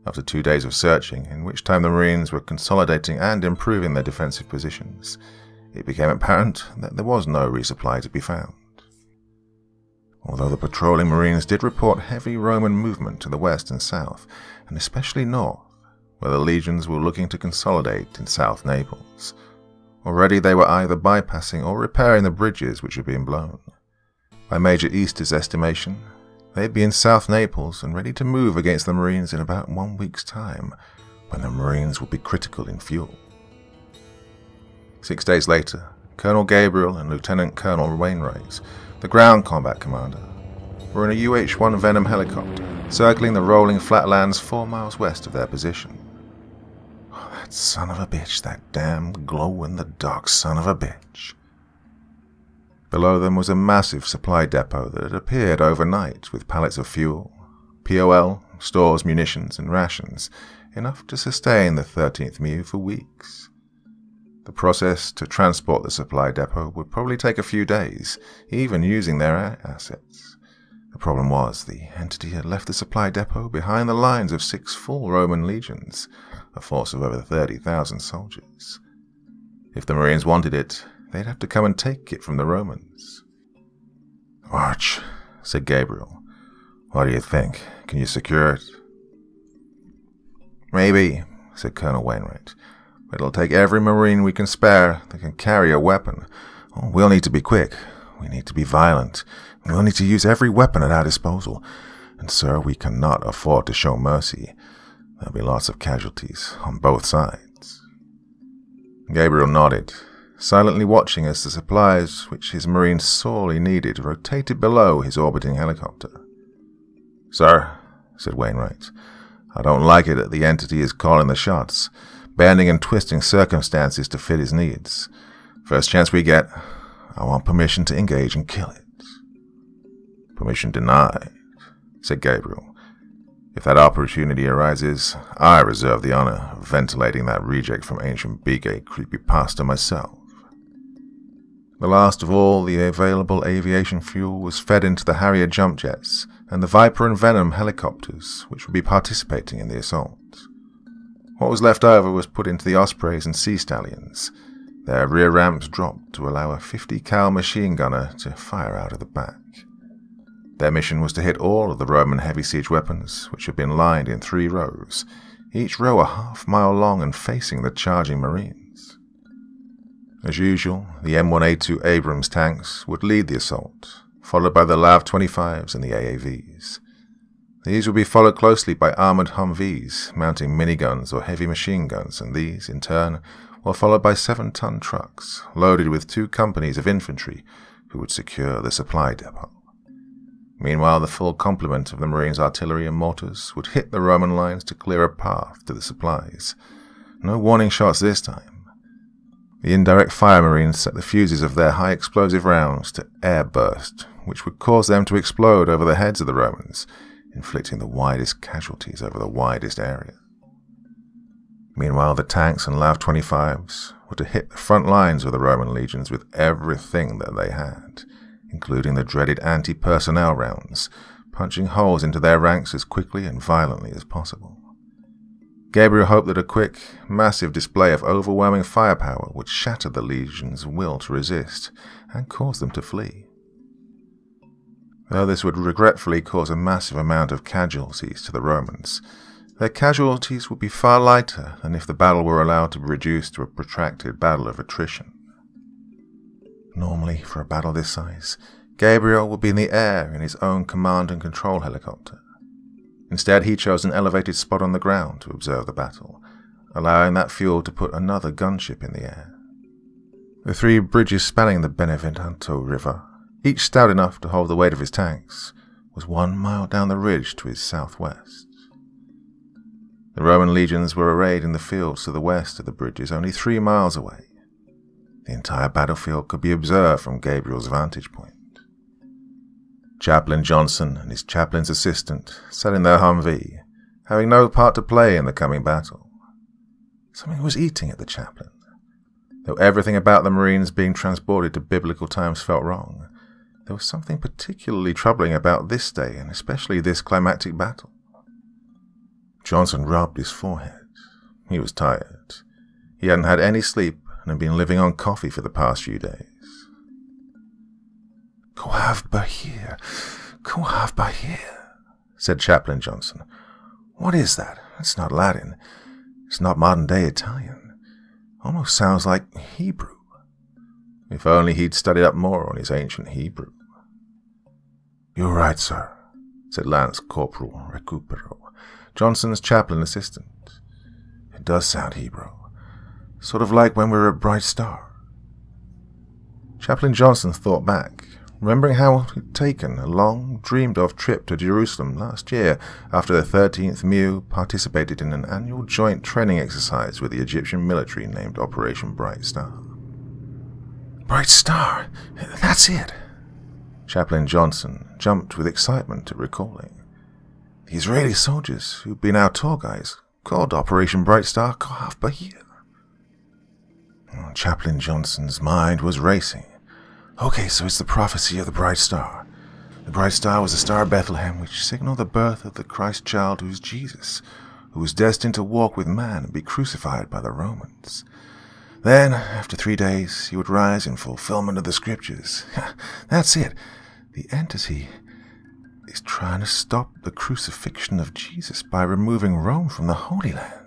After 2 days of searching, in which time the Marines were consolidating and improving their defensive positions, it became apparent that there was no resupply to be found. Although the patrolling Marines did report heavy Roman movement to the west and south, and especially north, where the legions were looking to consolidate in South Naples, Already they were either bypassing or repairing the bridges which had been blown. By Major Easter's estimation, they'd be in South Naples and ready to move against the Marines in about 1 week's time, when the Marines would be critical in fuel. 6 days later, Colonel Gabriel and Lieutenant Colonel Wainwright, the ground combat commander, were in a UH-1 Venom helicopter, circling the rolling flatlands 4 miles west of their position. Oh, that son of a bitch, that damn glow-in-the-dark son of a bitch. Below them was a massive supply depot that had appeared overnight with pallets of fuel, POL, stores, munitions, and rations, enough to sustain the 13th MEU for weeks. The process to transport the supply depot would probably take a few days, even using their air assets. The problem was, the entity had left the supply depot behind the lines of 6 full Roman legions, a force of over 30,000 soldiers. If the Marines wanted it, they'd have to come and take it from the Romans. "Arch," said Gabriel, "what do you think? Can you secure it?" "Maybe," said Colonel Wainwright, "but it'll take every Marine we can spare that can carry a weapon. Oh, we'll need to be quick. We need to be violent. We'll need to use every weapon at our disposal. And, sir, we cannot afford to show mercy. There'll be lots of casualties on both sides." Gabriel nodded, silently watching as the supplies which his Marines sorely needed rotated below his orbiting helicopter. "Sir," said Wainwright, "I don't like it that the entity is calling the shots, bending and twisting circumstances to fit his needs. First chance we get, I want permission to engage and kill it." "Permission denied," said Gabriel. "If that opportunity arises, I reserve the honor of ventilating that reject from ancient Bigay creepypasta myself." The last of all the available aviation fuel was fed into the Harrier jump jets and the Viper and Venom helicopters, which would be participating in the assault. What was left over was put into the Ospreys and Sea Stallions, their rear ramps dropped to allow a 50 cal machine gunner to fire out of the back. Their mission was to hit all of the Roman heavy siege weapons, which had been lined in 3 rows, each row a half-mile long and facing the charging Marines. As usual, the M1A2 Abrams tanks would lead the assault, followed by the LAV-25s and the AAVs. These would be followed closely by armored Humvees mounting miniguns or heavy machine guns, and these, in turn, were followed by 7-ton trucks loaded with 2 companies of infantry who would secure the supply depot. Meanwhile, the full complement of the Marines' artillery and mortars would hit the Roman lines to clear a path to the supplies. No warning shots this time. The indirect fire Marines set the fuses of their high-explosive rounds to air burst, which would cause them to explode over the heads of the Romans, inflicting the widest casualties over the widest area. Meanwhile, the tanks and LAV-25s were to hit the front lines of the Roman legions with everything that they had, including the dreaded anti-personnel rounds, punching holes into their ranks as quickly and violently as possible. Gabriel hoped that a quick, massive display of overwhelming firepower would shatter the legion's will to resist and cause them to flee. Though this would regretfully cause a massive amount of casualties to the Romans, their casualties would be far lighter than if the battle were allowed to be reduced to a protracted battle of attrition. Normally, for a battle this size, Gabriel would be in the air in his own command and control helicopter. Instead, he chose an elevated spot on the ground to observe the battle, allowing that fuel to put another gunship in the air. The 3 bridges spanning the Benevento River, each stout enough to hold the weight of his tanks, was 1 mile down the ridge to his southwest. The Roman legions were arrayed in the fields to the west of the bridges, only 3 miles away. The entire battlefield could be observed from Gabriel's vantage point. Chaplain Johnson and his chaplain's assistant sat in their Humvee, having no part to play in the coming battle. Something was eating at the chaplain. Though everything about the Marines being transported to biblical times felt wrong, there was something particularly troubling about this day, and especially this climactic battle. Johnson rubbed his forehead. He was tired. He hadn't had any sleep and had been living on coffee for the past few days. "Coav Bahir, Coav Bahir," said Chaplain Johnson. "What is that? It's not Latin. It's not modern-day Italian. Almost sounds like Hebrew." If only he'd studied up more on his ancient Hebrew. "You're right, sir," said Lance Corporal Recupero, Johnson's chaplain assistant. "It does sound Hebrew. Sort of like when we were at Bright Star." Chaplain Johnson thought back, remembering how he'd taken a long, dreamed-of trip to Jerusalem last year after the 13th MEU participated in an annual joint training exercise with the Egyptian military named Operation Bright Star. "Bright Star! That's it!" Chaplain Johnson jumped with excitement at recalling. The Israeli soldiers, who'd been our tour guides, called Operation Bright Star Kohav Bahir. Chaplain Johnson's mind was racing. Okay, so it's the prophecy of the Bright Star. The Bright Star was the Star of Bethlehem, which signaled the birth of the Christ child who is Jesus, who was destined to walk with man and be crucified by the Romans. Then, after 3 days, he would rise in fulfillment of the scriptures. That's it. The entity is trying to stop the crucifixion of Jesus by removing Rome from the Holy Lands.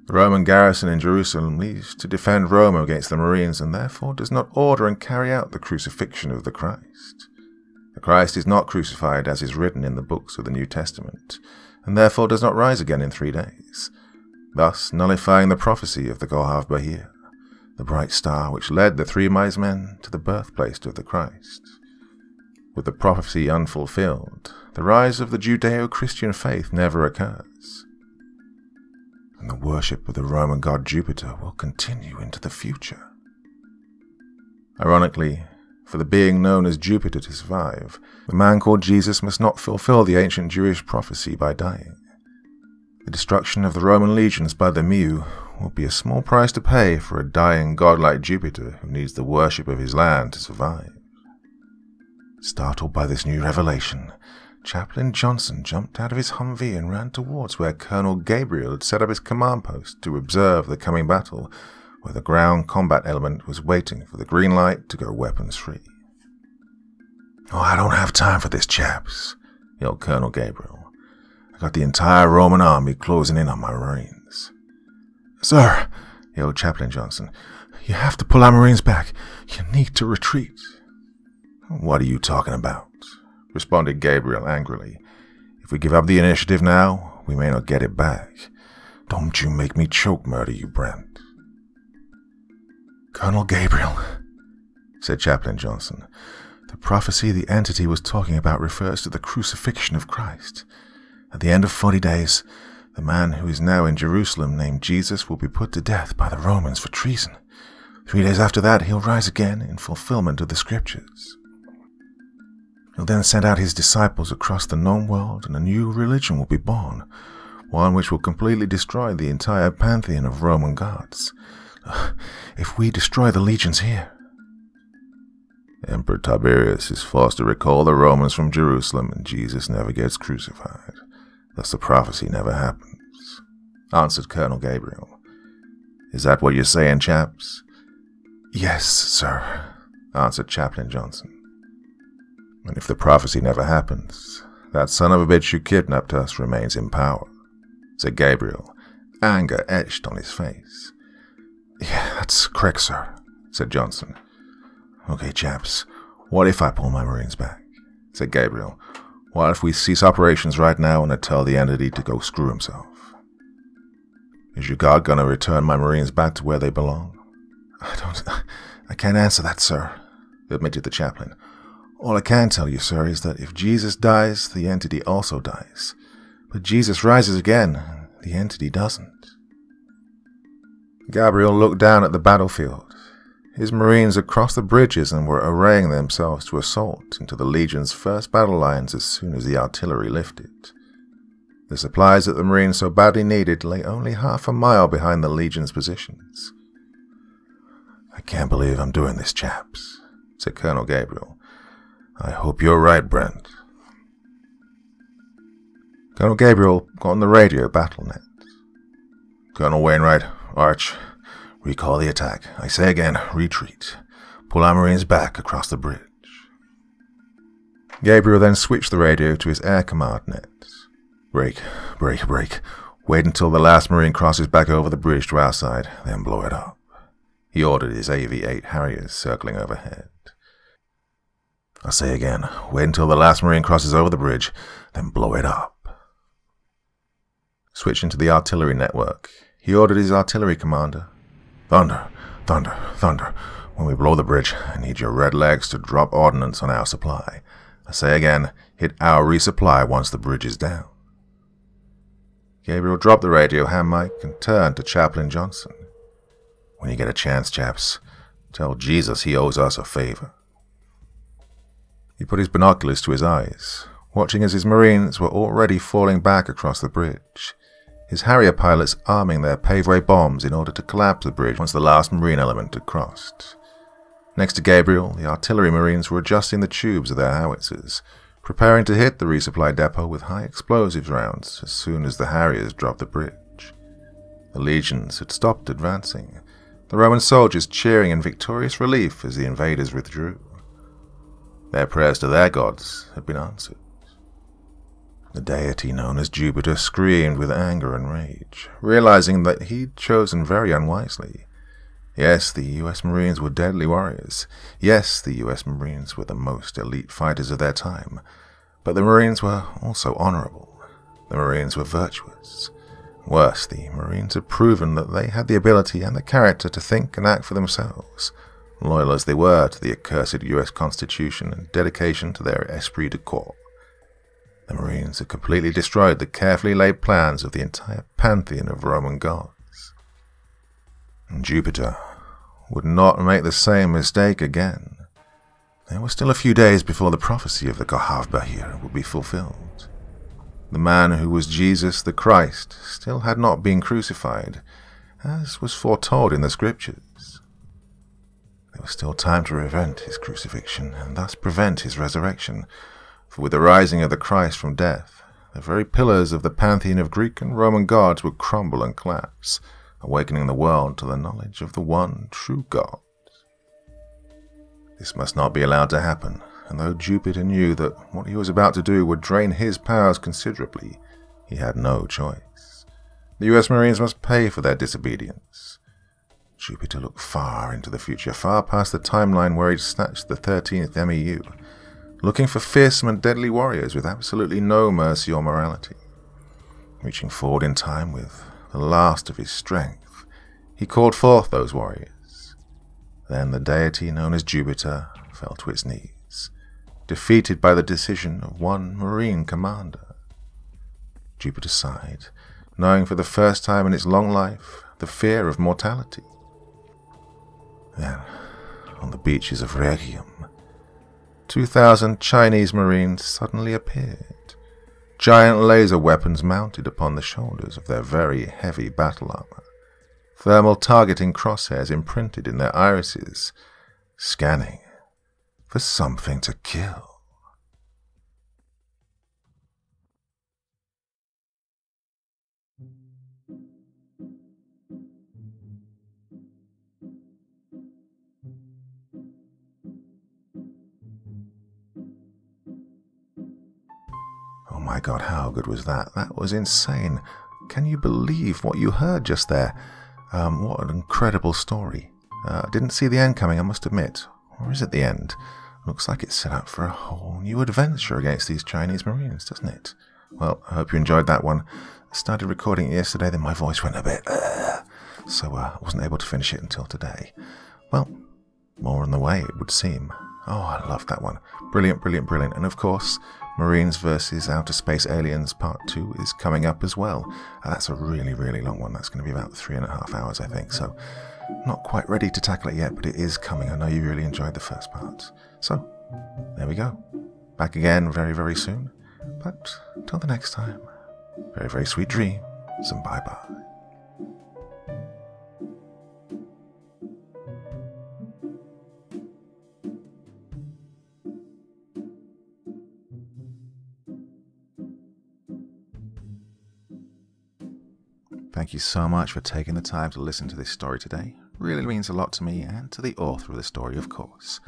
The Roman garrison in Jerusalem leaves to defend Rome against the Marines and therefore does not order and carry out the crucifixion of the Christ. The Christ is not crucified as is written in the books of the New Testament, and therefore does not rise again in 3 days, thus nullifying the prophecy of the Kohav Bahir, the bright star which led the 3 wise men to the birthplace of the Christ. With the prophecy unfulfilled, the rise of the Judeo-Christian faith never occurs, and the worship of the Roman god Jupiter will continue into the future. Ironically, for the being known as Jupiter to survive, the man called Jesus must not fulfill the ancient Jewish prophecy by dying. The destruction of the Roman legions by the MEU will be a small price to pay for a dying god like Jupiter who needs the worship of his land to survive. Startled by this new revelation, Chaplain Johnson jumped out of his Humvee and ran towards where Colonel Gabriel had set up his command post to observe the coming battle, where the ground combat element was waiting for the green light to go weapons free. "Oh, I don't have time for this, chaps," yelled Colonel Gabriel. "I got the entire Roman army closing in on my Marines." "Sir," yelled Chaplain Johnson, "you have to pull our Marines back. You need to retreat." "What are you talking about?" responded Gabriel angrily. "If we give up the initiative now, we may not get it back. Don't you make me choke murder you, Brent." "Colonel Gabriel," said Chaplain Johnson, "the prophecy the entity was talking about refers to the crucifixion of Christ. At the end of 40 days, the man who is now in Jerusalem named Jesus will be put to death by the Romans for treason. 3 days after that, he'll rise again in fulfillment of the scriptures. He'll then send out his disciples across the known world, and a new religion will be born, one which will completely destroy the entire pantheon of Roman gods. If we destroy the legions here..." "Emperor Tiberius is forced to recall the Romans from Jerusalem, and Jesus never gets crucified. Thus the prophecy never happens," answered Colonel Gabriel. "Is that what you're saying, chaps?" "Yes, sir," answered Chaplain Johnson. "And if the prophecy never happens, that son of a bitch who kidnapped us remains in power," said Gabriel, anger etched on his face. "Yeah, that's correct, sir," said Johnson. "Okay, chaps, what if I pull my Marines back?" said Gabriel. "What if we cease operations right now and I tell the entity to go screw himself?" "Is your god gonna return my Marines back to where they belong?" I can't answer that, sir," admitted the chaplain. "All I can tell you, sir, is that if Jesus dies, the entity also dies. But Jesus rises again, the entity doesn't." Gabriel looked down at the battlefield. His Marines had crossed the bridges and were arraying themselves to assault into the Legion's first battle lines as soon as the artillery lifted. The supplies that the Marines so badly needed lay only half a mile behind the Legion's positions. "I can't believe I'm doing this, chaps," said Colonel Gabriel. "I hope you're right, Brent." Colonel Gabriel got on the radio BattleNet. "Colonel Wainwright, Arch, recall the attack. I say again, retreat. Pull our Marines back across the bridge." Gabriel then switched the radio to his air command net. "Break, break, break. Wait until the last Marine crosses back over the bridge to our side, then blow it up," He ordered his AV-8 Harriers circling overhead. I say again, wait until the last Marine crosses over the bridge, then blow it up. Switching to the artillery network, he ordered his artillery commander. Thunder, thunder, thunder. When we blow the bridge, I need your red legs to drop ordnance on our supply. I say again, hit our resupply once the bridge is down. Gabriel dropped the radio hand mic and turned to Chaplain Johnson. When you get a chance, chaps, tell Jesus he owes us a favor. He put his binoculars to his eyes, watching as his Marines were already falling back across the bridge, his Harrier pilots arming their paveway bombs in order to collapse the bridge once the last Marine element had crossed. Next to Gabriel, the artillery Marines were adjusting the tubes of their howitzers, preparing to hit the resupply depot with high explosives rounds as soon as the Harriers dropped the bridge. The legions had stopped advancing, the Roman soldiers cheering in victorious relief as the invaders withdrew. Their prayers to their gods had been answered. The deity known as Jupiter screamed with anger and rage, realizing that he'd chosen very unwisely. Yes, the U.S. Marines were deadly warriors. Yes, the U.S. Marines were the most elite fighters of their time. But the Marines were also honorable. The Marines were virtuous. Worse, the Marines had proven that they had the ability and the character to think and act for themselves, loyal as they were to the accursed U.S. Constitution and dedication to their esprit de corps. The Marines had completely destroyed the carefully laid plans of the entire pantheon of Roman gods. And Jupiter would not make the same mistake again. There were still a few days before the prophecy of the Kohav Bahir would be fulfilled. The man who was Jesus the Christ still had not been crucified, as was foretold in the scriptures. There was still time to prevent his crucifixion, and thus prevent his resurrection, for with the rising of the Christ from death, the very pillars of the pantheon of Greek and Roman gods would crumble and collapse, awakening the world to the knowledge of the one true God. This must not be allowed to happen, and though Jupiter knew that what he was about to do would drain his powers considerably, he had no choice. The U.S. Marines must pay for their disobedience. Jupiter looked far into the future, far past the timeline where he'd snatched the 13th MEU, looking for fearsome and deadly warriors with absolutely no mercy or morality. Reaching forward in time with the last of his strength, he called forth those warriors. Then the deity known as Jupiter fell to its knees, defeated by the decision of one Marine commander. Jupiter sighed, knowing for the first time in its long life the fear of mortality. Then, on the beaches of Rhegium, 2,000 Chinese Marines suddenly appeared, giant laser weapons mounted upon the shoulders of their very heavy battle armor, thermal targeting crosshairs imprinted in their irises, scanning for something to kill. Oh my God, how good was that? That was insane. Can you believe what you heard just there? What an incredible story. Didn't see the end coming, I must admit. Or is it the end? Looks like it's set up for a whole new adventure against these Chinese Marines, doesn't it? Well, I hope you enjoyed that one. I started recording it yesterday, then my voice went a bit, so I wasn't able to finish it until today. Well, more on the way, it would seem. Oh, I loved that one. Brilliant, brilliant, brilliant. And of course, Marines vs. Outer Space Aliens Part 2 is coming up as well. That's a really, really long one. That's going to be about 3.5 hours, I think. So, not quite ready to tackle it yet, but it is coming. I know you really enjoyed the first part. So, there we go. Back again very, very soon. But, till the next time, very, very sweet dreams, and bye-bye. Thank you so much for taking the time to listen to this story today. Really means a lot to me and to the author of the story, of course.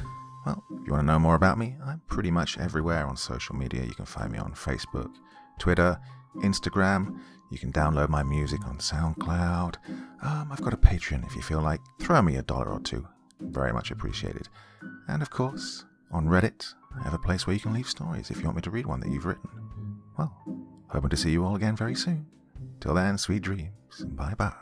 Well, if you want to know more about me, I'm pretty much everywhere on social media. You can find me on Facebook, Twitter, Instagram. You can download my music on SoundCloud. I've got a Patreon if you feel like throwing me $1 or $2. Very much appreciated. And of course, on Reddit, I have a place where you can leave stories if you want me to read one that you've written. Well, hoping to see you all again very soon. Till then, sweet dreams. Bye-bye.